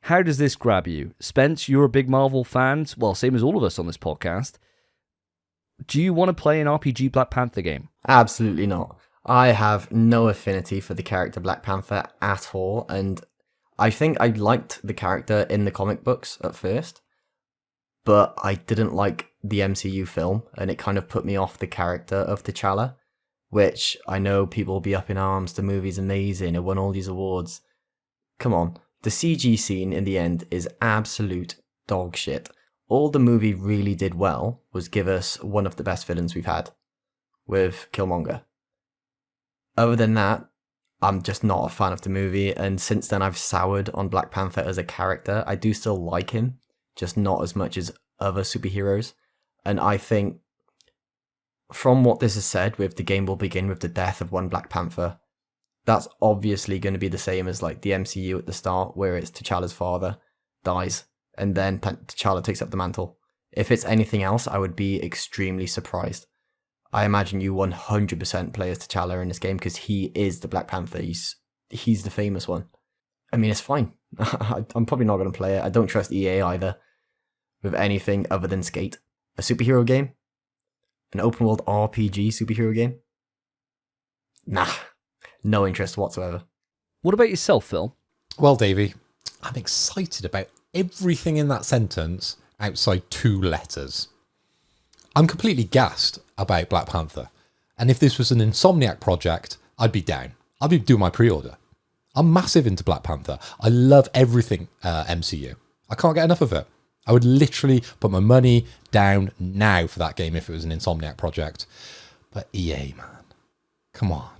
How does this grab you? Spence, you're a big Marvel fan, well, same as all of us on this podcast. Do you want to play an RPG Black Panther game? Absolutely not. I have no affinity for the character Black Panther at all, and I think I liked the character in the comic books at first, but I didn't like the MCU film, and it kind of put me off the character of T'Challa, which I know people will be up in arms, the movie's amazing, it won all these awards. Come on, the CG scene in the end is absolute dog shit. All the movie really did well was give us one of the best villains we've had, with Killmonger. Other than that, I'm just not a fan of the movie, and since then I've soured on Black Panther as a character. I do still like him, just not as much as other superheroes. And I think, from what this has said, with the game will begin with the death of one Black Panther, that's obviously going to be the same as like the MCU at the start, where it's T'Challa's father dies, and then T'Challa takes up the mantle. If it's anything else, I would be extremely surprised. I imagine you 100% play as T'Challa in this game because he is the Black Panther. He's the famous one. I mean, it's fine. I'm probably not going to play it. I don't trust EA either with anything other than Skate. A superhero game? An open world RPG superhero game? Nah, no interest whatsoever. What about yourself, Phil? Well, Davey, I'm excited about everything in that sentence outside 2 letters. I'm completely gassed about Black Panther. And if this was an Insomniac project, I'd be down. I'd be doing my pre-order. I'm massive into Black Panther. I love everything MCU. I can't get enough of it. I would literally put my money down now for that game if it was an Insomniac project. But EA, man, come on.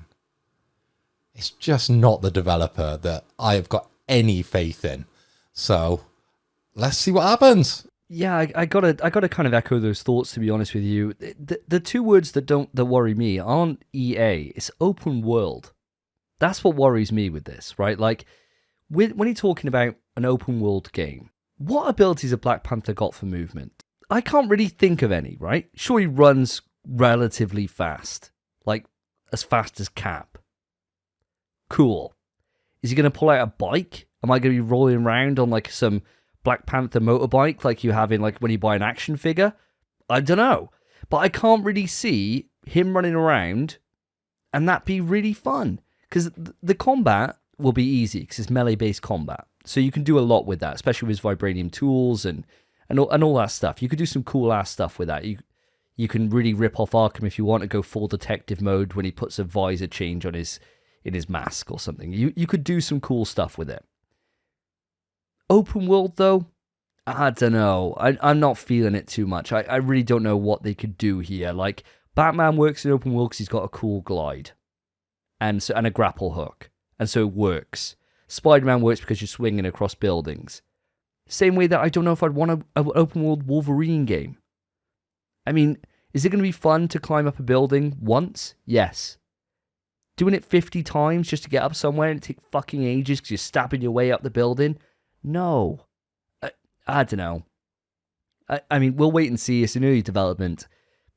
It's just not the developer that I have got any faith in. So let's see what happens. Yeah, I gotta kind of echo those thoughts, to be honest with you. The 2 words that worry me aren't EA, it's open world. That's what worries me with this, right? Like, when you're talking about an open world game, what abilities have Black Panther got for movement? I can't really think of any, right? Sure, he runs relatively fast, like as fast as Cap. Cool. Is he going to pull out a bike? Am I going to be rolling around on like some Black Panther motorbike like you have in like when you buy an action figure? I don't know. But I can't really see him running around and that be really fun. Because the combat will be easy because it's melee-based combat. So you can do a lot with that, especially with his vibranium tools and all that stuff. You could do some cool-ass stuff with that. You can really rip off Arkham if you want to go full detective mode when he puts a visor change on in his mask or something. You could do some cool stuff with it. Open world, though, I don't know. I'm not feeling it too much. I really don't know what they could do here. Like, Batman works in open world because he's got a cool glide and a grapple hook, and so it works. Spider-Man works because you're swinging across buildings. Same way that I don't know if I'd want an open world Wolverine game. I mean, is it going to be fun to climb up a building once? Yes. Doing it 50 times just to get up somewhere and it take fucking ages because you're stabbing your way up the building? No. I don't know. I mean, we'll wait and see. It's an early development,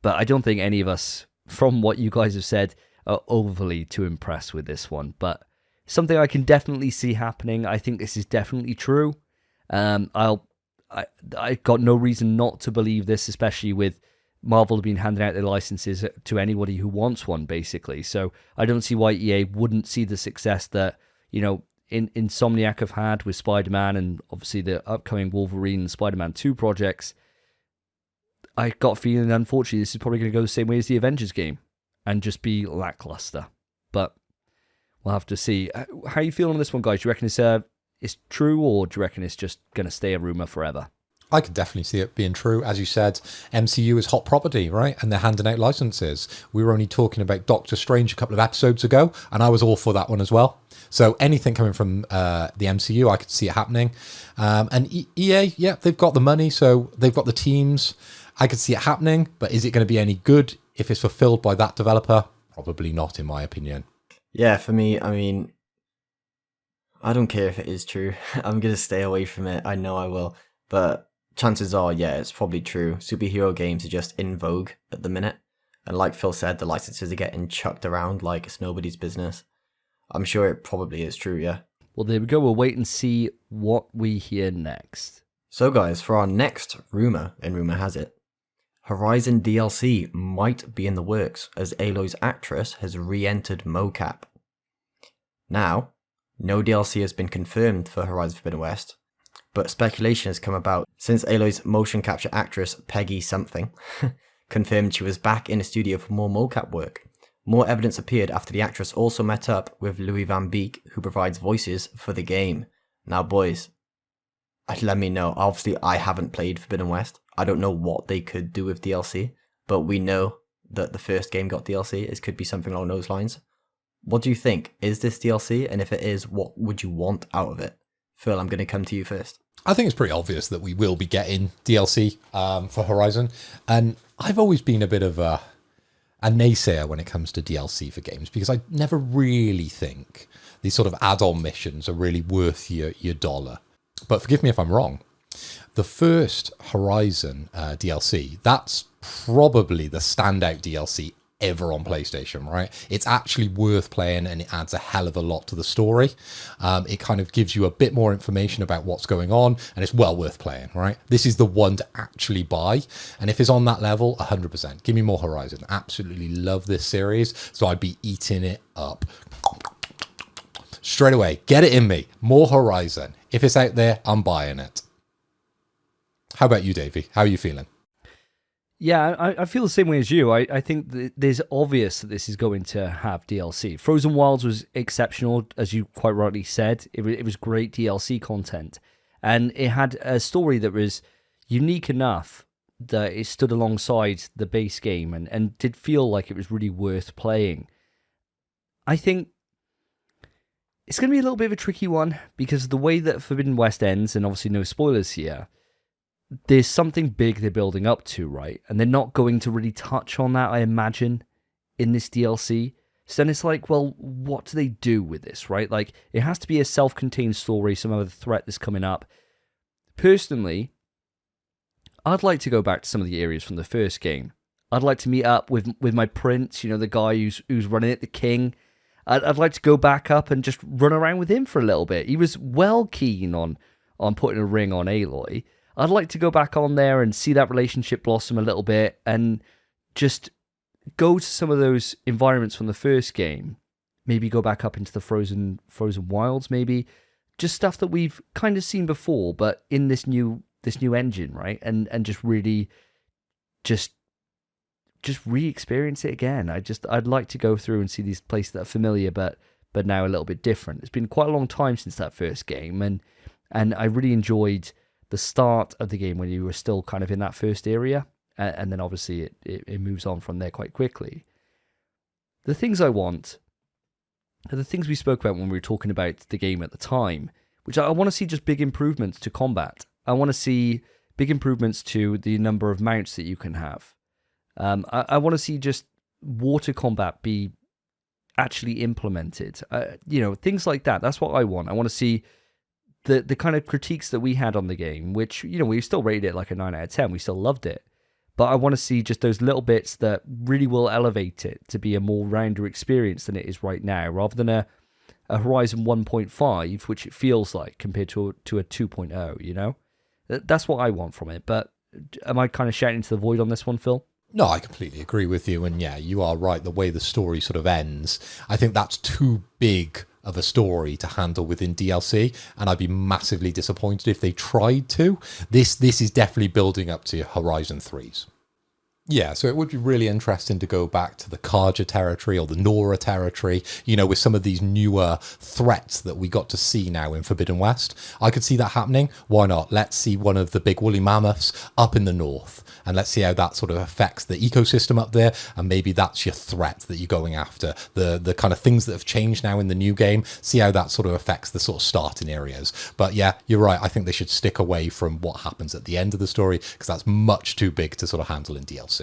but I don't think any of us, from what you guys have said, are overly too impressed with this one. But something I can definitely see happening. I think this is definitely true. I got no reason not to believe this, especially with Marvel being handing out their licenses to anybody who wants one, basically. So I don't see why EA wouldn't see the success that, Insomniac have had with Spider-Man and obviously the upcoming Wolverine and Spider-Man 2 projects. I got a feeling, unfortunately, this is probably going to go the same way as the Avengers game and just be lackluster. But we'll have to see. How are you feeling on this one, guys? Do you reckon it's true, or do you reckon it's just going to stay a rumor forever? I could definitely see it being true. As you said, MCU is hot property, right? And they're handing out licenses. We were only talking about Doctor Strange a couple of episodes ago, and I was all for that one as well. So anything coming from the MCU, I could see it happening. And EA, yeah, they've got the money, so they've got the teams. I could see it happening, but is it going to be any good if it's fulfilled by that developer? Probably not, in my opinion. Yeah, for me, I mean, I don't care if it is true. I'm going to stay away from it. I know I will. But chances are, yeah, it's probably true. Superhero games are just in vogue at the minute. And like Phil said, the licenses are getting chucked around like it's nobody's business. I'm sure it probably is true, yeah. Well, there we go. We'll wait and see what we hear next. So guys, for our next rumour, and rumour has it, Horizon DLC might be in the works as Aloy's actress has re-entered mocap. Now, no DLC has been confirmed for Horizon Forbidden West, but speculation has come about since Aloy's motion capture actress Peggy something confirmed she was back in the studio for more mocap work. More evidence appeared after the actress also met up with Louis Van Beek, who provides voices for the game. Now boys, let me know. Obviously I haven't played Forbidden West. I don't know what they could do with DLC, but we know that the first game got DLC. It could be something along those lines. What do you think? Is this DLC? And if it is, what would you want out of it? Phil, I'm going to come to you first. I think it's pretty obvious that we will be getting DLC for Horizon. And I've always been a bit of a naysayer when it comes to DLC for games, because I never really think these sort of add-on missions are really worth your dollar. But forgive me if I'm wrong. The first Horizon DLC, that's probably the standout DLC ever on PlayStation, right? It's actually worth playing and it adds a hell of a lot to the story. It kind of gives you a bit more information about what's going on and it's well worth playing, right? This is the one to actually buy. And if it's on that level, 100%. Give me more Horizon. Absolutely love this series. So I'd be eating it up. Straight away, get it in me. More Horizon. If it's out there, I'm buying it. How about you, Davey? How are you feeling? Yeah, I feel the same way as you. I think that there's obvious that this is going to have DLC. Frozen Wilds was exceptional, as you quite rightly said. It was great DLC content. And it had a story that was unique enough that it stood alongside the base game and did feel like it was really worth playing. I think it's going to be a little bit of a tricky one because the way that Forbidden West ends, and obviously no spoilers here, there's something big they're building up to, right? And they're not going to really touch on that, I imagine, in this DLC. So then it's like, well, what do they do with this, right? Like, it has to be a self-contained story, some other threat that's coming up. Personally, I'd like to go back to some of the areas from the first game. I'd like to meet up with my prince, the guy who's running it, the king. I'd like to go back up and just run around with him for a little bit. He was well keen on putting a ring on Aloy. I'd like to go back on there and see that relationship blossom a little bit and just go to some of those environments from the first game. Maybe go back up into the frozen wilds, maybe. Just stuff that we've kind of seen before, but in this new engine, right? And just really just re-experience it again. I'd like to go through and see these places that are familiar, but now a little bit different. It's been quite a long time since that first game, and I really enjoyed the start of the game when you were still kind of in that first area, and then obviously it moves on from there quite quickly. The things I want are the things we spoke about when we were talking about the game at the time, which I want to see just big improvements to combat. I want to see big improvements to the number of mounts that you can have. I want to see just water combat be actually implemented. Things like that. That's what I want. I want to see the kind of critiques that we had on the game, which, we still rated it like a 9 out of 10. We still loved it. But I want to see just those little bits that really will elevate it to be a more rounder experience than it is right now, rather than a Horizon 1.5, which it feels like, compared to a 2.0, That's what I want from it. But am I kind of shouting into the void on this one, Phil? No, I completely agree with you. And yeah, you are right. The way the story sort of ends, I think that's too big of a story to handle within DLC. And I'd be massively disappointed if they tried to. This is definitely building up to Horizon 3's. Yeah, so it would be really interesting to go back to the Karja territory or the Nora territory, with some of these newer threats that we got to see now in Forbidden West. I could see that happening. Why not? Let's see one of the big woolly mammoths up in the north, and let's see how that sort of affects the ecosystem up there, and maybe that's your threat that you're going after. The kind of things that have changed now in the new game, see how that sort of affects the sort of starting areas. But yeah, you're right. I think they should stick away from what happens at the end of the story, because that's much too big to sort of handle in DLC.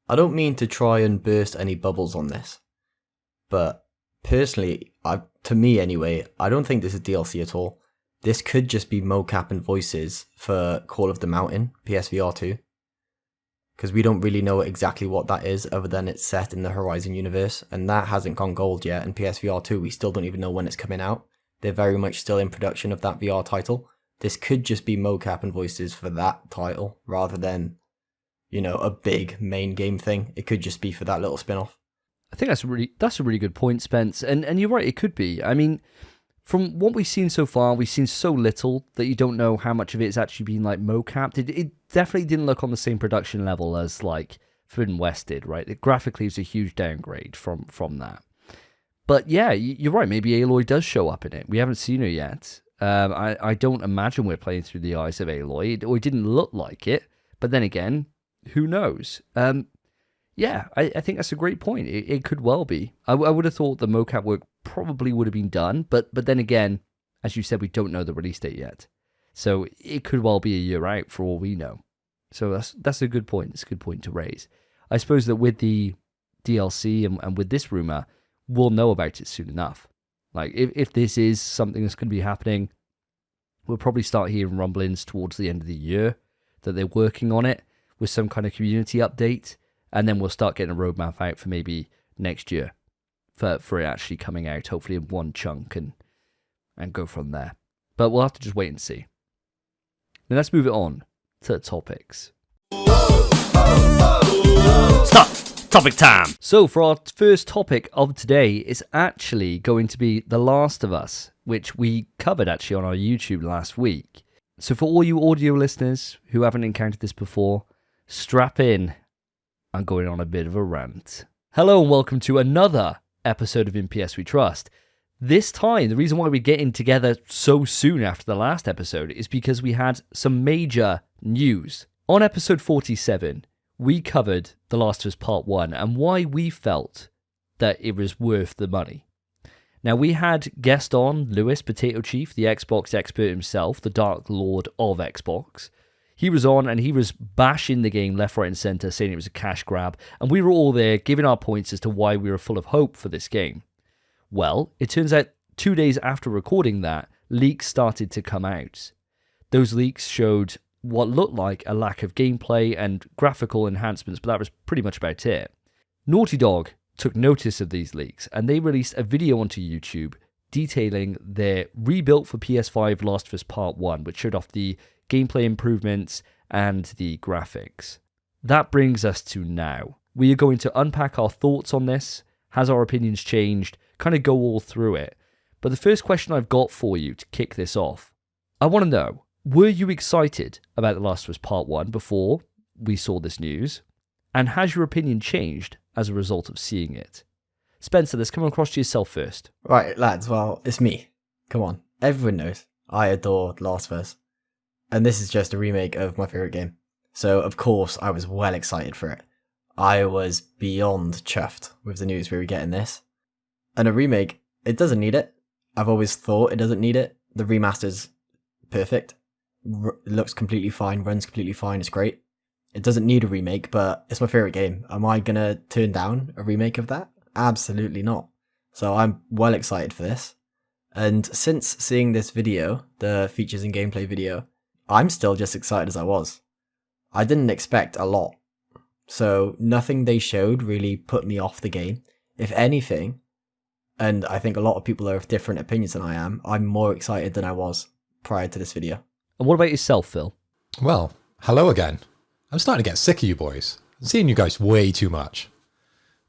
I don't mean to try and burst any bubbles on this, but personally, to me anyway, I don't think this is DLC at all. This could just be mocap and voices for Call of the Mountain, PSVR 2. Because we don't really know exactly what that is, other than it's set in the Horizon universe, and that hasn't gone gold yet, and PSVR 2, we still don't even know when it's coming out. They're very much still in production of that VR title. This could just be mocap and voices for that title, rather than a big main game thing. It could just be for that little spin-off. I think that's a really good point, Spence. And you're right, it could be. I mean, from what we've seen so far, we've seen so little that you don't know how much of it's actually been like mocapped. It definitely didn't look on the same production level as like Forbidden West did, right? It graphically was a huge downgrade from that. But yeah, you're right. Maybe Aloy does show up in it. We haven't seen her yet. I don't imagine we're playing through the eyes of Aloy. It didn't look like it. But then again, who knows? Yeah, I think that's a great point. It could well be. I would have thought the mocap work probably would have been done, but then again, as you said, we don't know the release date yet. So it could well be a year out for all we know. So that's a good point. It's a good point to raise. I suppose that with the DLC and with this rumor, we'll know about it soon enough. Like, if this is something that's going to be happening, we'll probably start hearing rumblings towards the end of the year that they're working on it, with some kind of community update, and then we'll start getting a roadmap out for maybe next year for it actually coming out, hopefully in one chunk, and go from there. But we'll have to just wait and see. Now let's move it on to the topics. Stop! Topic time! So for our first topic of today, it's actually going to be The Last of Us, which we covered actually on our YouTube last week. So for all you audio listeners who haven't encountered this before, strap in. I'm going on a bit of a rant. Hello and welcome to another episode of InPSWeTrust. This time, the reason why we're getting together so soon after the last episode is because we had some major news. On episode 47, we covered The Last of Us Part 1 and why we felt that it was worth the money. Now, we had guest on Lewis, Potato Chief, the Xbox expert himself, the Dark Lord of Xbox. He was on and he was bashing the game left, right and centre, saying it was a cash grab, and we were all there giving our points as to why we were full of hope for this game. Well, it turns out 2 days after recording that, leaks started to come out. Those leaks showed what looked like a lack of gameplay and graphical enhancements, but that was pretty much about it. Naughty Dog took notice of these leaks, and they released a video onto YouTube detailing their rebuilt for PS5 Last of Us Part 1, which showed off the gameplay improvements and the graphics. That brings us to now. We are going to unpack our thoughts on this, has our opinions changed, kind of go all through it. But the first question I've got for you to kick this off, I want to know, were you excited about The Last of Us Part 1 before we saw this news? And has your opinion changed as a result of seeing it? Spencer, let's come across to yourself first. Right, lads, well, it's me. Come on. Everyone knows I adore The Last of Us. And this is just a remake of my favourite game. So, of course, I was well excited for it. I was beyond chuffed with the news we were getting this. And a remake, it doesn't need it. I've always thought it doesn't need it. The remaster's perfect. Looks completely fine, runs completely fine, it's great. It doesn't need a remake, but it's my favourite game. Am I going to turn down a remake of that? Absolutely not. So I'm well excited for this. And since seeing this video, the features and gameplay video, I'm still just excited as I was. I didn't expect a lot. So nothing they showed really put me off the game. If anything, and I think a lot of people are of different opinions than I am, I'm more excited than I was prior to this video. And what about yourself, Phil? Well, hello again. I'm starting to get sick of you boys. I'm seeing you guys way too much.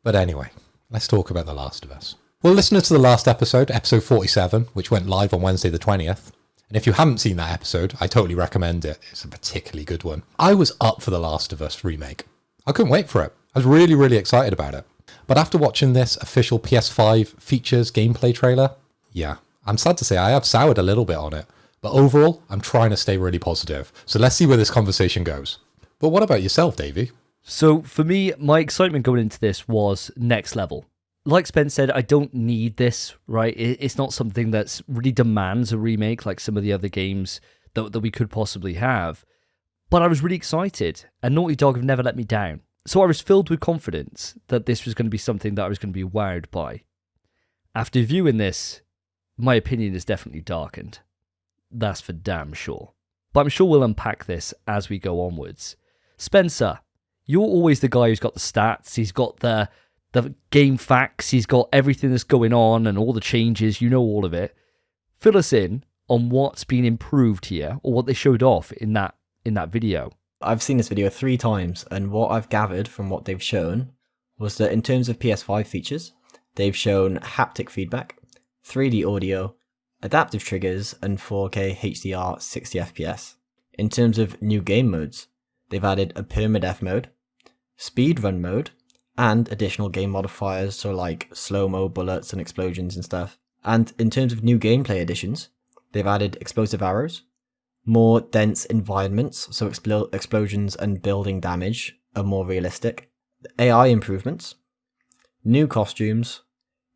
But anyway, let's talk about The Last of Us. Well, listeners to the last episode, episode 47, which went live on Wednesday the 20th, and if you haven't seen that episode, I totally recommend it. It's a particularly good one. I was up for The Last of Us remake. I couldn't wait for it. I was really, really excited about it. But after watching this official PS5 features gameplay trailer, yeah, I'm sad to say I have soured a little bit on it. But overall, I'm trying to stay really positive. So let's see where this conversation goes. But what about yourself, Davey? So for me, my excitement going into this was next level. Like Spence said, I don't need this, right? It's not something that's really demands a remake like some of the other games that we could possibly have. But I was really excited, and Naughty Dog have never let me down. So I was filled with confidence that this was going to be something that I was going to be wowed by. After viewing this, my opinion is definitely darkened. That's for damn sure. But I'm sure we'll unpack this as we go onwards. Spencer, you're always the guy who's got the stats, he's got the game facts, he's got everything that's going on and all the changes, you know all of it. Fill us in on what's been improved here, or what they showed off in that video. I've seen this video 3 times, and what I've gathered from what they've shown was that in terms of PS5 features, they've shown haptic feedback, 3D audio, adaptive triggers, and 4K HDR 60 FPS. In terms of new game modes, they've added a permadeath mode, speedrun mode, and additional game modifiers, so like slow-mo bullets and explosions and stuff. And in terms of new gameplay additions, they've added explosive arrows, more dense environments, so explosions and building damage are more realistic, AI improvements, new costumes,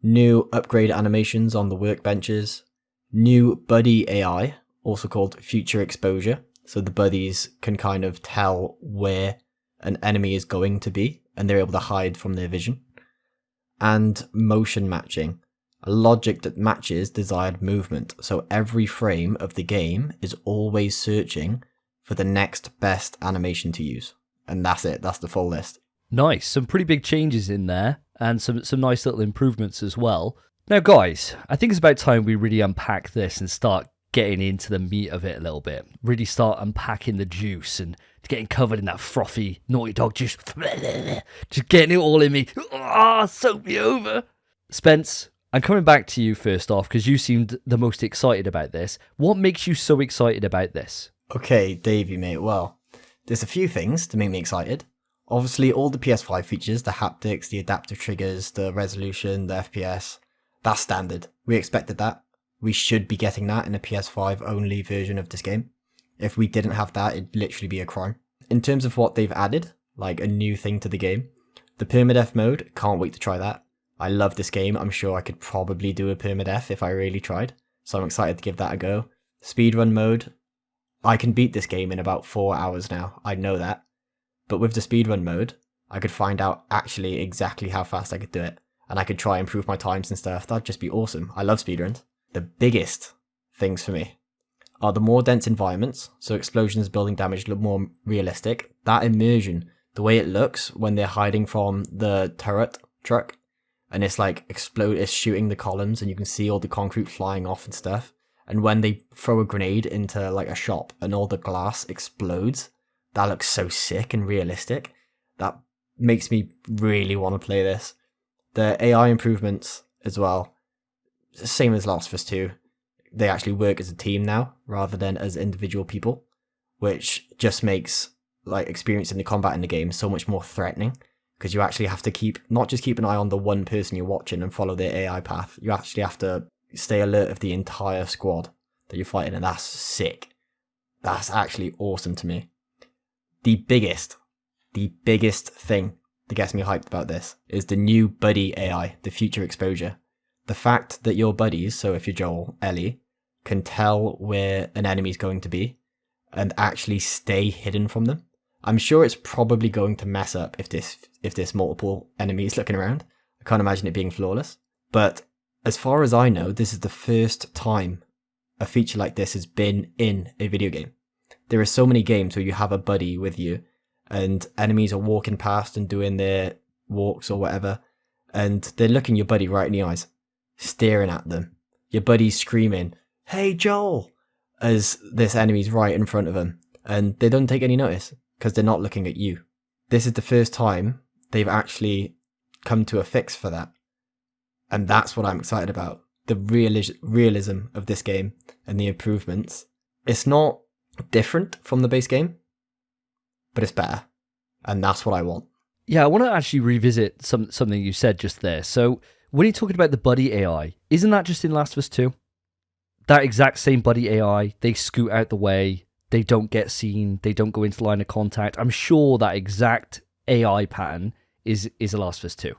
new upgrade animations on the workbenches, new buddy AI, also called future exposure, so the buddies can kind of tell where an enemy is going to be, and they're able to hide from their vision, and motion matching, a logic that matches desired movement, so every frame of the game is always searching for the next best animation to use. And that's it, that's the full list. Nice, some pretty big changes in there, and some nice little improvements as well. Now guys, I think it's about time we really unpack this and start getting into the meat of it a little bit. Really start unpacking the juice and getting covered in that frothy Naughty Dog juice. Just getting it all in me. Soak me over. Spence, I'm coming back to you first off, because you seemed the most excited about this. What makes you so excited about this? Okay, Davey, mate, well, there's a few things to make me excited. Obviously, all the PS5 features, the haptics, the adaptive triggers, the resolution, the FPS, that's standard. We expected that. We should be getting that in a PS5 only version of this game. If we didn't have that, it'd literally be a crime. In terms of what they've added, like a new thing to the game, the permadeath mode, can't wait to try that. I love this game. I'm sure I could probably do a permadeath if I really tried. So I'm excited to give that a go. Speedrun mode, I can beat this game in about 4 hours now. I know that. But with the speedrun mode, I could find out actually exactly how fast I could do it. And I could try and improve my times and stuff. That'd just be awesome. I love speedruns. The biggest things for me. are the more dense environments, so explosions, building damage look more realistic. That immersion, the way it looks when they're hiding from the turret truck, and it's like it's shooting the columns, and you can see all the concrete flying off and stuff. And when they throw a grenade into like a shop and all the glass explodes, that looks so sick and realistic. That makes me really want to play this. The AI improvements as well, same as Last of Us 2. They actually work as a team now rather than as individual people, which just makes like experiencing the combat in the game so much more threatening, because you actually have to not just keep an eye on the one person you're watching and follow their AI path. You actually have to stay alert of the entire squad that you're fighting, and that's sick. That's actually awesome to me. The biggest thing that gets me hyped about this is the new buddy AI, the future exposure. The fact that your buddies, so if you're Joel, Ellie, can tell where an enemy's going to be and actually stay hidden from them. I'm sure it's probably going to mess up if there's multiple enemies looking around. I can't imagine it being flawless. But as far as I know, this is the first time a feature like this has been in a video game. There are so many games where you have a buddy with you and enemies are walking past and doing their walks or whatever, and they're looking your buddy right in the eyes, staring at them. Your buddy's screaming, "Hey Joel," as this enemy's right in front of them, and they don't take any notice because they're not looking at you. This is the first time they've actually come to a fix for that. And that's what I'm excited about. The realism of this game and the improvements. It's not different from the base game, but it's better. And that's what I want. Yeah, I want to actually revisit something you said just there. So when you're talking about the buddy AI, isn't that just in Last of Us 2? That exact same buddy AI, they scoot out the way, they don't get seen, they don't go into line of contact. I'm sure that exact AI pattern is a Last of Us 2.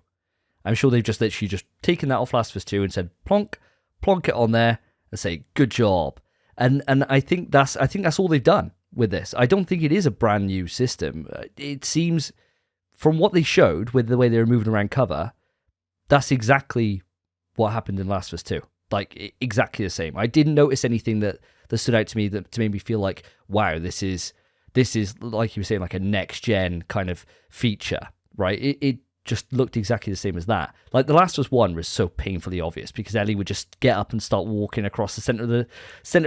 I'm sure they've just literally just taken that off Last of Us 2 and said plonk it on there and say good job. And I think that's all they've done with this. I don't think it is a brand new system. It seems from what they showed with the way they were moving around cover, that's exactly what happened in Last of Us 2. Like exactly the same. I didn't notice anything that stood out to me to make me feel like, wow, this is like you were saying, like a next gen kind of feature, right? It just looked exactly the same as that. Like the Last of Us 1 was so painfully obvious because Ellie would just get up and start walking across the center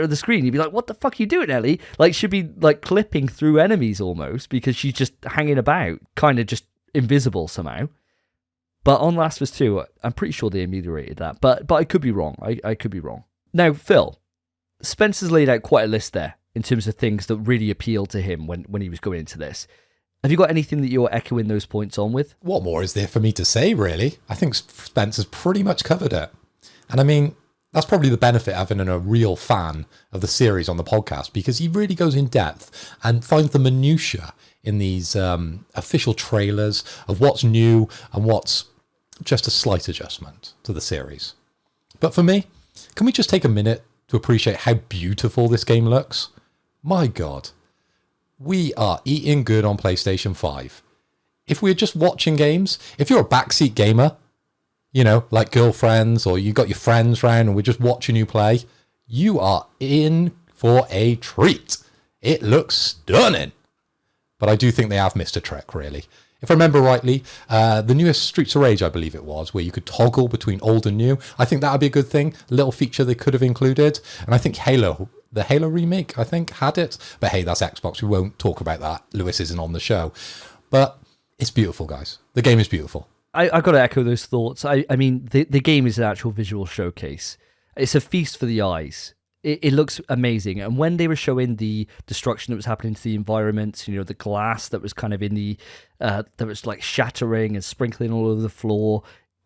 of the screen. You'd be like, what the fuck are you doing, Ellie? Like she'd be like clipping through enemies almost because she's just hanging about, kind of just invisible somehow. But on Last of Us 2, I'm pretty sure they ameliorated that. But I could be wrong. I could be wrong. Now, Phil, Spencer's laid out quite a list there in terms of things that really appealed to him when he was going into this. Have you got anything that you're echoing those points on with? What more is there for me to say, really? I think Spencer's pretty much covered it. And I mean, that's probably the benefit of having a real fan of the series on the podcast, because he really goes in depth and finds the minutiae in these official trailers of what's new and what's just a slight adjustment to the series. But for me, can we just take a minute to appreciate how beautiful this game looks? My God. We are eating good on PlayStation 5. If we're just watching games, if you're a backseat gamer, you know, like girlfriends, or you got your friends round and we're just watching you play, you are in for a treat. It looks stunning. But I do think they have missed a trick, really. If I remember rightly, the newest Streets of Rage, I believe it was, where you could toggle between old and new. I think that would be a good thing, a little feature they could have included. And I think the Halo remake, I think, had it. But hey, that's Xbox. We won't talk about that. Lewis isn't on the show. But it's beautiful, guys. The game is beautiful. I got to echo those thoughts. I mean, the game is an actual visual showcase. It's a feast for the eyes. It looks amazing. And when they were showing the destruction that was happening to the environment, you know, the glass that was kind of in the, that was like shattering and sprinkling all over the floor,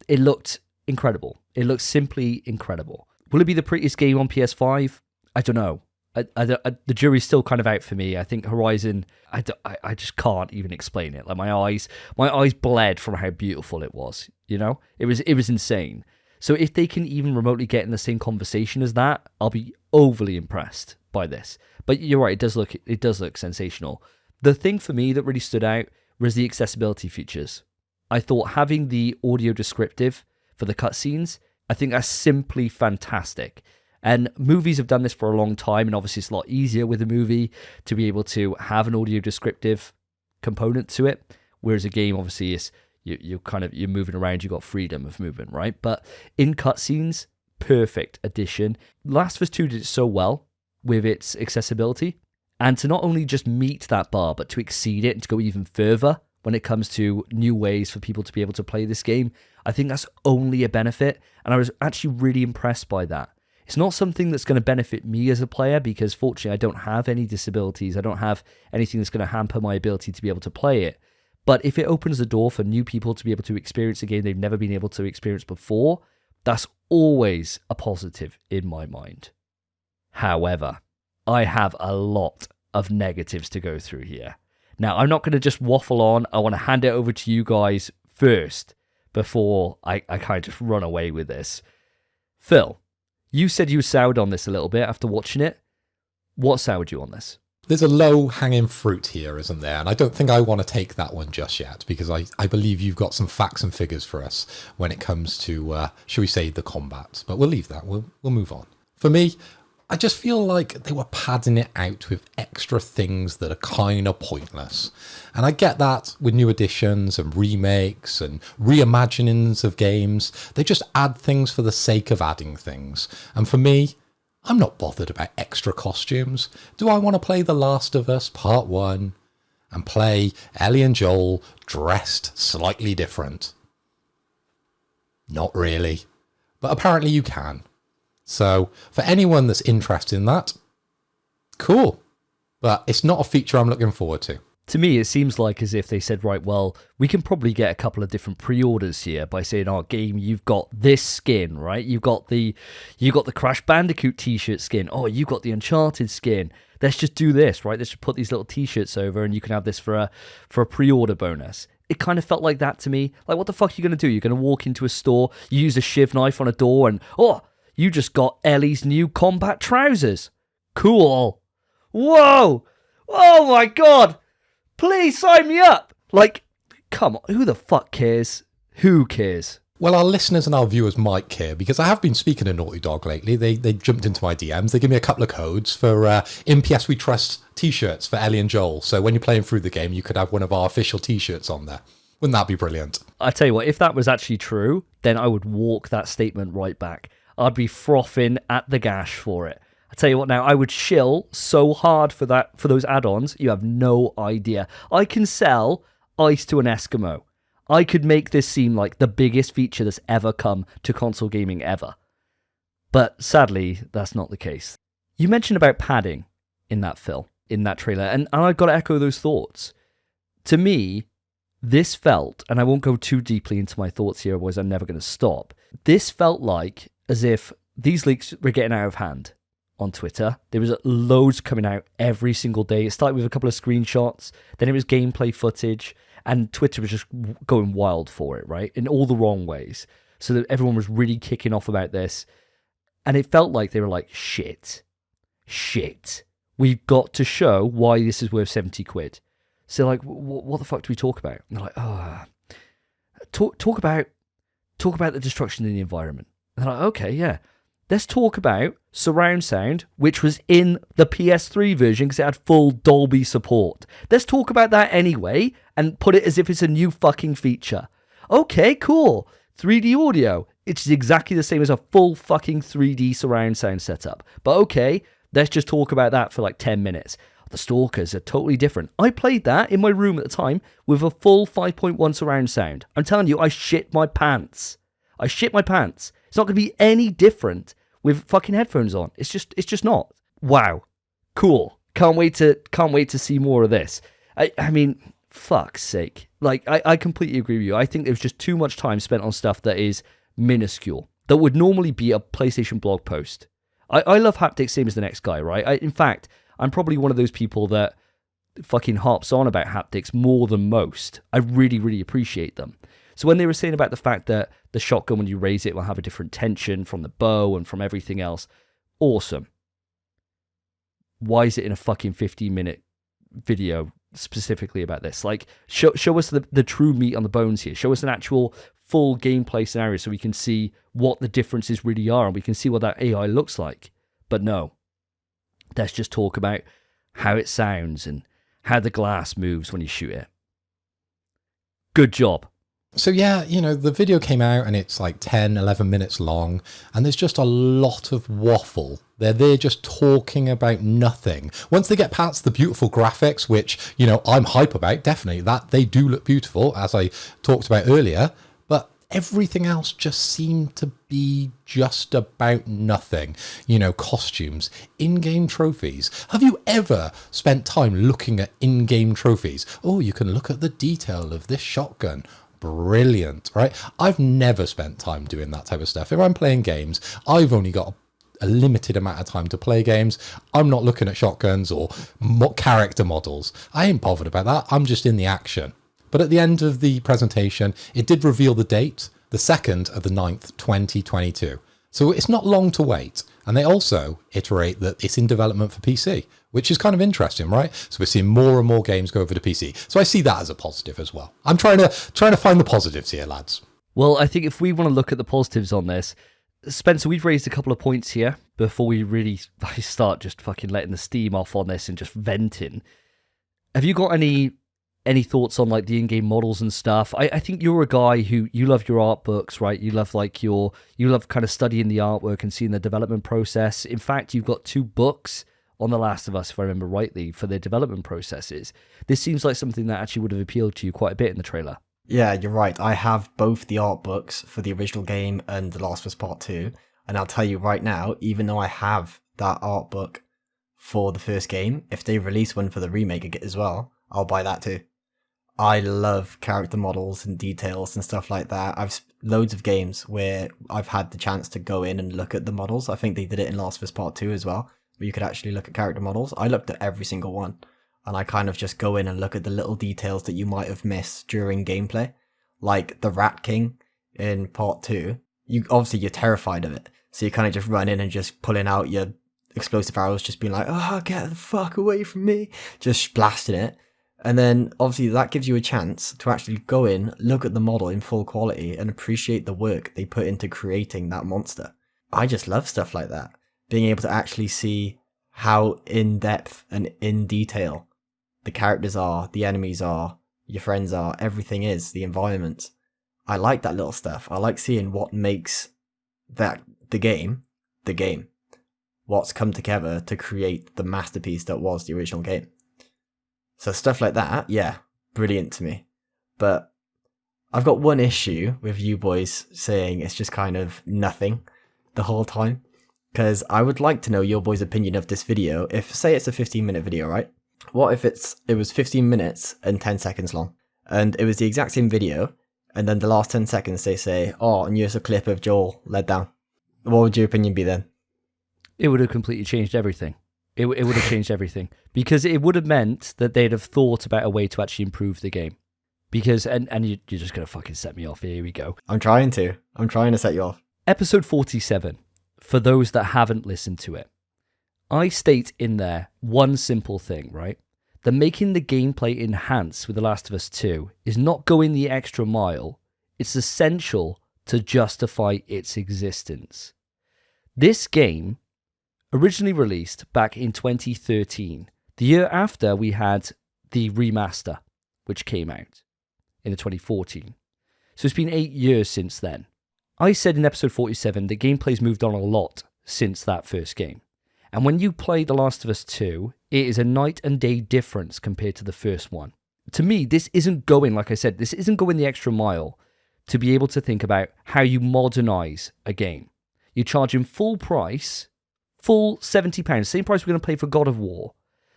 it looked incredible. It looked simply incredible. Will it be the prettiest game on PS5? I don't know. The jury's still kind of out for me. I think Horizon, I just can't even explain it. Like my eyes bled from how beautiful it was. You know, it was insane. So if they can even remotely get in the same conversation as that, I'll be overly impressed by this. But you're right, it does look sensational. The thing for me that really stood out was the accessibility features. I thought having the audio descriptive for the cutscenes, I think that's simply fantastic. And movies have done this for a long time, and obviously it's a lot easier with a movie to be able to have an audio descriptive component to it. Whereas a game, obviously, is you're moving around, you've got freedom of movement, right? But in cutscenes, perfect addition. Last of Us 2 did it so well with its accessibility, and to not only just meet that bar, but to exceed it and to go even further when it comes to new ways for people to be able to play this game. I think that's only a benefit, and I was actually really impressed by that. It's not something that's going to benefit me as a player, because fortunately I don't have any disabilities. I don't have anything that's going to hamper my ability to be able to play it. But if it opens the door for new people to be able to experience a game they've never been able to experience before, that's always a positive in my mind. However, I have a lot of negatives to go through here. Now, I'm not going to just waffle on. I want to hand it over to you guys first before I kind of just run away with this. Phil, you said you soured on this a little bit after watching it. What soured you on this? There's a low-hanging fruit here, isn't there? And I don't think I want to take that one just yet, because I believe you've got some facts and figures for us when it comes to, shall we say, the combat. But we'll leave that. We'll move on. For me, I just feel like they were padding it out with extra things that are kind of pointless. And I get that with new additions and remakes and reimaginings of games. They just add things for the sake of adding things. And for me, I'm not bothered about extra costumes. Do I want to play The Last of Us Part 1 and play Ellie and Joel dressed slightly different? Not really. But apparently you can. So for anyone that's interested in that, cool. But it's not a feature I'm looking forward to. To me, it seems like as if they said, right, well, we can probably get a couple of different pre-orders here by saying, "Oh, game, you've got this skin, right? You've got the Crash Bandicoot t-shirt skin. Oh, you've got the Uncharted skin. Let's just do this, right? Let's just put these little t-shirts over, and you can have this for a pre-order bonus." It kind of felt like that to me. Like, what the fuck are you going to do? You're going to walk into a store, you use a shiv knife on a door, and you just got Ellie's new combat trousers. Cool. Whoa. Oh my God. Please sign me up. Like, come on. Who the fuck cares? Who cares? Well, our listeners and our viewers might care, because I have been speaking to Naughty Dog lately. They jumped into my DMs. They give me a couple of codes for InPSWeTrust t-shirts for Ellie and Joel. So when you're playing through the game, you could have one of our official t-shirts on there. Wouldn't that be brilliant? I tell you what, if that was actually true, then I would walk that statement right back. I'd be frothing at the gash for it. I tell you what now, I would shill so hard for those add-ons, you have no idea. I can sell ice to an Eskimo. I could make this seem like the biggest feature that's ever come to console gaming ever. But sadly, that's not the case. You mentioned about padding in that trailer, and I've got to echo those thoughts. To me, this felt, and I won't go too deeply into my thoughts here, otherwise I'm never going to stop. This felt like as if these leaks were getting out of hand on Twitter. There was loads coming out every single day. It started with a couple of screenshots, then it was gameplay footage, and Twitter was just going wild for it, right? In all the wrong ways. So that everyone was really kicking off about this. And it felt like they were like, shit. We've got to show why this is worth 70 quid. So like, what the fuck do we talk about? And they're like, talk about the destruction in the environment. And they're like, okay, yeah. Let's talk about surround sound, which was in the PS3 version because it had full Dolby support. Let's talk about that anyway and put it as if it's a new fucking feature. Okay, cool. 3D audio. It's exactly the same as a full fucking 3D surround sound setup. But okay, let's just talk about that for like 10 minutes. The Stalkers are totally different. I played that in my room at the time with a full 5.1 surround sound. I'm telling you, I shit my pants. It's not going to be any different with fucking headphones on. It's just not. Wow. Cool. Can't wait to see more of this. I mean, fuck's sake. Like, I completely agree with you. I think there's just too much time spent on stuff that is minuscule, that would normally be a PlayStation blog post. I love haptics, same as the next guy, right? In fact, I'm probably one of those people that fucking harps on about haptics more than most. I really, really appreciate them. So when they were saying about the fact that the shotgun, when you raise it, will have a different tension from the bow and from everything else, awesome. Why is it in a fucking 15-minute video specifically about this? Like, show us the true meat on the bones here. Show us an actual full gameplay scenario so we can see what the differences really are and we can see what that AI looks like. But no, let's just talk about how it sounds and how the glass moves when you shoot it. Good job. So yeah, the video came out and it's like 10, 11 minutes long, and there's just a lot of waffle. They're just talking about nothing. Once they get past the beautiful graphics, which, I'm hype about, definitely, that they do look beautiful, as I talked about earlier, but everything else just seemed to be just about nothing. Costumes, in-game trophies. Have you ever spent time looking at in-game trophies? Oh, you can look at the detail of this shotgun. Brilliant, right? I've never spent time doing that type of stuff. If I'm playing games, I've only got a limited amount of time to play games. I'm not looking at shotguns or character models. I ain't bothered about that. I'm just in the action. But at the end of the presentation, it did reveal the date, the 2nd of the 9th, 2022. So it's not long to wait. And they also iterate that it's in development for PC, which is kind of interesting, right? So we're seeing more and more games go over to PC. So I see that as a positive as well. I'm trying to find the positives here, lads. Well, I think if we want to look at the positives on this, Spencer, we've raised a couple of points here before we really start just fucking letting the steam off on this and just venting. Have you got any thoughts on like the in-game models and stuff? I think you're a guy who, you love your art books, right? You love you love kind of studying the artwork and seeing the development process. In fact, you've got 2 books on The Last of Us, if I remember rightly, for the development processes. This seems like something that actually would have appealed to you quite a bit in the trailer. Yeah, you're right. I have both the art books for the original game and The Last of Us Part 2. And I'll tell you right now, even though I have that art book for the first game, if they release one for the remake as well, I'll buy that too. I love character models and details and stuff like that. I've loads of games where I've had the chance to go in and look at the models. I think they did it in Last of Us Part 2 as well, where you could actually look at character models. I looked at every single one, and I kind of just go in and look at the little details that you might have missed during gameplay. Like the Rat King in Part 2. You're terrified of it, so you kind of just run in and just pulling out your explosive arrows, just being like, oh, get the fuck away from me, just blasting it. And then, obviously, that gives you a chance to actually go in, look at the model in full quality, and appreciate the work they put into creating that monster. I just love stuff like that. Being able to actually see how in-depth and in detail the characters are, the enemies are, your friends are, everything is, the environment. I like that little stuff. I like seeing what makes the game. What's come together to create the masterpiece that was the original game. So stuff like that, yeah, brilliant to me. But I've got one issue with you boys saying it's just kind of nothing the whole time. Because I would like to know your boys' opinion of this video. If, say it's a 15-minute video, right? What if it was 15 minutes and 10 seconds long? And it was the exact same video, and then the last 10 seconds they say, oh, and here's a clip of Joel led down. What would your opinion be then? It would have completely changed everything. It would have changed everything. Because it would have meant that they'd have thought about a way to actually improve the game. Because, and you're just going to fucking set me off. Here we go. I'm trying to set you off. Episode 47, for those that haven't listened to it. I state in there one simple thing, right? That making the gameplay enhance with The Last of Us 2 is not going the extra mile. It's essential to justify its existence. This game, originally released back in 2013, the year after we had the remaster, which came out in 2014. So it's been 8 years since then. I said in episode 47 that gameplay's moved on a lot since that first game. And when you play The Last of Us 2, it is a night and day difference compared to the first one. To me, this isn't going, like I said, this isn't going the extra mile to be able to think about how you modernize a game. You're charging full price, full £70, same price we're going to pay for God of War,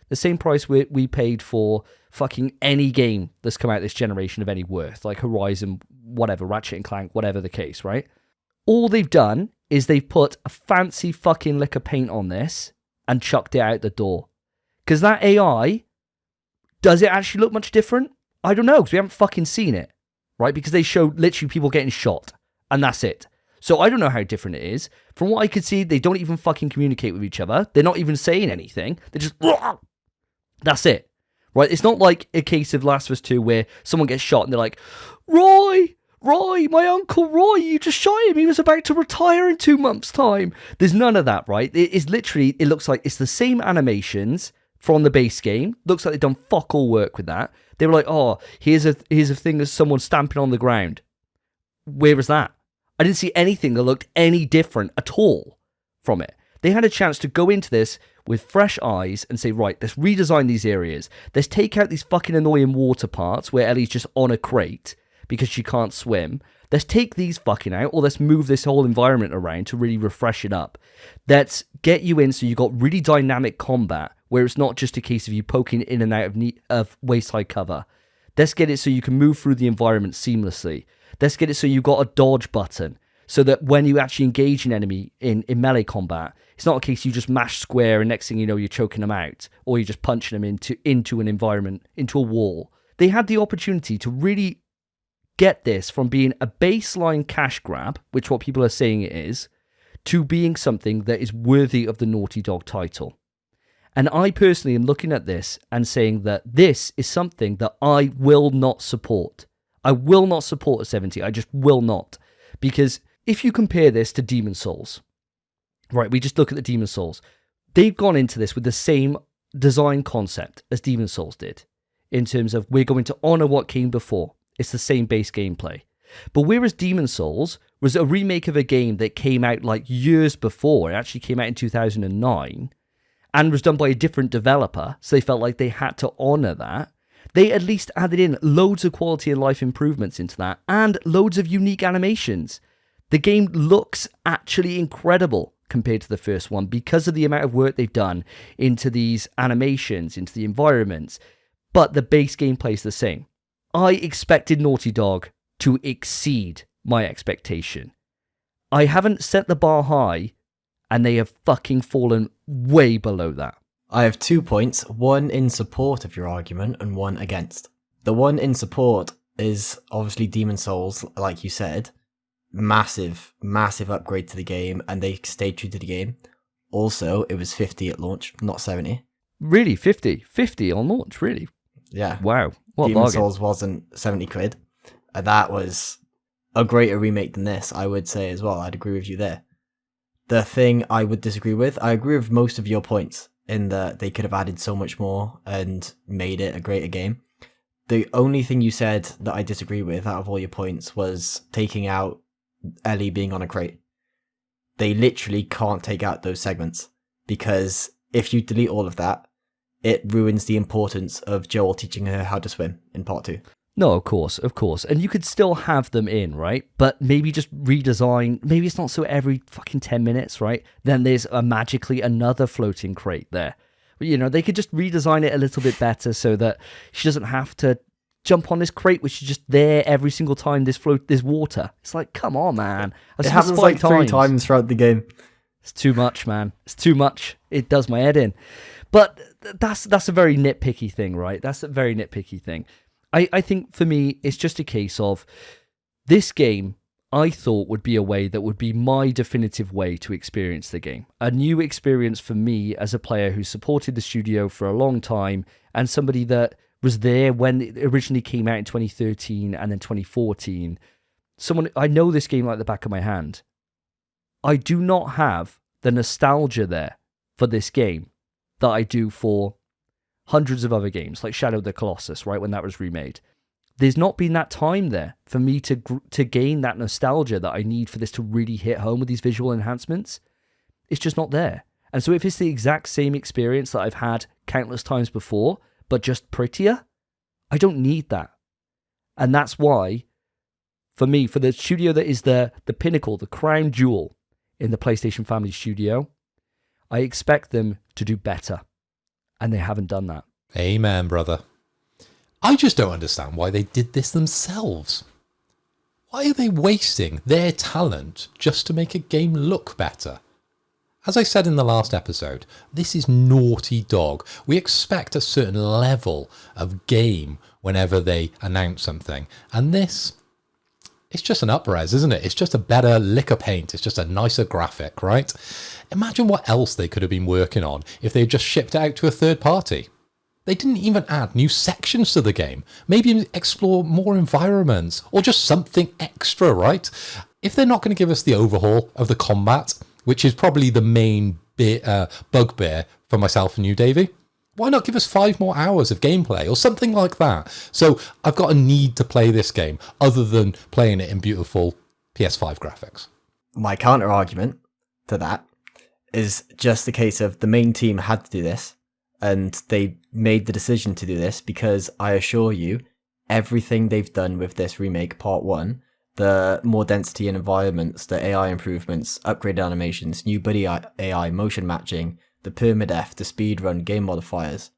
the same price we paid for fucking any game that's come out this generation of any worth, like Horizon, whatever, Ratchet and Clank, whatever the case, right? All they've done is they've put a fancy fucking lick of paint on this and chucked it out the door. Because that AI, does it actually look much different? I don't know, because we haven't fucking seen it, right? Because they showed literally people getting shot, and that's it. So I don't know how different it is. From what I could see, they don't even fucking communicate with each other. They're not even saying anything. They're just, that's it, right? It's not like a case of Last of Us 2 where someone gets shot and they're like, Roy, Roy, my Uncle Roy, you just shot him. He was about to retire in 2 months' time. There's none of that, right? It is literally, it looks like it's the same animations from the base game. Looks like they've done fuck all work with that. They were like, oh, here's a thing of someone stamping on the ground. Where was that? I didn't see anything that looked any different at all from it. They had a chance to go into this with fresh eyes and say, right, let's redesign these areas. Let's take out these fucking annoying water parts where Ellie's just on a crate because she can't swim. Let's take these fucking out, or let's move this whole environment around to really refresh it up. Let's get you in so you got really dynamic combat where it's not just a case of you poking in and out of waist-high cover. Let's get it so you can move through the environment seamlessly. Let's get it so you've got a dodge button so that when you actually engage an enemy in melee combat, it's not a case you just mash square and next thing you know you're choking them out, or you're just punching them into an environment, into a wall. They had the opportunity to really get this from being a baseline cash grab, which what people are saying it is, to being something that is worthy of the Naughty Dog title. And I personally am looking at this and saying that this is something that I will not support. I will not support a 70. I just will not. Because if you compare this to Demon's Souls, right, we just look at the Demon's Souls. They've gone into this with the same design concept as Demon's Souls did, in terms of we're going to honor what came before. It's the same base gameplay. But whereas Demon's Souls was a remake of a game that came out like years before, it actually came out in 2009, and was done by a different developer, so they felt like they had to honor that. They at least added in loads of quality and life improvements into that, and loads of unique animations. The game looks actually incredible compared to the first one because of the amount of work they've done into these animations, into the environments, but the base gameplay is the same. I expected Naughty Dog to exceed my expectation. I haven't set the bar high, and they have fucking fallen way below that. I have 2 points, one in support of your argument and one against. The one in support is obviously Demon's Souls, like you said. Massive, massive upgrade to the game, and they stayed true to the game. Also, it was 50 at launch, not 70. Really? 50? 50 on launch, really? Yeah. Wow. What Demon's bargain. Souls wasn't 70 quid. And that was a greater remake than this, I would say as well. I'd agree with you there. The thing I would disagree with, I agree with most of your points in that they could have added so much more and made it a greater game. The only thing you said that I disagree with out of all your points was taking out Ellie being on a crate. They literally can't take out those segments, because if you delete all of that, it ruins the importance of Joel teaching her how to swim in part 2. No, of course. And you could still have them in, right? But maybe just redesign. Maybe it's not so every fucking 10 minutes, right? Then there's magically another floating crate there. You know, they could just redesign it a little bit better so that she doesn't have to jump on this crate, which is just there every single time there's water. It's like, come on, man. It happens like 3 times throughout the game. It's too much, man. It's too much. It does my head in. But that's a very nitpicky thing, right? That's a very nitpicky thing. I think for me, it's just a case of this game, I thought would be a way that would be my definitive way to experience the game. A new experience for me as a player who supported the studio for a long time and somebody that was there when it originally came out in 2013 and then 2014. I know this game like the back of my hand. I do not have the nostalgia there for this game that I do for hundreds of other games, like Shadow of the Colossus, right, when that was remade. There's not been that time there for me to gain that nostalgia that I need for this to really hit home with these visual enhancements. It's just not there. And so if it's the exact same experience that I've had countless times before, but just prettier, I don't need that. And that's why, for me, for the studio that is the pinnacle, the crown jewel in the PlayStation family studio, I expect them to do better. And they haven't done that. Amen, brother. I just don't understand why they did this themselves. Why are they wasting their talent just to make a game look better? As I said in the last episode, this is Naughty Dog. We expect a certain level of game whenever they announce something. And this, it's just an up-res, isn't it? It's just a better lick of paint. It's just a nicer graphic, right? Imagine what else they could have been working on if they just shipped it out to a third party. They didn't even add new sections to the game. Maybe explore more environments or just something extra, right? If they're not going to give us the overhaul of the combat, which is probably the main bugbear for myself and you, Davey, why not give us 5 more hours of gameplay or something like that? So I've got a need to play this game other than playing it in beautiful PS5 graphics. My counter argument to that is just the case of the main team had to do this, and they made the decision to do this because I assure you, everything they've done with this remake part 1, the more density in environments, the AI improvements, upgraded animations, new buddy AI, motion matching, the permadeath, the speedrun, game modifiers.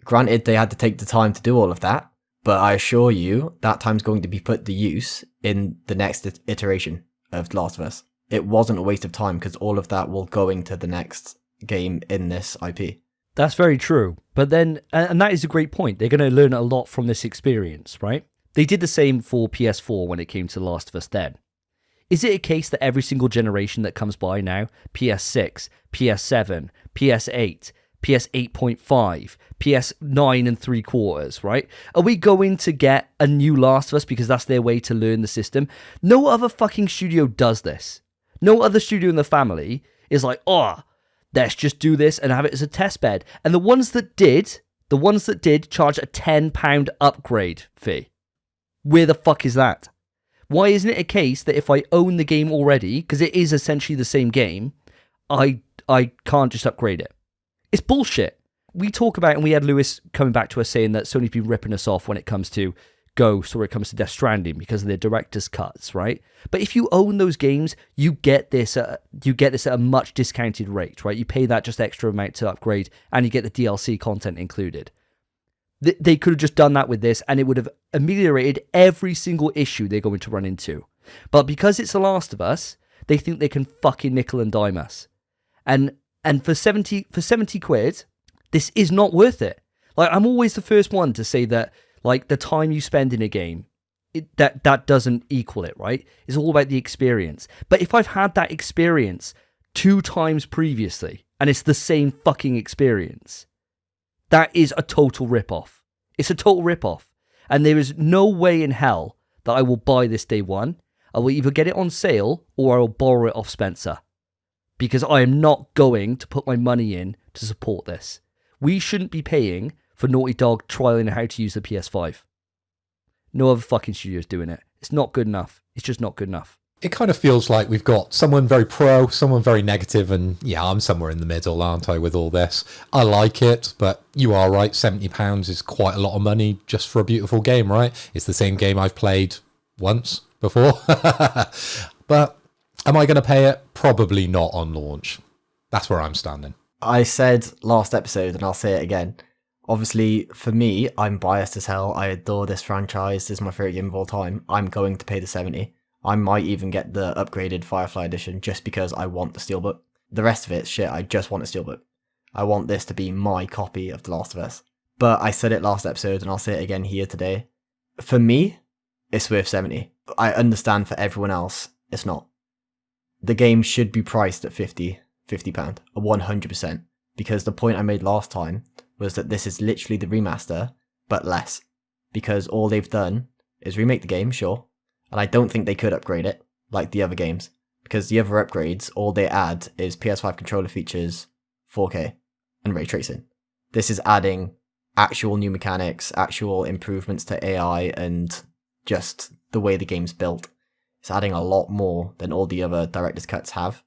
Granted, they had to take the time to do all of that, but I assure you that time's going to be put to use in the next iteration of The Last of Us. It wasn't a waste of time because all of that will go into the next game in this IP. That's very true. But then, and that is a great point. They're going to learn a lot from this experience, right? They did the same for PS4 when it came to The Last of Us then. Is it a case that every single generation that comes by now, PS6, PS7, PS8, PS8.5, PS9 and 3/4, right? Are we going to get a new Last of Us because that's their way to learn the system? No other fucking studio does this. No other studio in the family is like, oh, let's just do this and have it as a test bed. And the ones that did charge a £10 upgrade fee. Where the fuck is that? Why isn't it a case that if I own the game already, because it is essentially the same game, I can't just upgrade it? It's bullshit. We talk about, and we had Lewis coming back to us saying that Sony's been ripping us off when it comes to Ghost or it comes to Death Stranding because of their director's cuts, right? But if you own those games, you get this at a much discounted rate, right? You pay that just extra amount to upgrade, and you get the DLC content included. They could have just done that with this, and it would have ameliorated every single issue they're going to run into. But because it's The Last of Us, they think they can fucking nickel and dime us. And for 70 quid, this is not worth it. Like, I'm always the first one to say that, like, the time you spend in a game, that doesn't equal it, right? It's all about the experience. But if I've had that experience 2 times previously, and it's the same fucking experience, that is a total rip-off. It's a total rip-off. And there is no way in hell that I will buy this day one. I will either get it on sale or I will borrow it off Spencer. Because I am not going to put my money in to support this. We shouldn't be paying for Naughty Dog trialing how to use the PS5. No other fucking studio's doing it. It's not good enough. It's just not good enough. It kind of feels like we've got someone very pro, someone very negative, and yeah, I'm somewhere in the middle, aren't I, with all this? I like it, but you are right, £70 is quite a lot of money just for a beautiful game, right? It's the same game I've played once before. But am I going to pay it? Probably not on launch. That's where I'm standing. I said last episode, and I'll say it again. Obviously, for me, I'm biased as hell. I adore this franchise. This is my favourite game of all time. I'm going to pay the 70. I might even get the upgraded Firefly edition just because I want the Steelbook. The rest of it's shit, I just want a Steelbook. I want this to be my copy of The Last of Us. But I said it last episode, and I'll say it again here today. For me, it's worth 70. I understand for everyone else, it's not. The game should be priced at £50, 100%. Because the point I made last time was that this is literally the remaster, but less. Because all they've done is remake the game, sure. And I don't think they could upgrade it, like the other games. Because the other upgrades, all they add is PS5 controller features, 4K, and ray tracing. This is adding actual new mechanics, actual improvements to AI, and just the way the game's built. It's adding a lot more than all the other director's cuts have.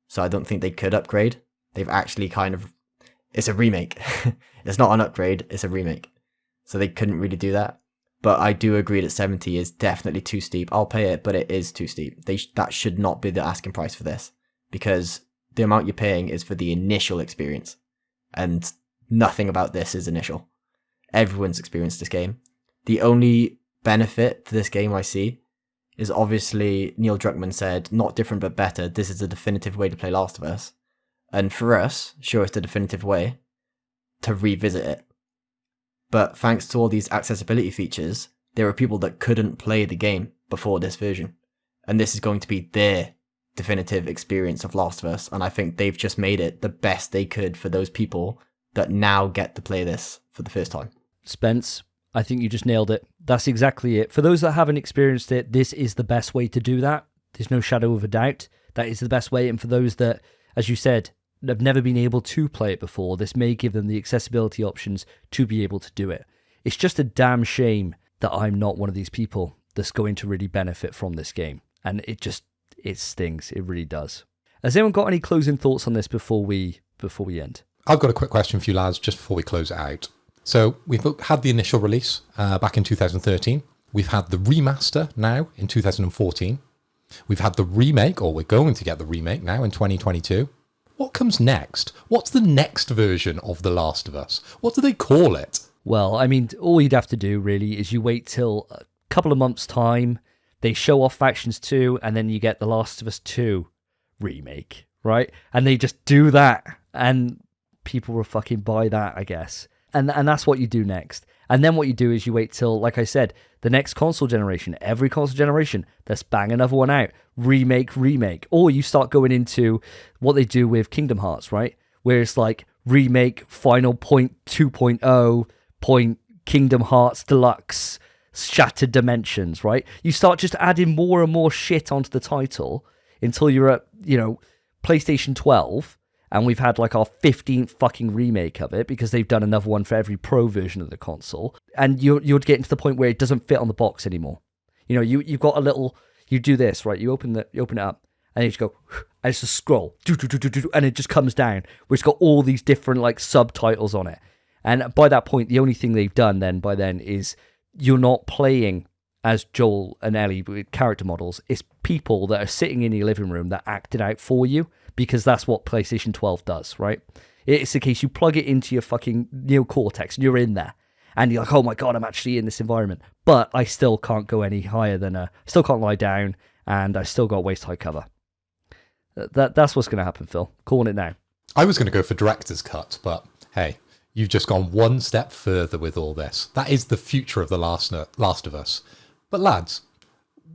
So I don't think they could upgrade. They've actually it's a remake. It's not an upgrade, it's a remake. So they couldn't really do that. But I do agree that 70 is definitely too steep. I'll pay it, but it is too steep. That should not be the asking price for this. Because the amount you're paying is for the initial experience. And nothing about this is initial. Everyone's experienced this game. The only benefit to this game I see is obviously Neil Druckmann said, not different but better. This is the definitive way to play Last of Us. And for us, sure, it's the definitive way to revisit it. But thanks to all these accessibility features, there are people that couldn't play the game before this version. And this is going to be their definitive experience of Last of Us. And I think they've just made it the best they could for those people that now get to play this for the first time. Spence, I think you just nailed it. That's exactly it. For those that haven't experienced it, this is the best way to do that. There's no shadow of a doubt. That is the best way. And for those that, as you said, have never been able to play it before, this may give them the accessibility options to be able to do it. It's just a damn shame that I'm not one of these people that's going to really benefit from this game. And it stings. It really does. Has anyone got any closing thoughts on this before we end? I've got a quick question for you lads just before we close it out. So we've had the initial release back in 2013. We've had the remaster now in 2014. We've had the remake, or we're going to get the remake now in 2022. What comes next? What's the next version of The Last of Us? What do they call it? Well, I mean, all you'd have to do really is you wait till a couple of months' time, they show off Factions 2, and then you get The Last of Us 2 remake, right? And they just do that, and people will fucking buy that, I guess. And that's what you do next. And then what you do is you wait till, like I said, the next console generation, every console generation, let's bang another one out. Remake. Or you start going into what they do with Kingdom Hearts, right? Where it's like remake, Final Point 2.0, Point Kingdom Hearts Deluxe, Shattered Dimensions, right? You start just adding more and more shit onto the title until you're at, PlayStation 12. And we've had like our 15th fucking remake of it because they've done another one for every pro version of the console. And you're getting to the point where it doesn't fit on the box anymore. You've got a little, you do this, right? You open it up and you just go, and it's a scroll, and it just comes down, where it's got all these different like subtitles on it. And by that point, the only thing they've done by then is you're not playing as Joel and Ellie with character models. It's people that are sitting in your living room that act it out for you, because that's what PlayStation 12 does, right? It's the case you plug it into your fucking neocortex and you're in there. And you're like, oh my God, I'm actually in this environment. But I still can't go any higher than still can't lie down, and I still got waist high cover. That's what's going to happen, Phil. Calling it now. I was going to go for director's cut, but hey, you've just gone one step further with all this. That is the future of The Last of Us. But lads,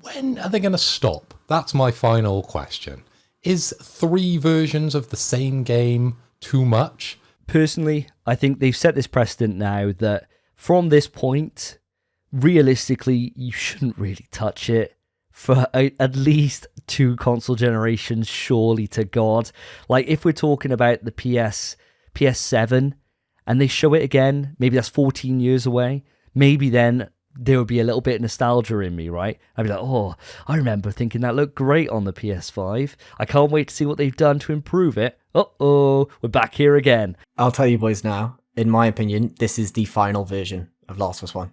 when are they going to stop? That's my final question. Is 3 versions of the same game too much? Personally, I think they've set this precedent now that from this point, realistically, you shouldn't really touch it for at least 2 console generations, surely to God. Like, if we're talking about the PS7, and they show it again, maybe that's 14 years away, maybe then there would be a little bit of nostalgia in me, right? I'd be like, oh, I remember thinking that looked great on the PS5. I can't wait to see what they've done to improve it. Uh-oh, we're back here again. I'll tell you boys now, in my opinion, this is the final version of Last of Us 1.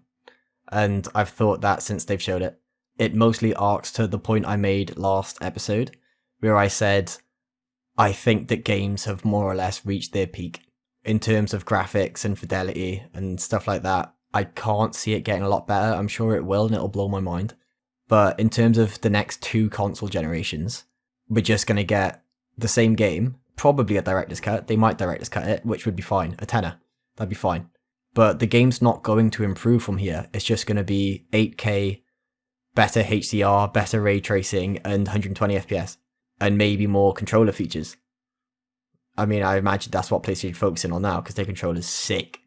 And I've thought that since they've showed it. It mostly arcs to the point I made last episode, where I said, I think that games have more or less reached their peak in terms of graphics and fidelity and stuff like that. I can't see it getting a lot better. I'm sure it will, and it'll blow my mind. But in terms of the next 2 console generations, we're just going to get the same game, probably a director's cut. They might director's cut it, which would be fine. A tenner. That'd be fine. But the game's not going to improve from here. It's just going to be 8K, better HDR, better ray tracing, and 120 FPS. And maybe more controller features. I mean, I imagine that's what PlayStation's focusing on now, because their controller's sick.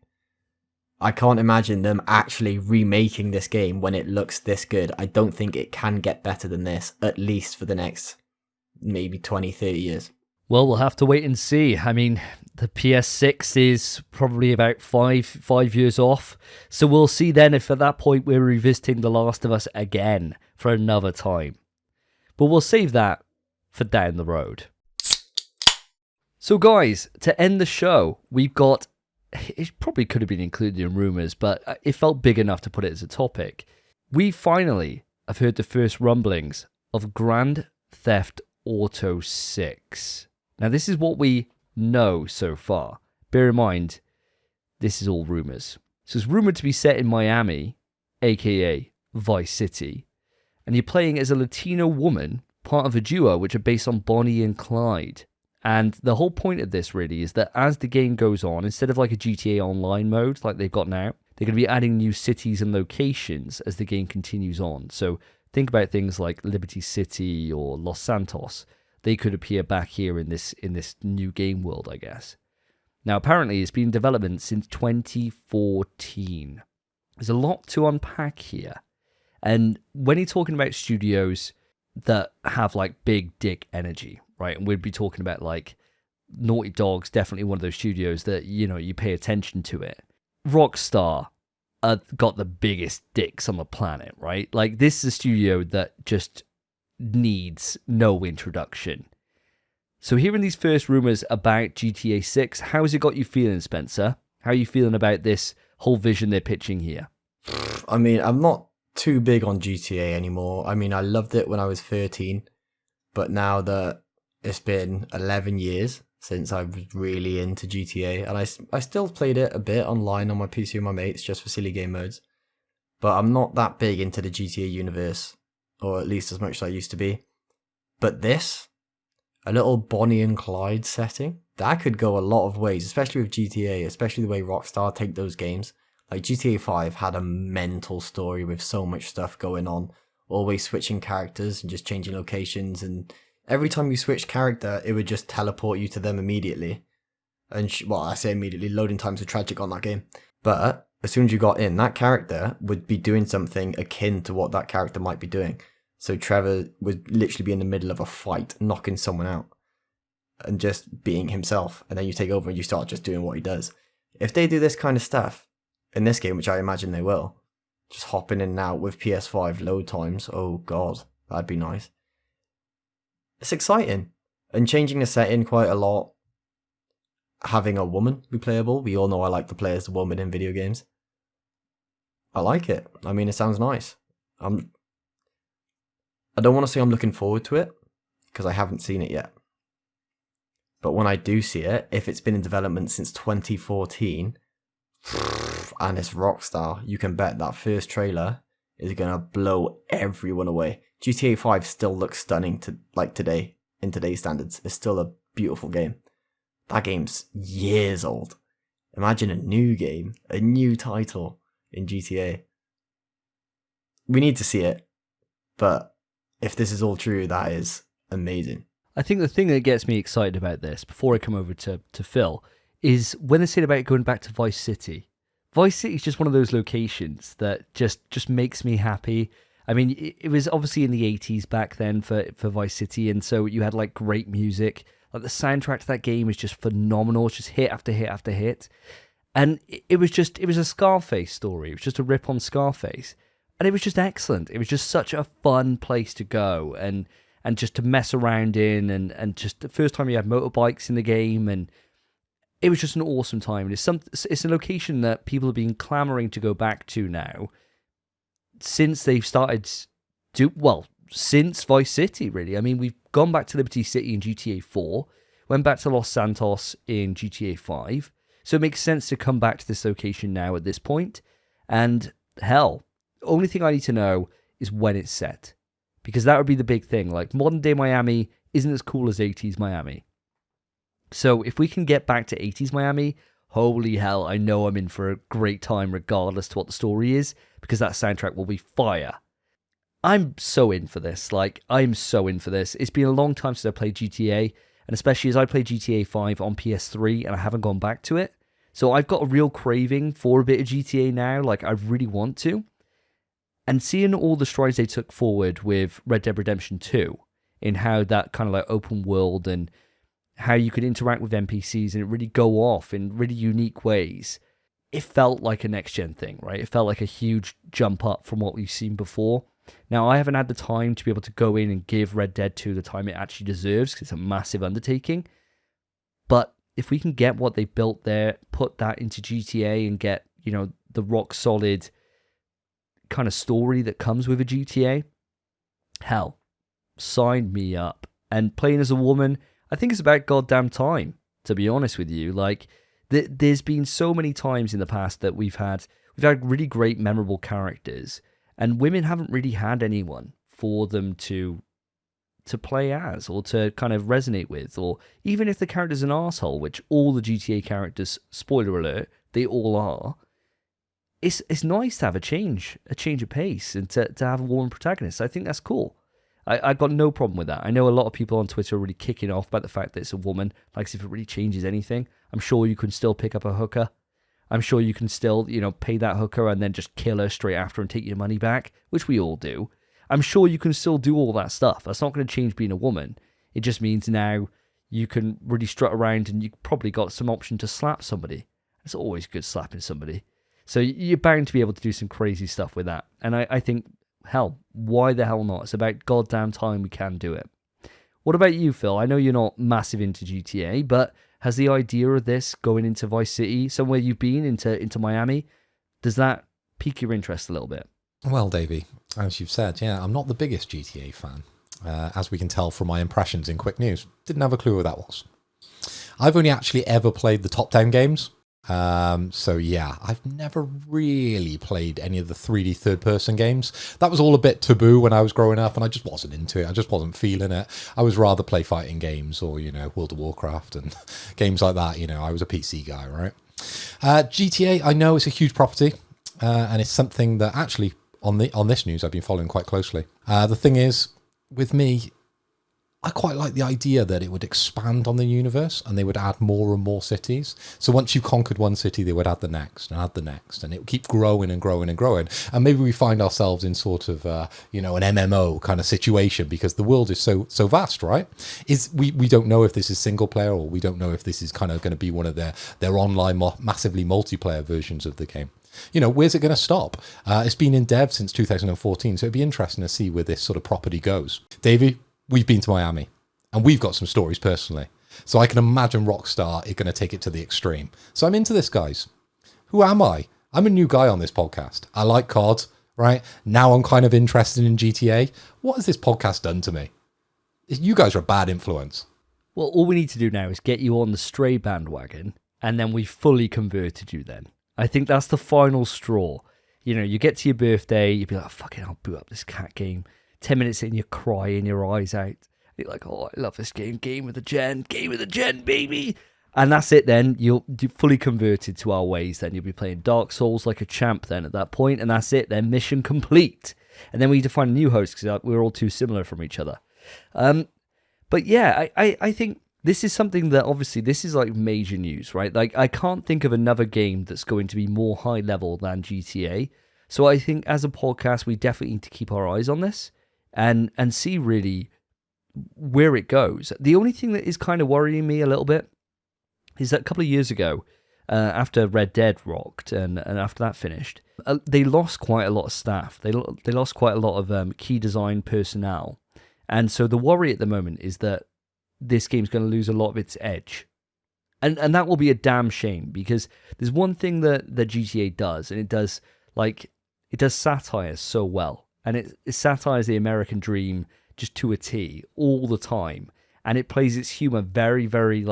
I can't imagine them actually remaking this game when it looks this good. I don't think it can get better than this, at least for the next maybe 20, 30 years. Well, we'll have to wait and see. I mean, the PS6 is probably about five years off. So we'll see then if at that point we're revisiting The Last of Us again for another time. But we'll save that for down the road. So guys, to end the show, we've got... It probably could have been included in rumours, but it felt big enough to put it as a topic. We finally have heard the first rumblings of Gran Theft Auto 6. Now, this is what we know so far. Bear in mind, this is all rumours. So it's rumoured to be set in Miami, aka Vice City, and you're playing as a Latino woman, part of a duo which are based on Bonnie and Clyde. And the whole point of this really is that as the game goes on, instead of like a GTA Online mode like they've got now, they're going to be adding new cities and locations as the game continues on. So think about things like Liberty City or Los Santos. They could appear back here in this new game world, I guess. Now, apparently, it's been in development since 2014. There's a lot to unpack here. And when you're talking about studios that have like big dick energy, right? And we'd be talking about like Naughty Dog's definitely one of those studios that, you know, you pay attention to it. Rockstar got the biggest dicks on the planet, right? Like, this is a studio that just needs no introduction. So hearing these first rumors about GTA 6, how has it got you feeling, Spencer? How are you feeling about this whole vision they're pitching here? I mean, I'm not too big on GTA anymore. I mean, I loved it when I was 13, but now that it's been 11 years since I was really into GTA, and I still played it a bit online on my PC with my mates just for silly game modes, but I'm not that big into the GTA universe, or at least as much as I used to be. But this, a little Bonnie and Clyde setting, that could go a lot of ways, especially with GTA, especially the way Rockstar take those games. Like, GTA 5 had a mental story with so much stuff going on, always switching characters and just changing locations, and every time you switch character, it would just teleport you to them immediately. And, well, I say immediately, loading times were tragic on that game. But as soon as you got in, that character would be doing something akin to what that character might be doing. So Trevor would literally be in the middle of a fight, knocking someone out, and just being himself. And then you take over and you start just doing what he does. If they do this kind of stuff in this game, which I imagine they will, just hopping in and out with PS5 load times, oh god, that'd be nice. It's exciting. And changing the setting quite a lot. Having a woman be playable. We all know I like to play as a woman in video games. I like it. I mean, it sounds nice. I don't want to say I'm looking forward to it, because I haven't seen it yet. But when I do see it, if it's been in development since 2014, and it's Rockstar, you can bet that first trailer is going to blow everyone away. GTA 5 still looks stunning today, in today's standards. It's still a beautiful game. That game's years old. Imagine a new game, a new title in GTA. We need to see it, but if this is all true, that is amazing. I think the thing that gets me excited about this, before I come over to Phil, is when they say about going back to Vice City. Vice City is just one of those locations that just makes me happy. I mean, it was obviously in the 80s back then for Vice City, and so you had like great music. Like, the soundtrack to that game is just phenomenal. It's just hit after hit after hit. And it was a Scarface story. It was just a rip on Scarface. And it was just excellent. It was just such a fun place to go and just to mess around in, and just the first time you had motorbikes in the game, and it was just an awesome time. And it's a location that people have been clamoring to go back to now since they've started since Vice City, really. I mean, we've gone back to Liberty City in GTA 4, went back to Los Santos in GTA 5, so it makes sense to come back to this location now at this point. And hell, the only thing I need to know is when it's set, because that would be the big thing. Like, modern day Miami isn't as cool as 80s Miami. So if we can get back to 80s Miami, holy hell, I know I'm in for a great time regardless to what the story is, because that soundtrack will be fire. I'm so in for this. Like, I'm so in for this. It's been a long time since I played GTA, and especially as I played GTA 5 on PS3 and I haven't gone back to it. So I've got a real craving for a bit of GTA now. Like, I really want to. And seeing all the strides they took forward with Red Dead Redemption 2, in how that kind of like open world and how you could interact with NPCs and it really go off in really unique ways, it felt like a next-gen thing, right? It felt like a huge jump up from what we've seen before. Now, I haven't had the time to be able to go in and give Red Dead 2 the time it actually deserves, because it's a massive undertaking. But if we can get what they built there, put that into GTA and get, you know, the rock-solid kind of story that comes with a GTA, hell, sign me up. And playing as a woman, I think it's about goddamn time, to be honest with you. Like, there's been so many times in the past that we've had really great, memorable characters, and women haven't really had anyone for them to play as, or to kind of resonate with, or even if the character's an arsehole, which all the GTA characters, spoiler alert, they all are. It's nice to have a change of pace, and to have a woman protagonist. I think that's cool. I got no problem with that. I know a lot of people on Twitter are really kicking off about the fact that it's a woman, like as if it really changes anything. I'm sure you can still pick up a hooker. I'm sure you can still, pay that hooker and then just kill her straight after and take your money back, which we all do. I'm sure you can still do all that stuff. That's not going to change being a woman. It just means now you can really strut around and you probably got some option to slap somebody. It's always good slapping somebody. So you're bound to be able to do some crazy stuff with that. And I think, hell, why the hell not? It's about goddamn time we can do it. What about you, Phil? I know you're not massive into GTA, but has the idea of this going into Vice City, somewhere you've been, into Miami, does that pique your interest a little bit? Well, Davey, as you've said, yeah, I'm not the biggest GTA fan, as we can tell from my impressions in Quick News. Didn't have a clue what that was. I've only actually ever played the top-down games. So yeah, I've never really played any of the 3D third-person games. That was all a bit taboo when I was growing up, and I just wasn't into it. I just wasn't feeling it. I was rather play fighting games or, World of Warcraft and games like that. I was a PC guy, right? GTA, I know it's a huge property, and it's something that actually on this news I've been following quite closely. The thing is, with me, I quite like the idea that it would expand on the universe and they would add more and more cities. So once you've conquered one city, they would add the next and add the next, and it would keep growing and growing and growing. And maybe we find ourselves in sort of, an MMO kind of situation, because the world is so vast, right? We don't know if this is single player, or we don't know if this is kind of going to be one of their online massively multiplayer versions of the game. Where's it going to stop? It's been in dev since 2014, so it'd be interesting to see where this sort of property goes. Davey, we've been to Miami, and we've got some stories personally. So I can imagine Rockstar is going to take it to the extreme. So I'm into this, guys. Who am I? I'm a new guy on this podcast. I like COD, right? Now I'm kind of interested in GTA. What has this podcast done to me? You guys are a bad influence. Well, all we need to do now is get you on the Stray bandwagon, and then we fully converted you then. I think that's the final straw. You get to your birthday, you'd be like, fucking, I'll boot up this cat game. 10 minutes in, you're crying your eyes out. You're like, oh, I love this game. Game of the gen, baby. And that's it then. You're fully converted to our ways then. You'll be playing Dark Souls like a champ then at that point, and that's it then. Mission complete. And then we need to find a new host because we're all too similar from each other. But yeah, I think this is something that obviously this is like major news, right? Like I can't think of another game that's going to be more high level than GTA. So I think as a podcast, we definitely need to keep our eyes on this and see really where it goes. The only thing that is kind of worrying me a little bit is that a couple of years ago, after Red Dead rocked and after that finished, they lost quite a lot of staff. They lost quite a lot of key design personnel. And so the worry at the moment is that this game's going to lose a lot of its edge. And that will be a damn shame, because there's one thing that GTA does, and it does satire so well. And it satires the American dream just to a T all the time. And it plays its humor very, very,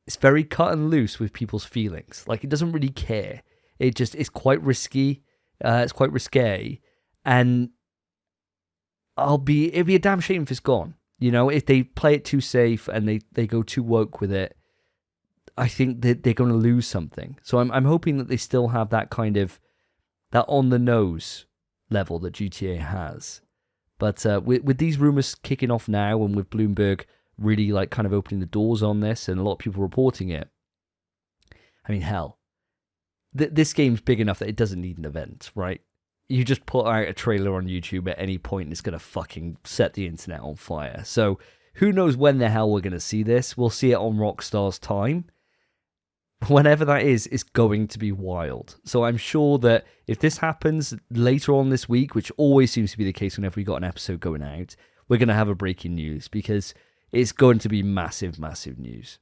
it's very cut and loose with people's feelings. Like, it doesn't really care. It's quite risky. It's quite risque. And it'd be a damn shame if it's gone. If they play it too safe and they go too woke with it, I think that they're going to lose something. So I'm hoping that they still have that kind of, that on the nose level that GTA has. But with these rumors kicking off now, and with Bloomberg really kind of opening the doors on this and a lot of people reporting it, I mean, hell, this game's big enough that it doesn't need an event, right? You just put out a trailer on YouTube at any point and it's going to fucking set the internet on fire. So who knows when the hell we're going to see this? We'll see it on Rockstar's time. Whenever that is, it's going to be wild. So I'm sure that if this happens later on this week, which always seems to be the case whenever we got an episode going out, we're going to have a breaking news, because it's going to be massive, massive news.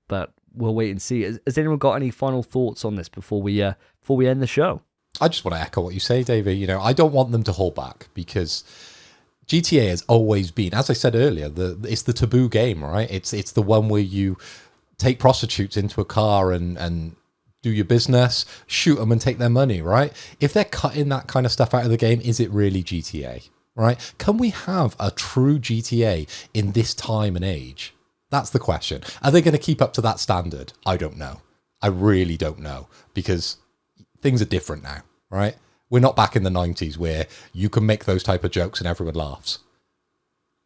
But we'll wait and see. Has anyone got any final thoughts on this before we end the show? I just want to echo what you say, Davey. I don't want them to hold back, because GTA has always been, as I said earlier, it's the taboo game, right? It's the one where you take prostitutes into a car and do your business, shoot them and take their money, right? If they're cutting that kind of stuff out of the game, is it really GTA, right? Can we have a true GTA in this time and age? That's the question. Are they going to keep up to that standard? I don't know. I really don't know, because things are different now, right? We're not back in the 90s where you can make those type of jokes and everyone laughs.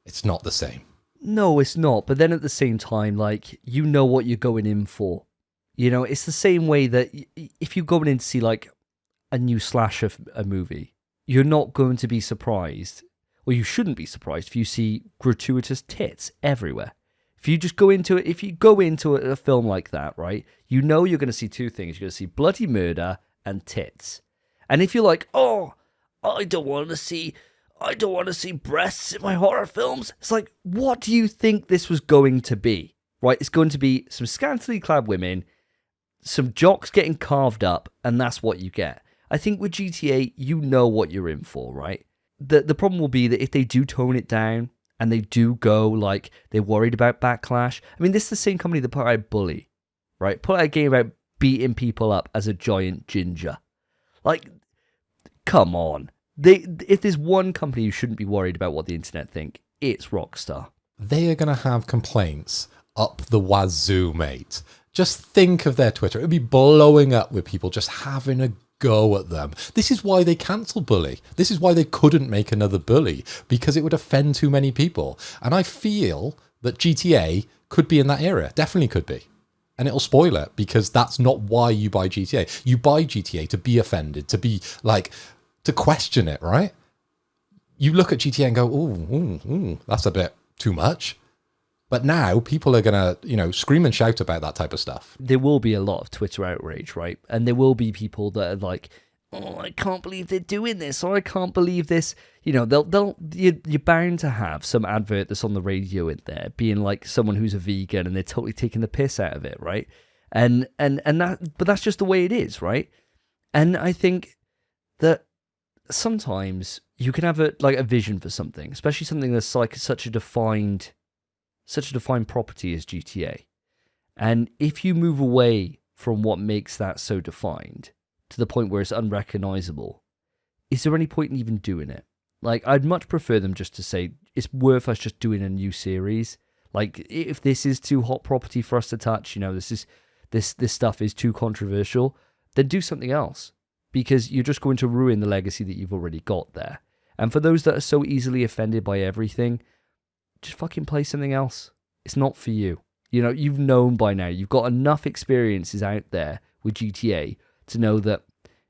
It's not the same. No, it's not. But then at the same time, like, you know what you're going in for. You know, it's the same way that if you're going in to see, like, a new slasher a movie, you're not going to be surprised, or you shouldn't be surprised if you see gratuitous tits everywhere. If you just go into it, if you go into a film like that, right, you know you're going to see two things. You're going to see bloody murder and tits. And if you're like, oh, I don't want to see breasts in my horror films, it's like, what do you think this was going to be? Right? It's going to be some scantily clad women, some jocks getting carved up, and that's what you get. I think with GTA, you know what you're in for, right? The problem will be that if they do tone it down, and they do go, like, they're worried about backlash. I mean, this is the same company that put out Bully, right? Put out a game about beating people up as a giant ginger. Like, come on. If there's one company who shouldn't be worried about what the internet think, it's Rockstar. They are going to have complaints up the wazoo, mate. Just think of their Twitter. It would be blowing up with people just having a go at them. This is why they cancelled Bully. This is why they couldn't make another Bully, because it would offend too many people. And I feel that GTA could be in that area. Definitely could be. And it'll spoil it, because that's not why you buy GTA. You buy GTA to be offended, to be like, to question it, right? You look at GTA and go, ooh, that's a bit too much. But now people are going to, scream and shout about that type of stuff. There will be a lot of Twitter outrage, right? And there will be people that are like, oh, I can't believe they're doing this, or I can't believe this. You're bound to have some advert that's on the radio in there being like someone who's a vegan and they're totally taking the piss out of it, right? And but that's just the way it is, right? And I think that sometimes you can have a vision for something, especially something that's like such a defined property as GTA. And if you move away from what makes that so defined to the point where it's unrecognizable, is there any point in even doing it? Like, I'd much prefer them just to say, it's worth us just doing a new series. Like, if this is too hot property for us to touch, this stuff is too controversial, then do something else. Because you're just going to ruin the legacy that you've already got there. And for those that are so easily offended by everything, just fucking play something else. It's not for you. You've known by now. You've got enough experiences out there with GTA to know that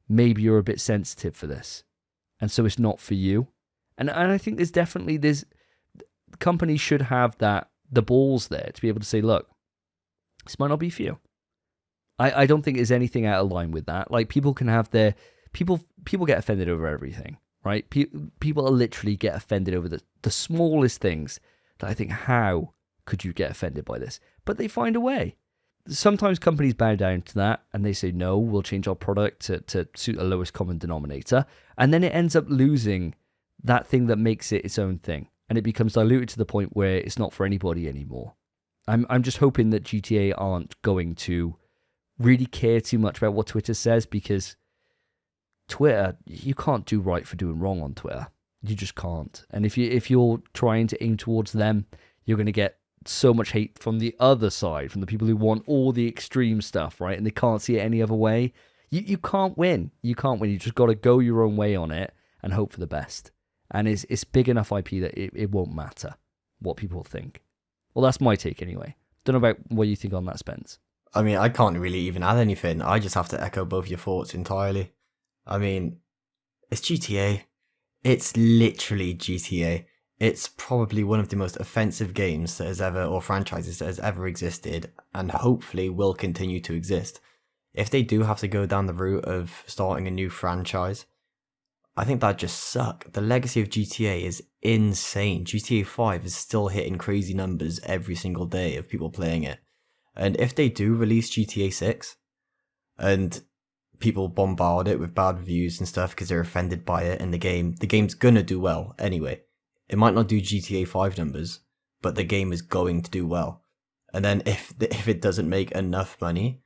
maybe you're a bit sensitive for this. And so it's not for you. And I think there's companies should have the balls there to be able to say, look, this might not be for you. I don't think there's anything out of line with that. Like, people can have people get offended over everything, right? People literally get offended over the smallest things that I think, how could you get offended by this? But they find a way. Sometimes companies bow down to that and they say, no, we'll change our product to suit the lowest common denominator. And then it ends up losing that thing that makes it its own thing. And it becomes diluted to the point where it's not for anybody anymore. I'm just hoping that GTA aren't going to really care too much about what Twitter says, because Twitter, you can't do right for doing wrong on Twitter. You just can't. And if you're trying to aim towards them, you're going to get so much hate from the other side, from the people who want all the extreme stuff, right? And they can't see it any other way. You can't win. You can't win. You just got to go your own way on it and hope for the best. And it's big enough IP that it won't matter what people think. Well, that's my take anyway. Don't know about what you think on that, Spence. I mean, I can't really even add anything. I just have to echo both your thoughts entirely. I mean, it's GTA. It's literally GTA. It's probably one of the most offensive games that has ever, or franchises that has ever existed, and hopefully will continue to exist. If they do have to go down the route of starting a new franchise, I think that'd just suck. The legacy of GTA is insane. GTA 5 is still hitting crazy numbers every single day of people playing it. And if they do release GTA 6, and people bombard it with bad reviews and stuff because they're offended by it, and the game's gonna do well anyway. It might not do GTA 5 numbers, but the game is going to do well. And then if it doesn't make enough money,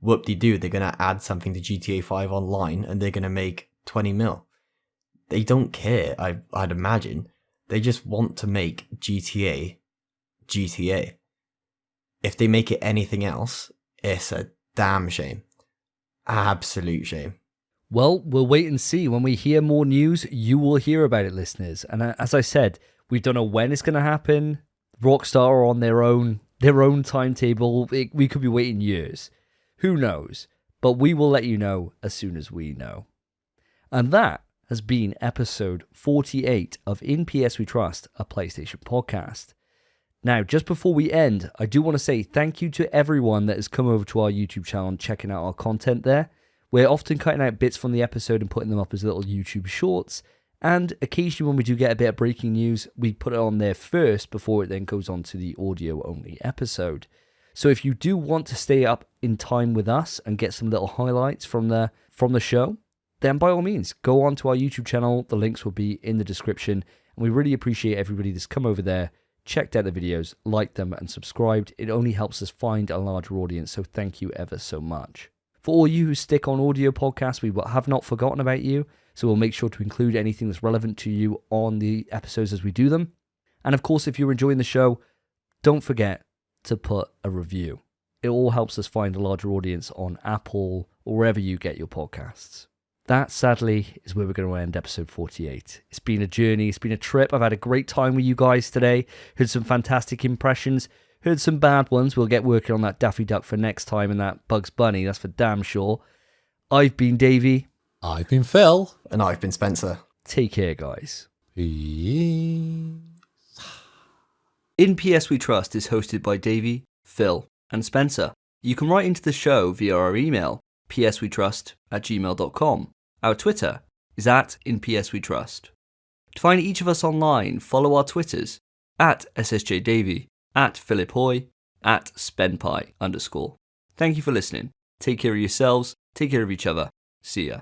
whoop-de-doo, they're gonna add something to GTA 5 online, and they're gonna make 20 mil. They don't care, I'd imagine. They just want to make GTA. If they make it anything else, it's a damn shame. Absolute shame. Well, we'll wait and see. When we hear more news, you will hear about it, listeners. And as I said, We don't know when it's going to happen. Rockstar are on their own timetable. We could be waiting years. Who knows? But we will let you know as soon as we know. And that has been episode 48 of InPSWeTrust, a PlayStation podcast. Now, just before we end, I do want to say thank you to everyone that has come over to our YouTube channel and checking out our content there. We're often cutting out bits from the episode and putting them up as little YouTube shorts. And occasionally when we do get a bit of breaking news, we put it on there first before it then goes on to the audio-only episode. So if you do want to stay up in time with us and get some little highlights from the show, then by all means, go on to our YouTube channel. The links will be in the description. And we really appreciate everybody that's come over there, checked out the videos, liked them, and subscribed. It only helps us find a larger audience, so thank you ever so much. For all you who stick on audio podcasts, we have not forgotten about you, so we'll make sure to include anything that's relevant to you on the episodes as we do them. And of course, if you're enjoying the show, don't forget to put a review. It all helps us find a larger audience on Apple or wherever you get your podcasts. That, sadly, is where we're going to end episode 48. It's been a journey. It's been a trip. I've had a great time with you guys today. Heard some fantastic impressions. Heard some bad ones. We'll get working on that Daffy Duck for next time and that Bugs Bunny. That's for damn sure. I've been Davey. I've been Phil. And I've been Spencer. Take care, guys. Peace. InPSWeTrust is hosted by Davey, Phil, and Spencer. You can write into the show via our email, pswetrust@gmail.com. Our Twitter is @InPSWeTrust. To find each of us online, follow our Twitters, @SSJDavey, @PhilipHoy, @SpenPie_. Thank you for listening. Take care of yourselves, take care of each other. See ya.